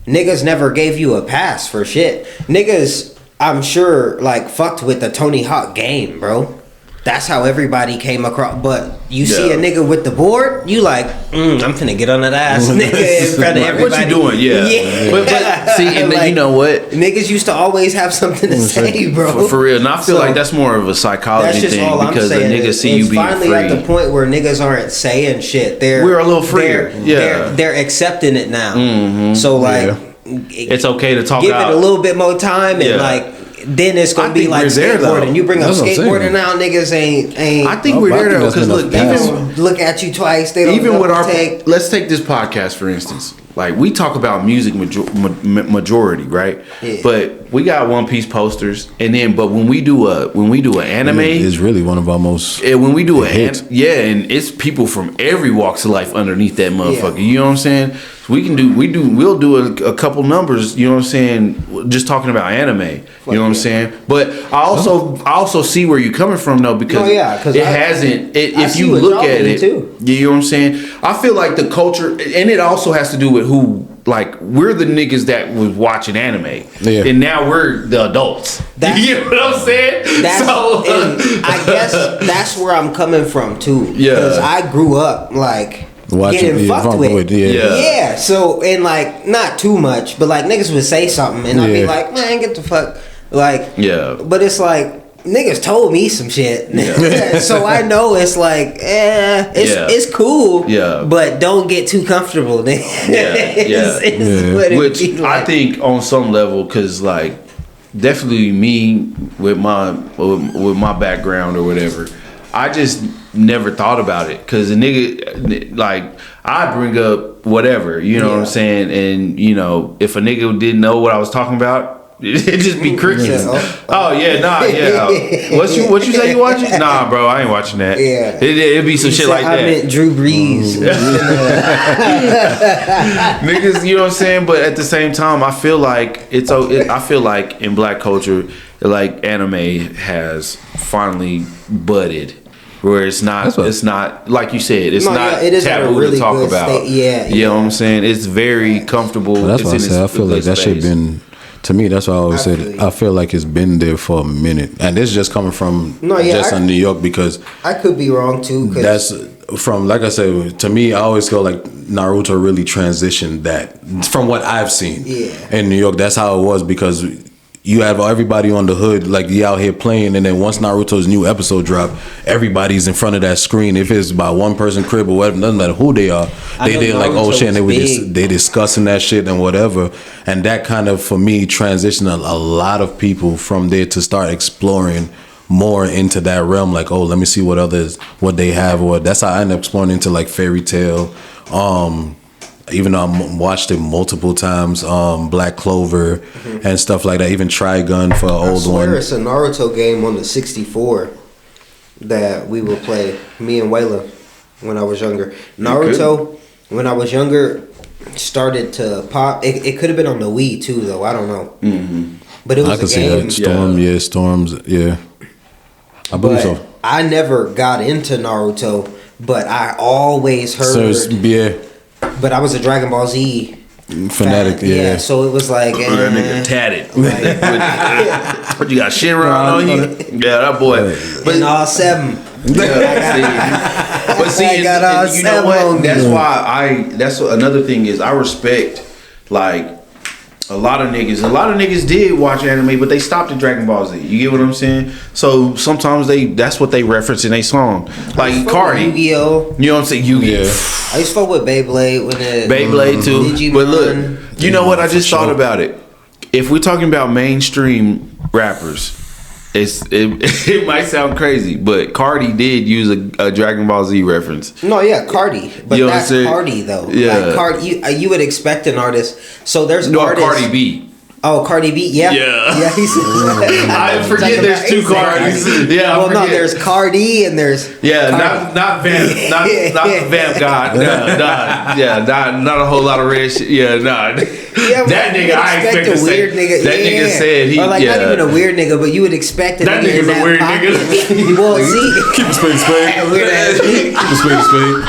niggas never gave you a pass for shit. Niggas, I'm sure, like fucked with the Tony Hawk game, bro. That's how everybody came across. But you see a nigga with the board, you like, I'm finna get on that ass nigga in front of everybody. What you doing? Yeah. But see, and then, like, you know what? Niggas used to always have something to say, bro. For real. And I feel like that's more of a psychology thing because the niggas see you being finally free. At the point where niggas aren't saying shit. We're a little freer. They're accepting it now. So like, it's okay to talk give out. it a little bit more time and like. Then it's gonna be like skateboarding. You bring up skateboarding now, niggas ain't. I think we're there though, because look, even look at you twice. They don't even with our let's take this podcast for instance. Like we talk about music majority, right? Yeah. But we got One Piece posters, and then but when we do an anime, it's really one of our most. And when we do and it's people from every walks of life underneath that motherfucker. You know what I'm saying? So we'll do a couple numbers. You know what I'm saying? Just talking about anime. You know what I'm saying? But I also see where you're coming from though, because if you look at it, you know what I'm saying? I feel like the culture, and it also has to do with who. Like we're the niggas that was watching anime, and now we're the adults. You know what I'm saying? And I guess that's where I'm coming from too. Because I grew up like getting fucked with. Yeah. So and like not too much, but like niggas would say something, and I'd be like, man, get the fuck. Like But it's like. Niggas told me some shit, so I know it's like, it's cool, but don't get too comfortable. Which I think on some level, because like definitely me with my background or whatever, I just never thought about it because the nigga like I bring up whatever, you know what I'm saying, and if a nigga didn't know what I was talking about. It just be crickets. Yeah, Oh yeah, nah, yeah. What you say you watching? Nah, bro, I ain't watching that. Yeah. It'd be some He shit said, like I that. meant Drew Brees. Niggas, you know what I'm saying? But at the same time, I feel like I feel like in black culture, like anime has finally budded. Where it's not like you said, it's not it is at a taboo really to talk good about. state. You know what I'm saying? It's very comfortable. But that's It's why I in say I its feel like good that shit space. been. To me, that's why I always I said feel I feel like it's been there for a minute, and this just coming from in New York because I could be wrong too. 'Cause that's from, like I said, to me, I always feel like Naruto really transitioned that from what I've seen in New York. That's how it was because you have everybody on the hood, like you out here playing, and then once Naruto's new episode drop, everybody's in front of that screen. If it's by one person crib or whatever, doesn't matter who they are, they like, oh shit, and they discussing that shit and whatever, and that kind of for me transitioned a lot of people from there to start exploring more into that realm. Like, oh, let me see what they have, or that's how I ended up exploring into like Fairy Tail. Even though I watched it multiple times, Black Clover and stuff like that. Even Trigun for an old one. It's a Naruto game on the 64 that we would play, me and Wayla, when I was younger. Naruto, when I was younger, started to pop. It could have been on the Wii too, though. I don't know. Mm-hmm. But it was a game. Storms, yeah. I believe so. I never got into Naruto, but I always heard. But I was a Dragon Ball Z fanatic, yeah. So it was like, that nigga tatted. What you got shit around on you? Yeah, that boy. But in all 7. But see, and you know what? That's another thing is I respect like a lot of niggas did watch anime, but they stopped at Dragon Ball Z. You get what I'm saying? So sometimes that's what they reference in a song. Like Cardi. Yu-Gi-Oh. You know what I'm saying? Yu-Gi-Oh. I used to fuck with Beyblade when Beyblade too. Digimon. But look, you know what? I just thought about it. If we're talking about mainstream rappers, it might sound crazy, but Cardi did use a Dragon Ball Z reference. No, yeah, Cardi, but you know that's Cardi though. Yeah, like Cardi. You would expect an artist. So there's artists. Cardi B. Oh, Cardi B, yeah. I forget there's 2 Cardis. Yeah, well, no, there's Cardi and there's not Vamp, not the Vamp God. Not a whole lot of red shit. Yeah, nah. Yeah, that nigga, I expect to say. Nigga. That nigga said he. Or like not even a weird nigga, but you would expect that nigga's a weird nigga. Well, see, keep a spade. Weird ass. Keep a spade.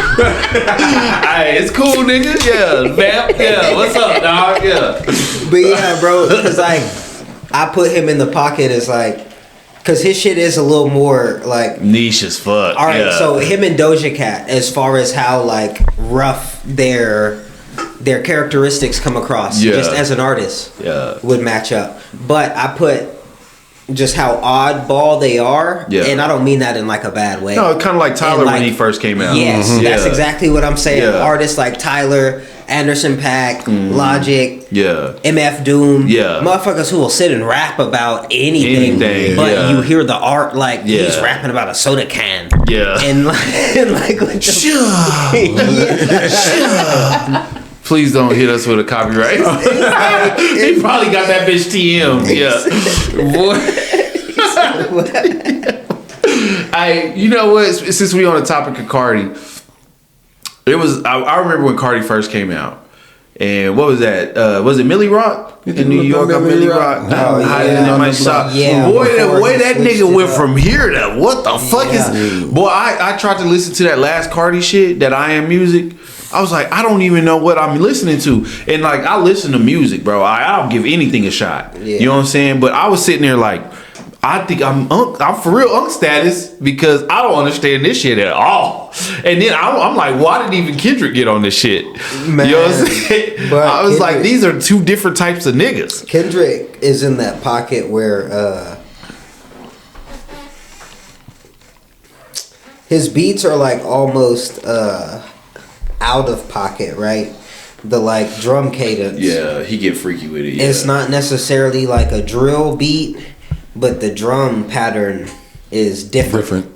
Hey, it's cool, nigga. Yeah, Vamp. Yeah, what's up, dog? Yeah. But yeah, bro, because like I put him in the pocket as like, because his shit is a little more like niche as fuck. All right, so him and Doja Cat, as far as how like rough their characteristics come across, just as an artist, would match up. But I put just how oddball they are, and I don't mean that in like a bad way. No, kind of like Tyler when he first came out. Yes, that's exactly what I'm saying. Artists like Tyler, Anderson .Paak, Logic, MF Doom, motherfuckers who will sit and rap about anything but you hear the art like he's rapping about a soda can, and like what the Please don't hit us with a copyright. He probably got that bitch TM. You know what? Since we on the topic of Cardi, I remember when Cardi first came out. And what was that? Was it Millie Rock in New York? Millie Rock. Hiding in my shop. Boy, the way that nigga went from here to what the fuck is? Boy, I tried to listen to that last Cardi shit, that I Am Music. I was like, I don't even know what I'm listening to. And like, I listen to music, bro. I'll give anything a shot. You know what I'm saying? But I was sitting there like, I think I'm for real Unk status because I don't understand this shit at all. And then I'm like, why did even Kendrick get on this shit? Man, you know what I'm saying? But I was like, these are 2 different types of niggas. Kendrick is in that pocket where his beats are like almost out of pocket, right? The like drum cadence. Yeah, he get freaky with it. It's not necessarily like a drill beat, but the drum pattern is different.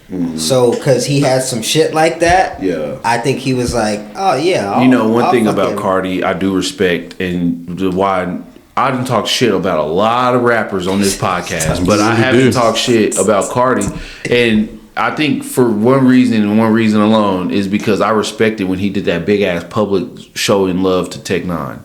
Mm-hmm. So, because he has some shit like that, I think he was like, oh yeah. One thing about Cardi, I do respect, and why I done talk shit about a lot of rappers on this podcast, but I haven't talked shit about Cardi. And I think for one reason and one reason alone is because I respected when he did that big ass public showing love to Tech Nine.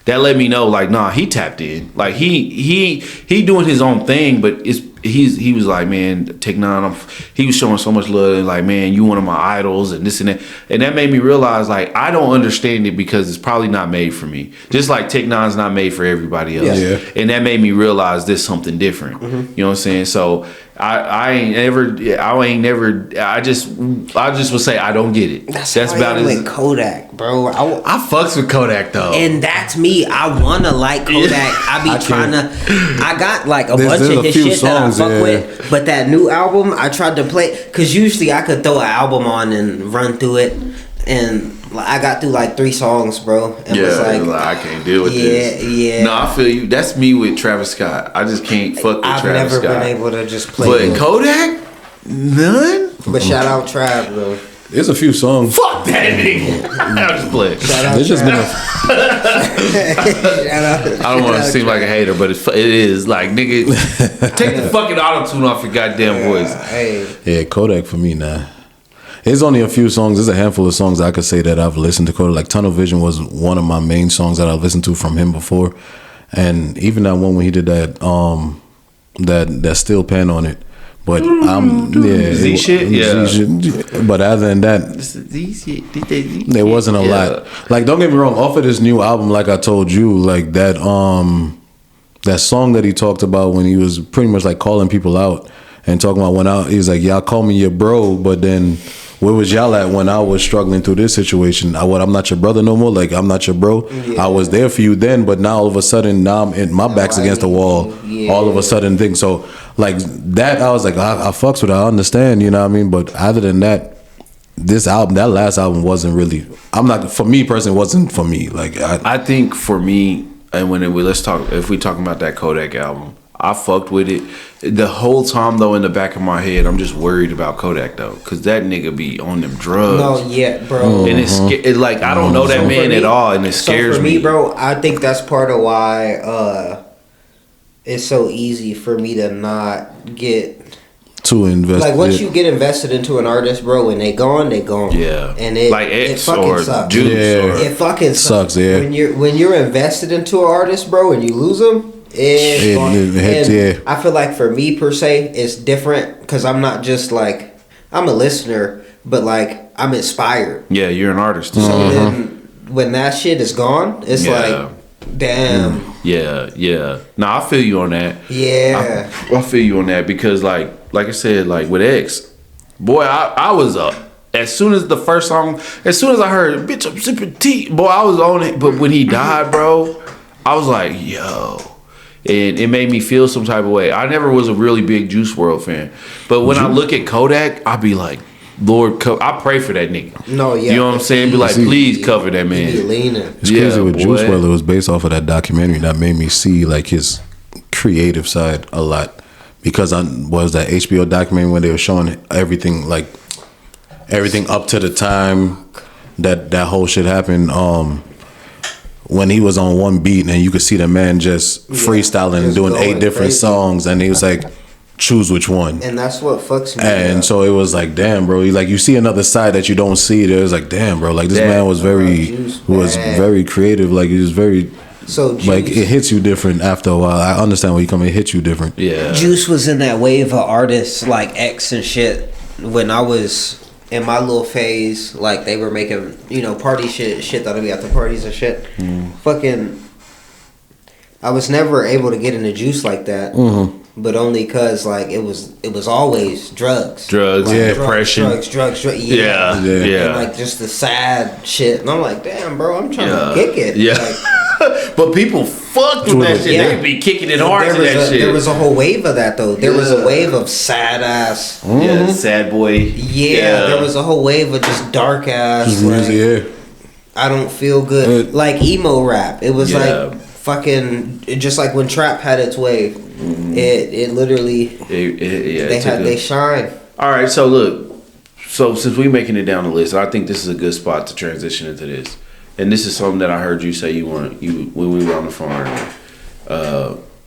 That let me know, like, nah, he tapped in. Like he doing his own thing, but he was like, man, Tech Nine, he was showing so much love, and like, man, you one of my idols, and this and that. And that made me realize, like, I don't understand it because it's probably not made for me. Just like Tech Nine's not made for everybody else. Yeah. And that made me realize there's something different. You know what I'm saying? So I just would say I don't get it. That's about it. it. With Kodak, bro. I fucks with Kodak though. And that's me. I wanna like Kodak. I be trying to. I got like a bunch of his shit songs, that I fuck with, but that new album I tried to play because usually I could throw an album on and run through it, and I got through like 3 songs, bro. And was like, I can't deal with this. Yeah. No, I feel you. That's me with Travis Scott. I just can't fuck with I've Travis Scott. never been able to just play. But it. Kodak, none. But shout out Trav, bro. There's a few songs. Fuck that nigga. I'll just play it. Shout out There's just Trav. I don't want to seem like a hater, but it is like, nigga, take the fucking auto-tune off your goddamn voice. Hey. Yeah, Kodak for me, nah. There's only a few songs. There's a handful of songs I could say that I've listened to Kodak. Like Tunnel Vision was one of my main songs that I've listened to from him before, and even that one when he did that that steel pen on it. But Z shit, yeah. But other than that, there wasn't a lot. Like, don't get me wrong. Off of this new album, like I told you, like that song that he talked about when he was pretty much like calling people out and talking about he was like, y'all call me your bro, but then where was y'all at when I was struggling through this situation? I'm not your brother no more. Like, I'm not your bro. Yeah. I was there for you then, but now all of a sudden, my back's against the wall. Yeah. All of a sudden, things. So, like that, I was like, I fucks with it. I understand, you know what I mean? But other than that, that last album wasn't really. For me personally, it wasn't for me. Like, I think for me, and if we talking about that Kodak album, I fucked with it. The whole time, though, in the back of my head, I'm just worried about Kodak, though. Because that nigga be on them drugs. No, yeah, bro. And it's like, I don't know that man at all, and it scares me. For me, bro, I think that's part of why it's so easy for me to not get... To invest. Like, once you get invested into an artist, bro, when they gone, they gone. Yeah. And it fucking sucks. Juice. Yeah. It fucking sucks. Yeah. When you're invested into an artist, bro, and you lose them... I feel like for me per se, it's different because I'm not just like I'm a listener, but like I'm inspired. Yeah, you're an artist. So then when that shit is gone, it's like, damn. Yeah. Nah, I feel you on that. Yeah, I feel you on that because like I said, like with X, boy, I was up. As soon as I heard "Bitch, I'm sipping tea," boy, I was on it. But when he died, bro, I was like, yo. And it made me feel some type of way. I never was a really big Juice WRLD fan. But when I look at Kodak, I be like, Lord, I pray for that nigga. No, yeah. You know what I'm saying? Be like, please cover that man. He be leaning. It's crazy with Juice WRLD. It was based off of that documentary that made me see like his creative side a lot. Because was that HBO documentary when they were showing everything up to the time that whole shit happened. When he was on one beat and you could see the man just freestyling and doing 8 different songs, and he was like, choose which one. And that's what fucks me. And so it was like, damn, bro. You see another side that you don't see. There was like, damn, bro. Like this man was very creative. Like he was very. So Juice, like it hits you different after a while. I understand where you come. It hits you different. Yeah. Juice was in that wave of artists like X and shit when I was in my little phase. Like they were making party shit that'll be at the parties and shit. Fucking, I was never able to get into Juice like that. But only cause like it was always drugs, depression, drugs, yeah. And like just the sad shit, and I'm like, damn, bro, I'm trying to kick it, Like, but people fucked with that shit. They be kicking it hard to that shit. There was a whole wave of that though. There was a wave of sad ass, sad boy. Yeah, there was a whole wave of just dark ass. I don't feel good, like emo rap. It was like fucking just like when trap had its wave. It literally they shine. All right, so look, since we making it down the list, I think this is a good spot to transition into this. And this is something that I heard you say when we were on the phone earlier.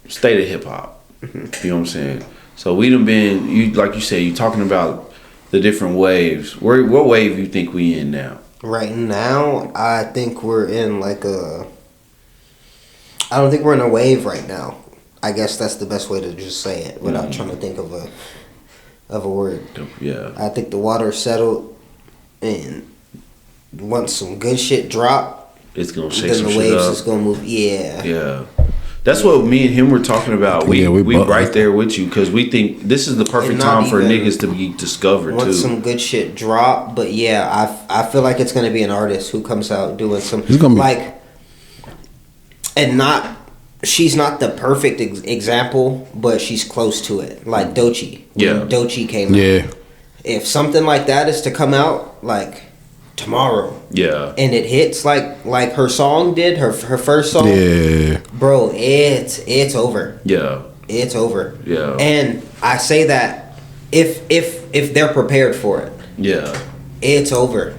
state of hip hop. You know what I'm saying? So we done been, you like you said, you talking about the different waves. What wave you think we in now? Right now, I think we're in like a. I don't think we're in a wave right now. I guess that's the best way to just say it without trying to think of a word. Yeah. I think the water's settled, and once some good shit drop, It's gonna shake then some the shit waves up. is gonna move. Yeah. Yeah. That's what me and him were talking about. We right there with you because we think this is the perfect And not time for even- niggas to be discovered Once too. some good shit drop, but yeah, I feel like it's gonna be an artist who comes out doing some He's gonna be- like, and not. She's not the perfect example, but she's close to it. Like Doechii. Yeah. When Doechii came out. Yeah. If something like that is to come out like tomorrow, Yeah. and it hits like her song did, her first song, Yeah. bro, it's over. Yeah. It's over. Yeah. And I say that if they're prepared for it, Yeah. it's over.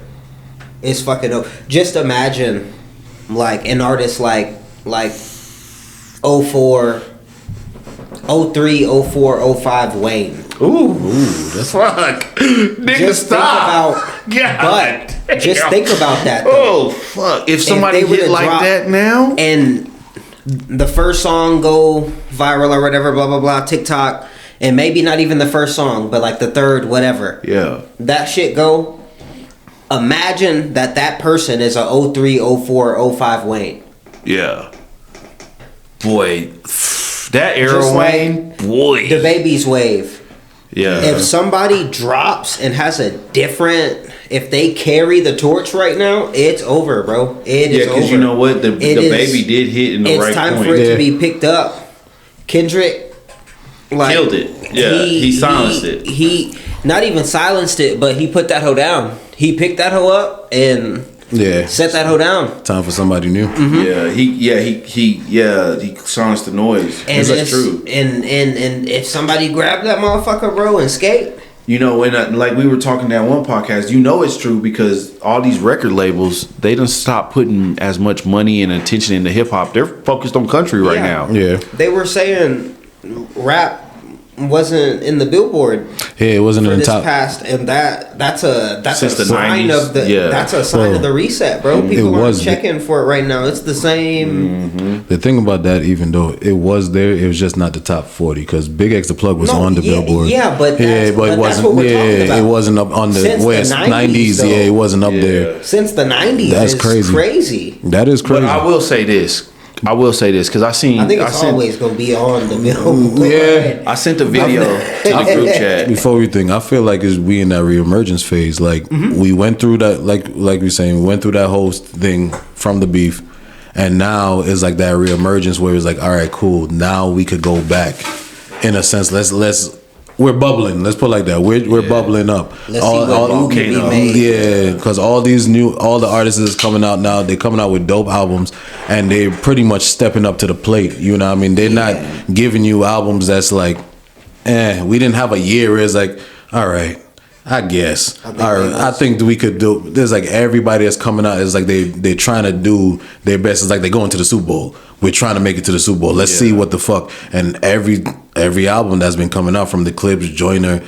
It's fucking over. Just imagine like an artist like 04, 03, 04, 05 Wayne. Ooh, that's fuck. Nigga, Just stop. think about, but just think about that. Though. Oh fuck! If somebody they hit would've like dropped- that now, And the first song go viral or whatever, blah blah blah, TikTok, and maybe not even the first song, but like the third, whatever. yeah, That shit go. Imagine that person is a 03, 04, 05 Wayne. yeah. Boy, that era Just like Wayne, boy, The Baby's wave. yeah, If somebody drops and has a different, if they carry the torch right now, it's over, bro. It is yeah. over. Because you know what, the It is- baby did hit in the It's right time point. for it Yeah. to be picked up. Kendrick, like, Killed it. Yeah, he silenced it. He not even silenced it, but he put that hoe down. He picked that hoe up and Yeah. set that hoe down. Time for somebody new. Yeah, he silenced the noise. And That's true. And if somebody grabbed that motherfucker, bro, and skate. You know, when like we were talking that one podcast, you know it's true because all these record labels, they done stop putting as much money and attention into hip hop. They're focused on country right Yeah. now. Yeah. They were saying rap wasn't in the Billboard Yeah, it wasn't for in the this top. past, and that's Since a the sign 90s, of the yeah. that's a sign Bro, of the reset, bro. People it aren't was- checking for it right now. It's the same. The thing about that, even though it was there, it was just not the top 40 because Big X the Plug was No, on the yeah, Billboard. yeah, but that's- it but that's wasn't. what we're talking about. It wasn't up on the Since the West 90s. though. Yeah, it wasn't up Yeah. there. Since the 90s, That's it's crazy. crazy. That is crazy. But I will say this because I think it's always gonna be on the Billboard. Yeah. I sent a video to the group chat. Before we think, I feel like it's we in that reemergence phase. Like we went through that, like we saying, we went through that whole thing from the beef, and now it's like that reemergence where it's like, all right, cool. Now we could go back, in a sense. Let's we're bubbling. Let's put it like that. We're bubbling up. Let's see what can be made. Yeah, because all the artists is coming out now. They're coming out with dope albums, and they're pretty much stepping up to the plate. You know what I mean? They're not giving you albums that's like, we didn't have a year where it's like, all right, I guess. I think we could do. There's like everybody that's coming out is like they're trying to do their best. It's like they going to the Super Bowl. We're trying to make it to the Super Bowl. Let's see what the fuck. And every album that's been coming out from the Clips, Joyner,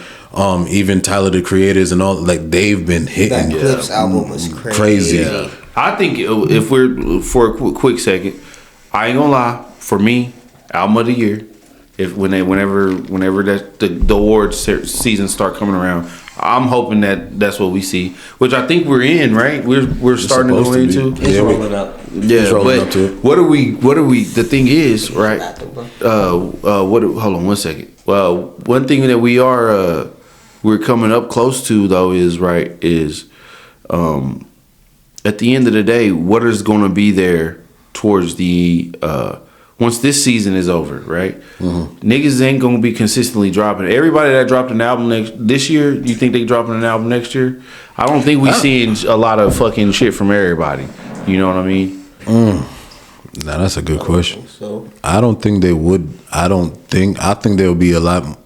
even Tyler the Creators and all, like they've been hitting. That Clips album was crazy. Crazy. Yeah. I think if we're for a quick second, I ain't gonna lie. For me, album of the year. Whenever that the awards season start coming around, I'm hoping that's what we see, which I think we're in, right? We're starting to go supposed to be. into. It's Yeah, rolling up. Yeah, rolling but up to it. what are we? The thing is, right? Hold on one second. Well, one thing that we're coming up close to though is at the end of the day, what is going to be there towards the once this season is over, right? Niggas ain't gonna be consistently dropping. Everybody that dropped an album this year, you think they dropping an album next year? I don't think we seeing a lot of fucking shit from everybody. You know what I mean? Now that's a good question. So I don't think they would. I think there would be a lot.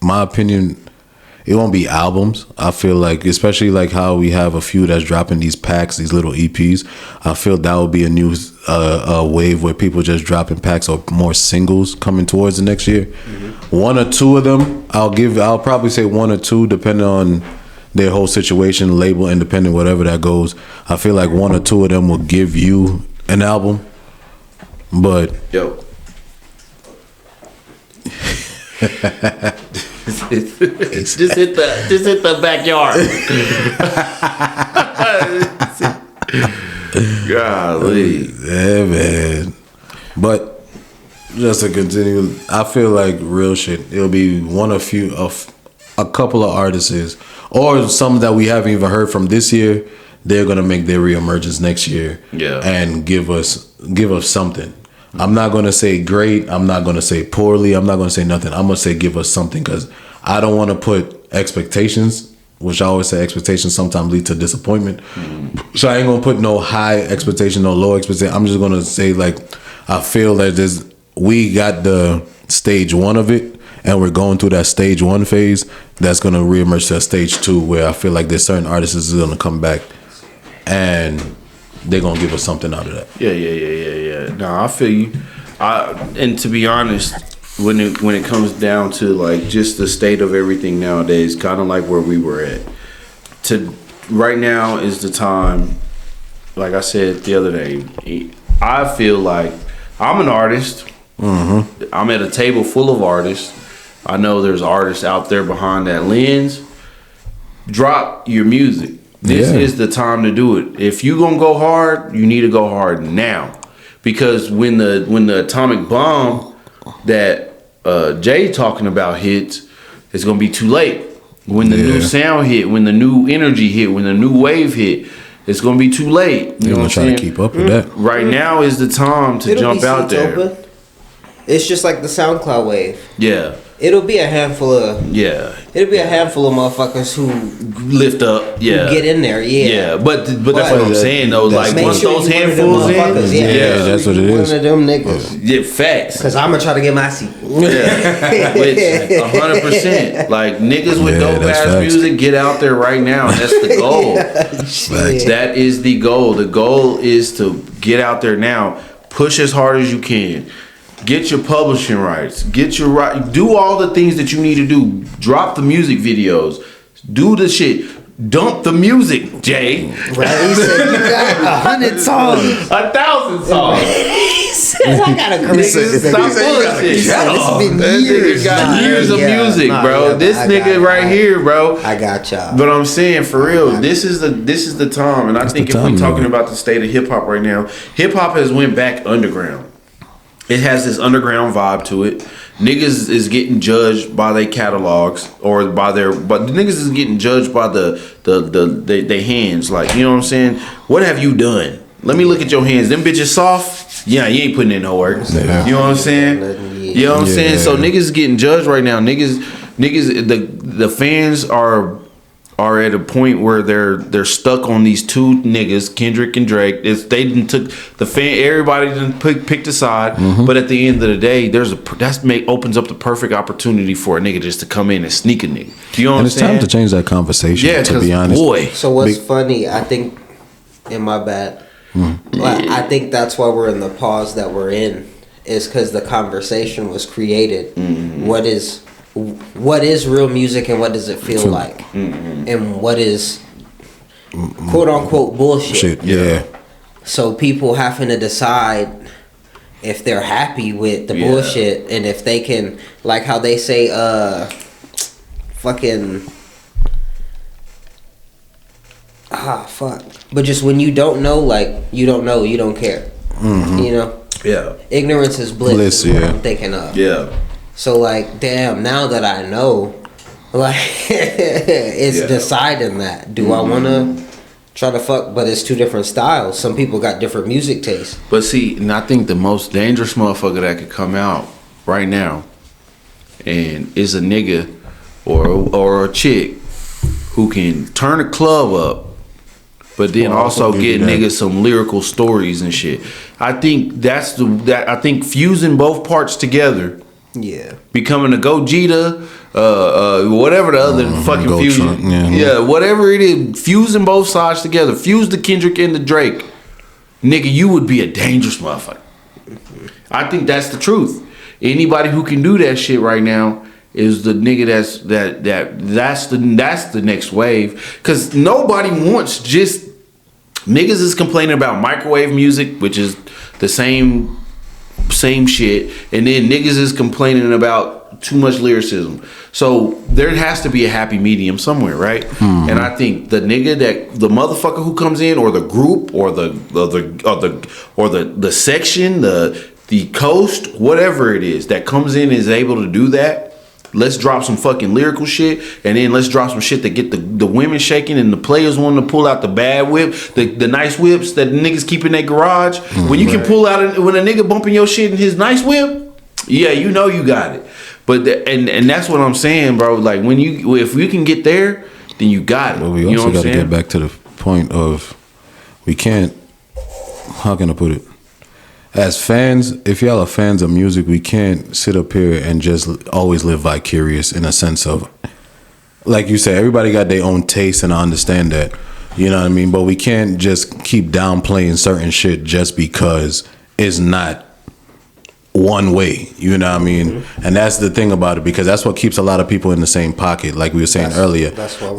My opinion, it won't be albums. I feel like, especially like how we have a few that's dropping these packs, these little EPs. I feel that would be a new wave where people just dropping packs or more singles coming towards the next year. One or two of them, I'll probably say one or two, depending on their whole situation, label, independent, whatever that goes. I feel like one or two of them will give you an album, but Yo. just hit the backyard. Golly. Yeah, man. But just to continue, I feel like real shit. It'll be a couple of artists, or some that we haven't even heard from this year. They're gonna make their reemergence next year, and give us something. I'm not gonna say great. I'm not gonna say poorly. I'm not gonna say nothing. I'm gonna say give us something, because I don't want to put expectations, which I always say expectations sometimes lead to disappointment. So I ain't gonna put no high expectation, no low expectation. I'm just gonna say, like, I feel that we got the stage one of it, and we're going through that stage one phase. That's gonna reemerge to a stage two, where I feel like there's certain artists is gonna come back, and they're gonna give us something out of that. Yeah. No, I feel you. And to be honest, when it comes down to like just the state of everything nowadays, kind of like where we were at. Right now is the time. Like I said the other day, I feel like I'm an artist. I'm at a table full of artists. I know there's artists out there behind that lens. Drop your music. This is the time to do it. If you gonna go hard, you need to go hard now, because when the atomic bomb that Jay talking about hits, it's gonna be too late. When the new sound hit, when the new energy hit, when the new wave hit, it's gonna be too late. You're gonna try to keep up with that. Right now is the time to jump out there. Open. It's just like the SoundCloud wave. Yeah. It'll be a handful of motherfuckers who lift up, who get in there, but that's what I'm saying though. Like once those handfuls in, that's what it is. One of them niggas, facts. Because I'm gonna try to get my seat. Which 100%. Like niggas with dope ass facts. music, get out there right now. That's the goal. That is the goal. The goal is to get out there now. Push as hard as you can. Get your publishing rights. Do all the things that you need to do. Drop the music videos. Do the shit. Dump the music, Jay. Right? He said you got 100 songs. 1,000 songs. He said I got a career. Stop bullshit. This nigga got years of music, bro. This nigga right here, bro. I got y'all. But I'm saying for real, this is the time, and I think if we're talking about the state of hip hop right now, hip hop has went back underground. It has this underground vibe to it. Niggas is getting judged by their catalogs but the niggas is getting judged by the hands. Like, you know what I'm saying? What have you done? Let me look at your hands. Them bitches soft? Yeah, you ain't putting in no work. Yeah. You know what I'm saying? You know what I'm saying? So niggas is getting judged right now. Niggas, the fans are at a point where they're stuck on these two niggas, Kendrick and Drake. They didn't took the fan. Everybody didn't pick a side. But at the end of the day, opens up the perfect opportunity for a nigga just to come in and sneak a nigga. You know what I'm saying? It's time to change that conversation. Yeah, to be honest. Boy. So what's funny? I think, in my bad, I think that's why we're in the pause that we're in, is because the conversation was created. What is real music and what does it feel like? And what is quote unquote bullshit? Yeah. So people having to decide if they're happy with the bullshit, and if they can, like how they say fuck. But just when you don't know, like you don't know, you don't care. You know? Yeah. Ignorance is bliss is what I'm thinking of. Yeah. So like, damn, now that I know, like it's deciding that. Do I wanna try to fuck? But it's two different styles. Some people got different music tastes. But see, and I think the most dangerous motherfucker that could come out right now and is a nigga or a chick who can turn a club up, but then also get niggas some lyrical stories and shit. I think I think fusing both parts together Yeah. Becoming a Gogeta, whatever the other fucking Go fusion. Trump, Yeah, whatever it is, fusing both sides together. Fuse the Kendrick and the Drake. Nigga, you would be a dangerous motherfucker. I think that's the truth. Anybody who can do that shit right now is the nigga that's the next wave. Cause nobody wants just niggas is complaining about microwave music, which is the same shit, and then niggas is complaining about too much lyricism. So there has to be a happy medium somewhere, right? Mm-hmm. And I think the motherfucker who comes in, or the group, or the section, the coast, whatever it is that comes in is able to do that. Let's drop some fucking lyrical shit, and then let's drop some shit that get the women shaking and the players wanting to pull out the bad whip, the nice whips that the niggas keep in their garage. Mm-hmm. When you can pull out when a nigga bumping your shit in his nice whip, yeah, you know you got it. But and that's what I'm saying, bro. Like if you can get there, then you got it. But we also got to get back to the point of we can't. How can I put it? As fans, if y'all are fans of music, we can't sit up here and just always live vicarious in a sense of, like you said, everybody got their own taste, and I understand that. You know what I mean? But we can't just keep downplaying certain shit just because it's not one way. You know what I mean? Mm-hmm. And that's the thing about it, because that's what keeps a lot of people in the same pocket, like we were saying earlier.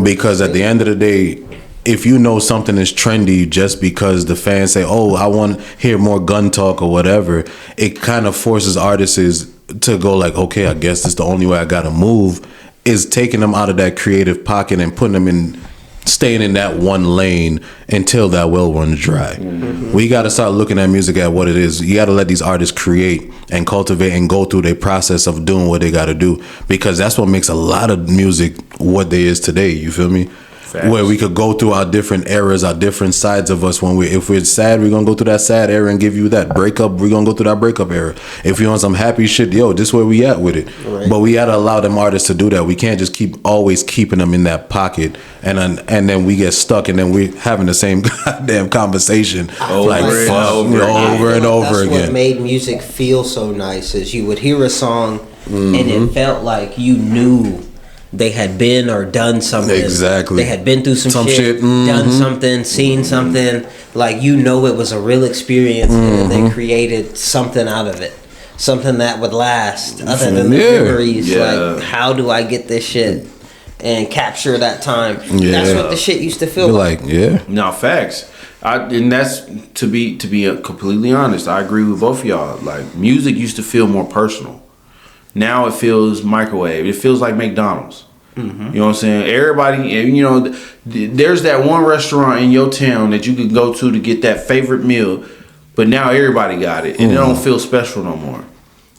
Because at the end of the day, if you know something is trendy just because the fans say, oh, I want to hear more gun talk or whatever, it kind of forces artists to go like, okay, I guess this is the only way I got to move, is taking them out of that creative pocket and putting them in, staying in that one lane until that well runs dry. Mm-hmm. We got to start looking at music at what it is. You got to let these artists create and cultivate and go through their process of doing what they got to do, because that's what makes a lot of music what they is today. You feel me? Facts. Where we could go through our different eras, our different sides of us. If we're sad, we're gonna go through that sad era and give you that breakup. We're gonna go through that breakup era. If you want some happy shit, yo, this is where we at with it. Right. But we gotta allow them artists to do that. We can't just always keeping them in that pocket, and then we get stuck, and then we're having the same goddamn conversation over and over again. What made music feel so nice is you would hear a song, mm-hmm. and it felt like you knew they had been or done something. Exactly. They had been through some shit, mm-hmm. done something, seen something. Like, you know, it was a real experience, mm-hmm. and they created something out of it. Something that would last, other than the memories. Yeah. Like, how do I get this shit and capture that time? Yeah. That's what the shit used to feel like. Yeah. No, facts. And that's to be completely honest. I agree with both of y'all. Like, music used to feel more personal. Now it feels microwave. It feels like McDonald's. Mm-hmm. You know what I'm saying? Everybody, you know, there's that one restaurant in your town that you could go to get that favorite meal, but now everybody got it, and it don't feel special no more.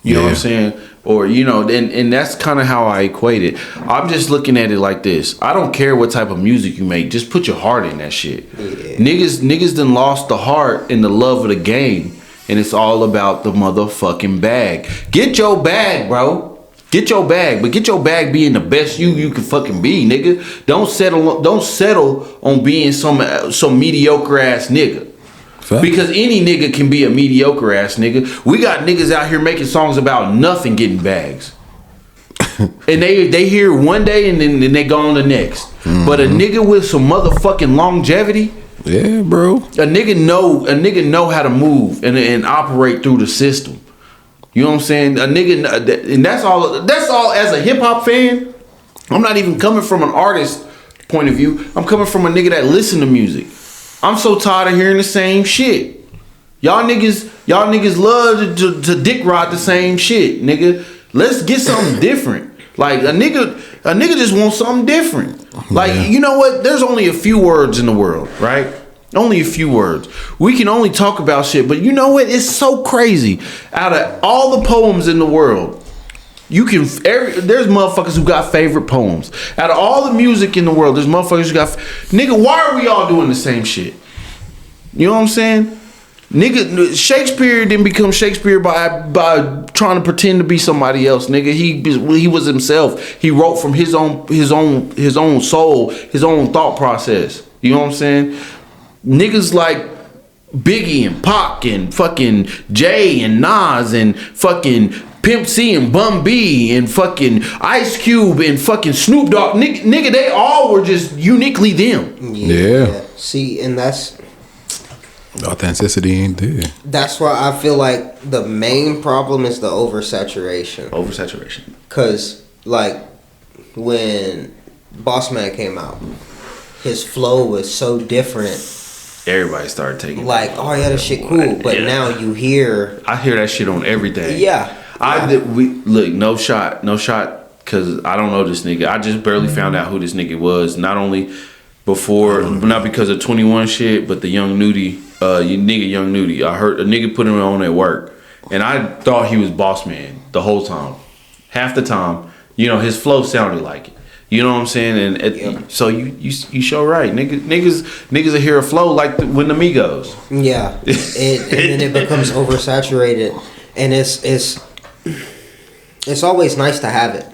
You know what I'm saying? Or, you know, and that's kind of how I equate it. I'm just looking at it like this. I don't care what type of music you make. Just put your heart in that shit. Yeah. Niggas done lost the heart and the love of the game. And it's all about the motherfucking bag. Get your bag, bro. Get your bag, but get your bag being the best you can fucking be, nigga. Don't settle on being some mediocre ass nigga. Fact. Because any nigga can be a mediocre ass nigga. We got niggas out here making songs about nothing getting bags. And they hear one day and then they go on the next. Mm-hmm. But a nigga with some motherfucking longevity. Yeah, bro. A nigga know how to move and operate through the system. You know what I'm saying? A nigga, and that's all. As a hip hop fan, I'm not even coming from an artist point of view. I'm coming from a nigga that listen to music. I'm so tired of hearing the same shit. Y'all niggas love to dick ride the same shit, nigga. Let's get something different. Like a nigga just wants something different. Like, you know what? There's only a few words in the world, right? Only a few words. We can only talk about shit, but you know what? It's so crazy. Out of all the poems in the world, there's motherfuckers who got favorite poems. Out of all the music in the world, there's motherfuckers who got nigga, why are we all doing the same shit? You know what I'm saying? Nigga, Shakespeare didn't become Shakespeare by trying to pretend to be somebody else. Nigga, he was himself. He wrote from his own soul, his own thought process. You know what I'm saying? Niggas like Biggie and Pac and fucking Jay and Nas and fucking Pimp C and Bun B and fucking Ice Cube and fucking Snoop Dogg. Nigga, they all were just uniquely them. Yeah. See, and that's Authenticity ain't there. That's why I feel like the main problem is the oversaturation. Cause like when Boss Man came out, his flow was so different. Everybody started taking like, oh yeah, this shit cool. But now you hear, I hear that shit on everything. Yeah. Look, no shot, cause I don't know this nigga. I just barely found out who this nigga was. Not only before, not because of 21 shit, but the Young Nudie, Young Nudie. I heard a nigga put him on at work, and I thought he was Boss Man the whole time. Half the time, his flow sounded like it. You know what I'm saying? And so you show right, niggas will hear a flow like when the Migos. Yeah, and then it becomes oversaturated, and it's always nice to have it,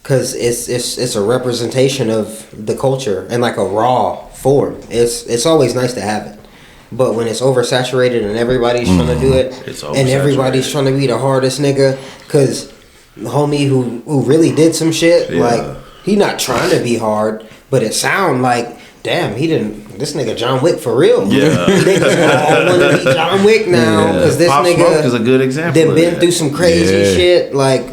because it's a representation of the culture in like a raw form. It's always nice to have it, but when it's oversaturated and everybody's trying to do it, and everybody's trying to be the hardest nigga, because the homie who really did some shit, like he not trying to be hard, but it sound like, damn, this nigga John Wick for real. Yeah. Niggas all want to be John Wick now, because this Pop nigga Smoke is a good example. Then been through some crazy shit, like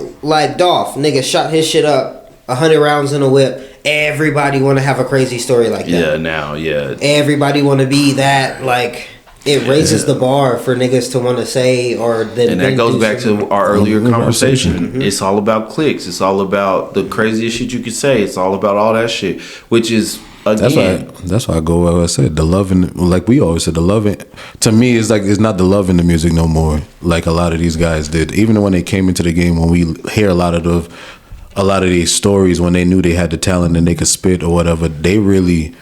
Dolph, nigga shot his shit up 100 rounds in a whip. Everybody want to have a crazy story like that. Everybody want to be that, like. It raises the bar for niggas to want to say, or then. And that goes back to our earlier conversation. Mm-hmm. It's all about clicks. It's all about the craziest shit you could say. It's all about all that shit, which is again. That's why I go where I said the love in, like we always said, the love in, to me is like, it's not the love in the music no more. Like a lot of these guys did, even when they came into the game, when we hear a lot of these stories, when they knew they had the talent and they could spit or whatever, they really.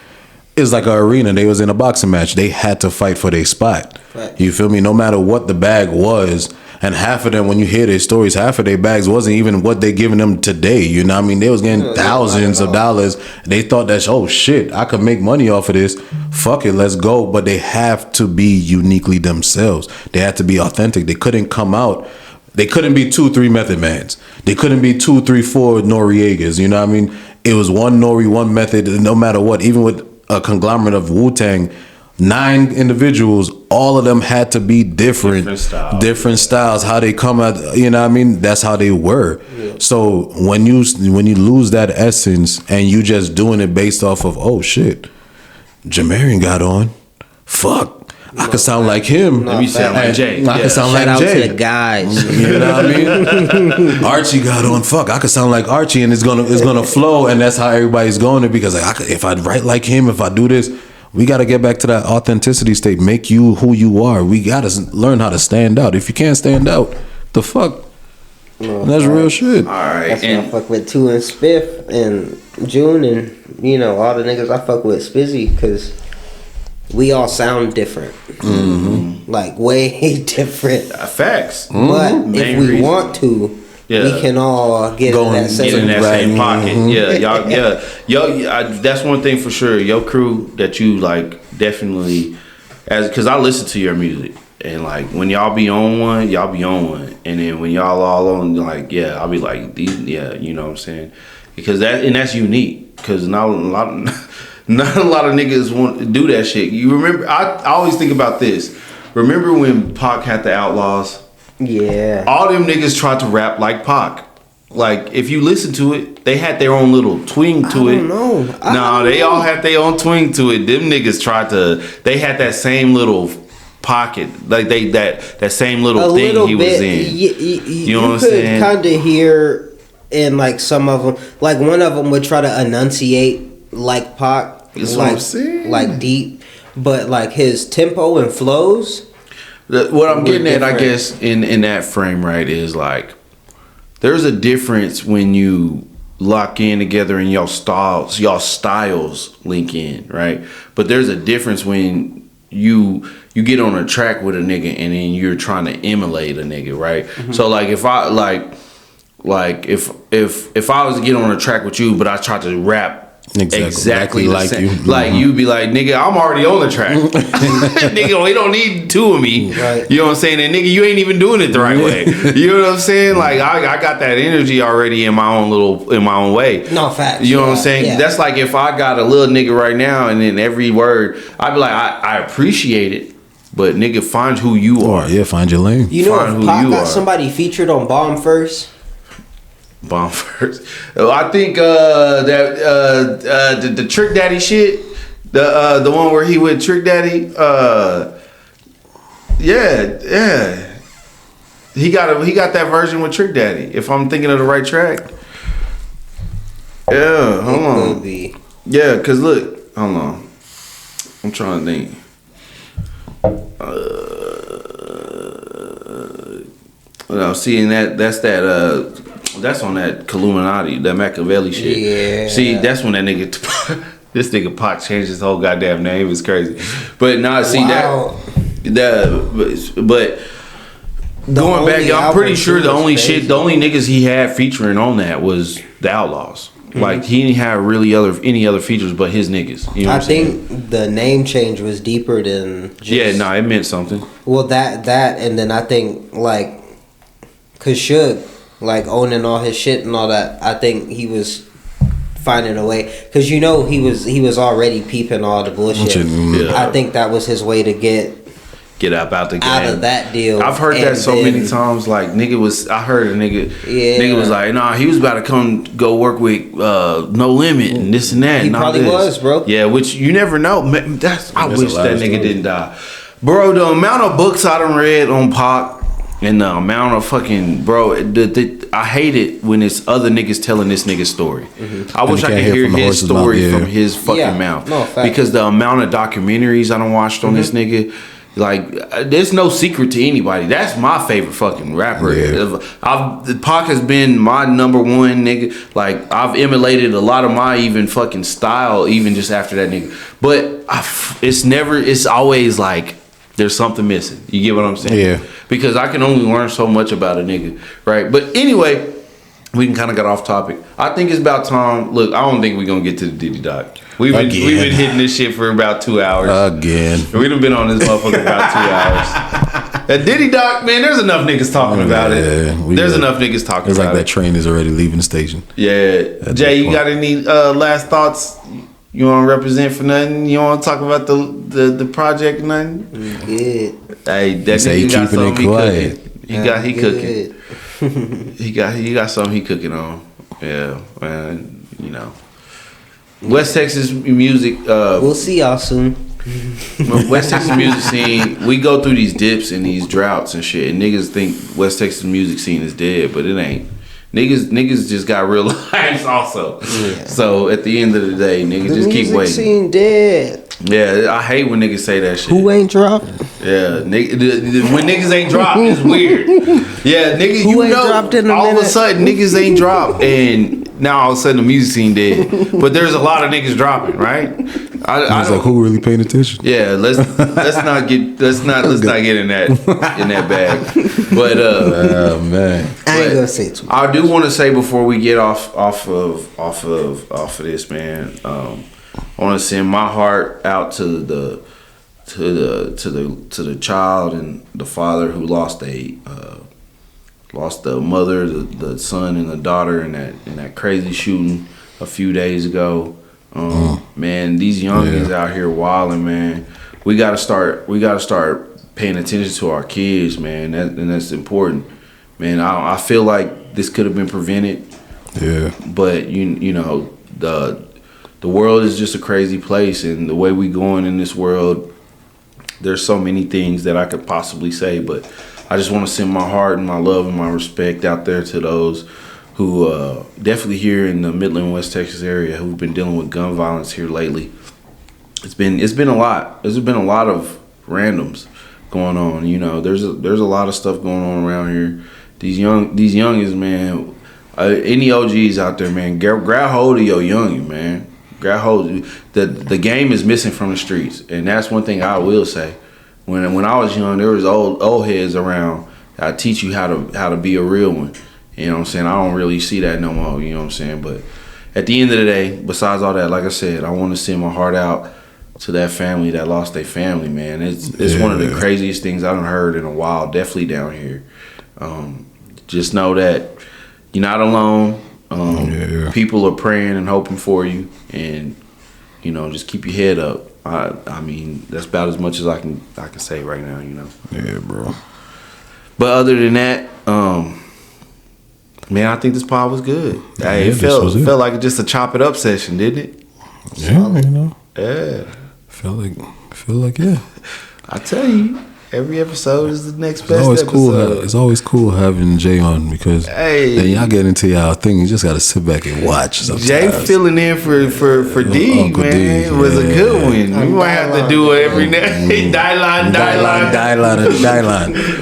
It's like an arena. They was in a boxing match. They had to fight for their spot. Right. You feel me? No matter what the bag was, and half of them, when you hear their stories, half of their bags wasn't even what they giving them today. You know what I mean? They was getting thousands of dollars. They thought that, oh shit, I could make money off of this. Fuck it, let's go. But they have to be uniquely themselves. They had to be authentic. They couldn't come out. They couldn't be 2-3 Method Mans. They couldn't be 2-3-4 Noriegas. You know what I mean? It was one Nori, one Method, no matter what. Even with a conglomerate of Wu-Tang, 9 individuals, all of them had to be different styles, how they come out, you know what I mean? That's how they were. Yeah. So when you lose that essence and you just doing it based off of, oh shit, Jamarian got on, fuck, I could sound like him. Let me sound like Jay. I could sound like Jay. Shout out to the guys. You know what I mean? Archie got on. Fuck, I could sound like Archie, and it's gonna flow, and that's how everybody's going to. Because if I write like him, if I do this, we got to get back to that authenticity state. Make you who you are. We got to learn how to stand out. If you can't stand out, the fuck. That's real shit. All right. That's why I fuck with 2 and Spiff and June, and all the niggas I fuck with Spizzy, because we all sound different. Mm-hmm. Like way different. Facts. But if we want to, we can all get in that same pocket. Mm-hmm. Yo, that's one thing for sure. Your crew that you like definitely, because I listen to your music, and like when y'all be on one, and then when y'all all on, like I'll be like these, you know what I'm saying? Because that's unique. Because not a lot of niggas want to do that shit. You remember? I always think about this. Remember when Pac had the Outlaws? Yeah. All them niggas tried to rap like Pac. Like if you listen to it, they had their own little twang to it. They all had their own twang to it. Them niggas tried to. They had that same little pocket, like that same little thing he was in. You know what I'm saying? You could kind of hear in like some of them. Like one of them would try to enunciate like Pac. That's what I'm saying. Like deep, but like his tempo and flows. What I'm getting at, I guess, in that frame, right, is like there's a difference when you lock in together and y'all styles link in, right? But there's a difference when you get on a track with a nigga and then you're trying to emulate a nigga, right? Mm-hmm. So like if I if I was to get on a track with you, but I tried to rap Exactly the like same. you. Like you be like, nigga, I'm already on the track. Nigga, we don't need two of me. Right. You know what I'm saying? And nigga, you ain't even doing it the right way. You know what I'm saying? Like I got that energy already in my own way. No, facts. You know what I'm saying? Yeah. That's like if I got a little nigga right now and then every word, I'd be like, I appreciate it, but nigga, find who you Or are. yeah, find your lane. You know, Find if who Pac you got are. somebody featured on Bomb First, Bomb first. I think that the Trick Daddy shit, the one where he with Trick Daddy, yeah. He got that version with Trick Daddy. If I'm thinking of the right track. Yeah, hold it on. could be. Yeah, cause look, hold on. I'm trying to think. Well, seeing that's on that Illuminati, that Machiavelli shit. Yeah. See, that's when that nigga, this nigga Pac changed his whole goddamn name. It was crazy. But nah, see Wow. but going back, only I'm pretty album sure too the was only crazy. shit, the only niggas he had featuring on that was the Outlaws. Like he didn't have really any other features but his niggas. You know what I I'm saying? think the name change was deeper than just, Yeah, no, it meant something. Well, that and then I think like, cause Suge, like owning all his shit and all that, I think he was finding a way, cause you know he was already peeping all the bullshit. Yeah. I think that was his way to get Get out the game. out of that deal. I've heard that And so then- many times. Like I heard a nigga. Yeah. Nigga was like, nah, he was about to go work with No Limit and this and that. He and all probably this. was, bro. Yeah, which you never know. I That's wish a lot that of nigga stories. didn't die, bro. The amount of books I done read on Pac and the amount of fucking bro. I hate it when it's other niggas telling this nigga's story. I wish you I could can't hear hear from the his horse's mouth, story yeah. from his fucking Yeah. mouth. No, facts. Because the amount of documentaries I done watched on this nigga. Like, there's no secret to anybody. That's my favorite fucking rapper. Yeah. Pac has been my number one nigga. Like, I've emulated a lot of my even fucking style, even just after that nigga. But it's always like there's something missing. You get what I'm saying? Yeah. Because I can only learn so much about a nigga, right? But anyway, we can kind of get off topic. I think it's about time. Look, I don't think we're gonna get to the Diddy Doc. We've been hitting this shit for about 2 hours. Again. We done been on this motherfucker about 2 hours. That Diddy Doc, man, there's enough niggas talking about it. There's enough niggas talking It's about like that it. train is already leaving the station. Yeah. At Jay, that you point. got any last thoughts? You want to represent for nothing? You want to talk about the project or nothing? Good. Hey, that say he nigga got keeping something it he quiet. cooking. He cooking. Good. He got something he cooking on. Yeah, man. You know, West Texas music. We'll see y'all soon. West Texas music scene. We go through these dips and these droughts and shit, and niggas think West Texas music scene is dead, but it ain't. Niggas just got real lives also. Yeah. So at the end of the day, niggas just keep waiting. Scene dead. Yeah, I hate when niggas say that shit. Who ain't dropped? Yeah, when niggas ain't dropped, it's weird. Yeah, niggas, Who you ain't know, dropped in a all of a minute? sudden niggas ain't dropped, and now all of a sudden the music scene dead. But there's a lot of niggas dropping, right? I It's don't. like, who really paying attention? Yeah, let's not get in that bag. But Oh, man. I ain't But gonna say too much. I do want to say before we get off of this, man. I want to send my heart out to the child and the father who lost the mother, the son, and the daughter in that crazy shooting a few days ago. Man, these youngins out here wilding, man. We gotta start paying attention to our kids, man. And that's important, man. I feel like this could have been prevented. Yeah. But you know the world is just a crazy place, and the way we going in this world, there's so many things that I could possibly say, but I just want to send my heart and my love and my respect out there to those who definitely here in the Midland, West Texas area who've been dealing with gun violence here lately. It's been a lot. There's been a lot of randoms going on. You know, there's a lot of stuff going on around here. These youngins, man. Any OGs out there, man, grab hold of your youngin, man. Grab hold. The game is missing from the streets, and that's one thing I will say. When I was young, there was old heads around. I teach you how to be a real one. You know what I'm saying? I don't really see that no more. You know what I'm saying? But at the end of the day, besides all that, like I said, I want to send my heart out to that family that lost their family, man. It's one of the craziest things I've heard in a while, definitely down here. Just know that you're not alone. People are praying and hoping for you, and you know, just keep your head up. I mean, that's about as much as I can say right now, you know. Yeah, bro. But other than that, man, I think this pod was good. It felt like just a chop it up session, didn't it? Yeah, you know. Yeah. Feel like yeah. I tell you, every episode is the next best episode. Cool. It's always cool having Jay on because then y'all get into y'all thing. You just got to sit back and watch. Sometimes. Jay filling in for D, Uncle man. D, It was a good one. We might have to do it every now. Die line.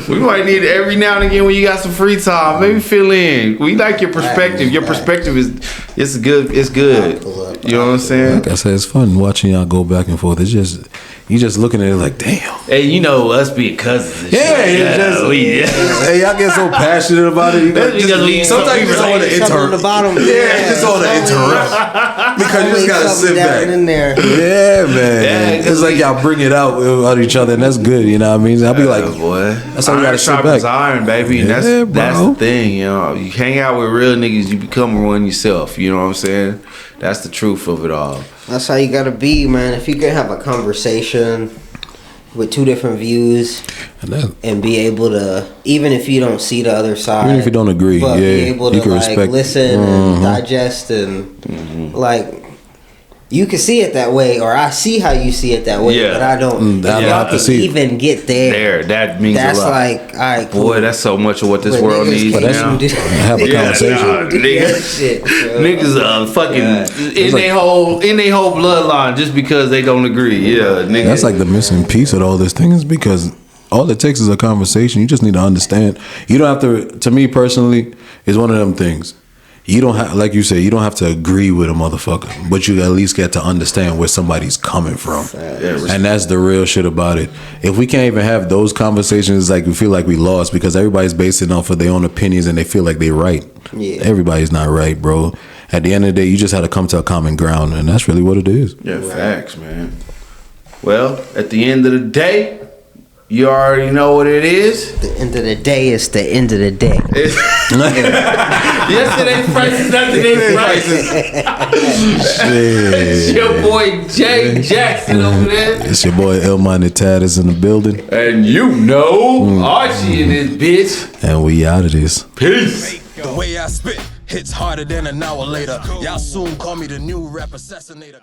We might need it every now and again when you got some free time. Maybe fill in. We like your perspective. Your perspective is good. It's good. You know what I'm saying? Like I said, it's fun watching y'all go back and forth. It's just you just looking at it like, damn. Hey, you know us being cousins. Hey, y'all get so passionate about it. Sometimes you just want to interrupt. Just want to interrupt because you just gotta sit back. In there. Yeah, man. It's like y'all bring it out about each other, and that's good. You know what I mean? I'll be like, boy, that's how you gotta sit back. Iron, baby. And that's the thing. You know, you hang out with real niggas, you become one yourself. You know what I'm saying? That's the truth of it all. That's how you gotta be, man. If you can have a conversation with two different views and be able to, even if you don't see the other side, even if you don't agree, but be able to like respect. Listen and digest and like. You can see it that way, or I see how you see it that way, but I don't. I don't have to see even get there. That means a lot. That's like, all right, cool. Boy, that's so much of what this world needs now. Have a conversation. Niggas fucking in their whole bloodline just because they don't agree. Yeah, niggas. That's like the missing piece of all this thing is because all it takes is a conversation. You just need to understand. You don't have to me personally, it's one of them things. You don't have, like you said, you don't have to agree with a motherfucker, but you at least get to understand where somebody's coming from. And that's the real shit about it. If we can't even have those conversations, it's like we feel like we lost because everybody's basing off of their own opinions and they feel like they're right. Yeah. Everybody's not right, bro. At the end of the day, you just had to come to a common ground, and that's really what it is. Yeah, facts, man. Well, at the end of the day, you already know what it is. The end of the day is the end of the day. Yesterday's prices, not today's prices. It's your boy Jae Jackson over there. It's your boy El-Minded Tad is in the building. And you know Archie in this bitch. And we out of this. Peace. The way I spit hits harder than an hour later. Y'all soon call me the new rap assassinator.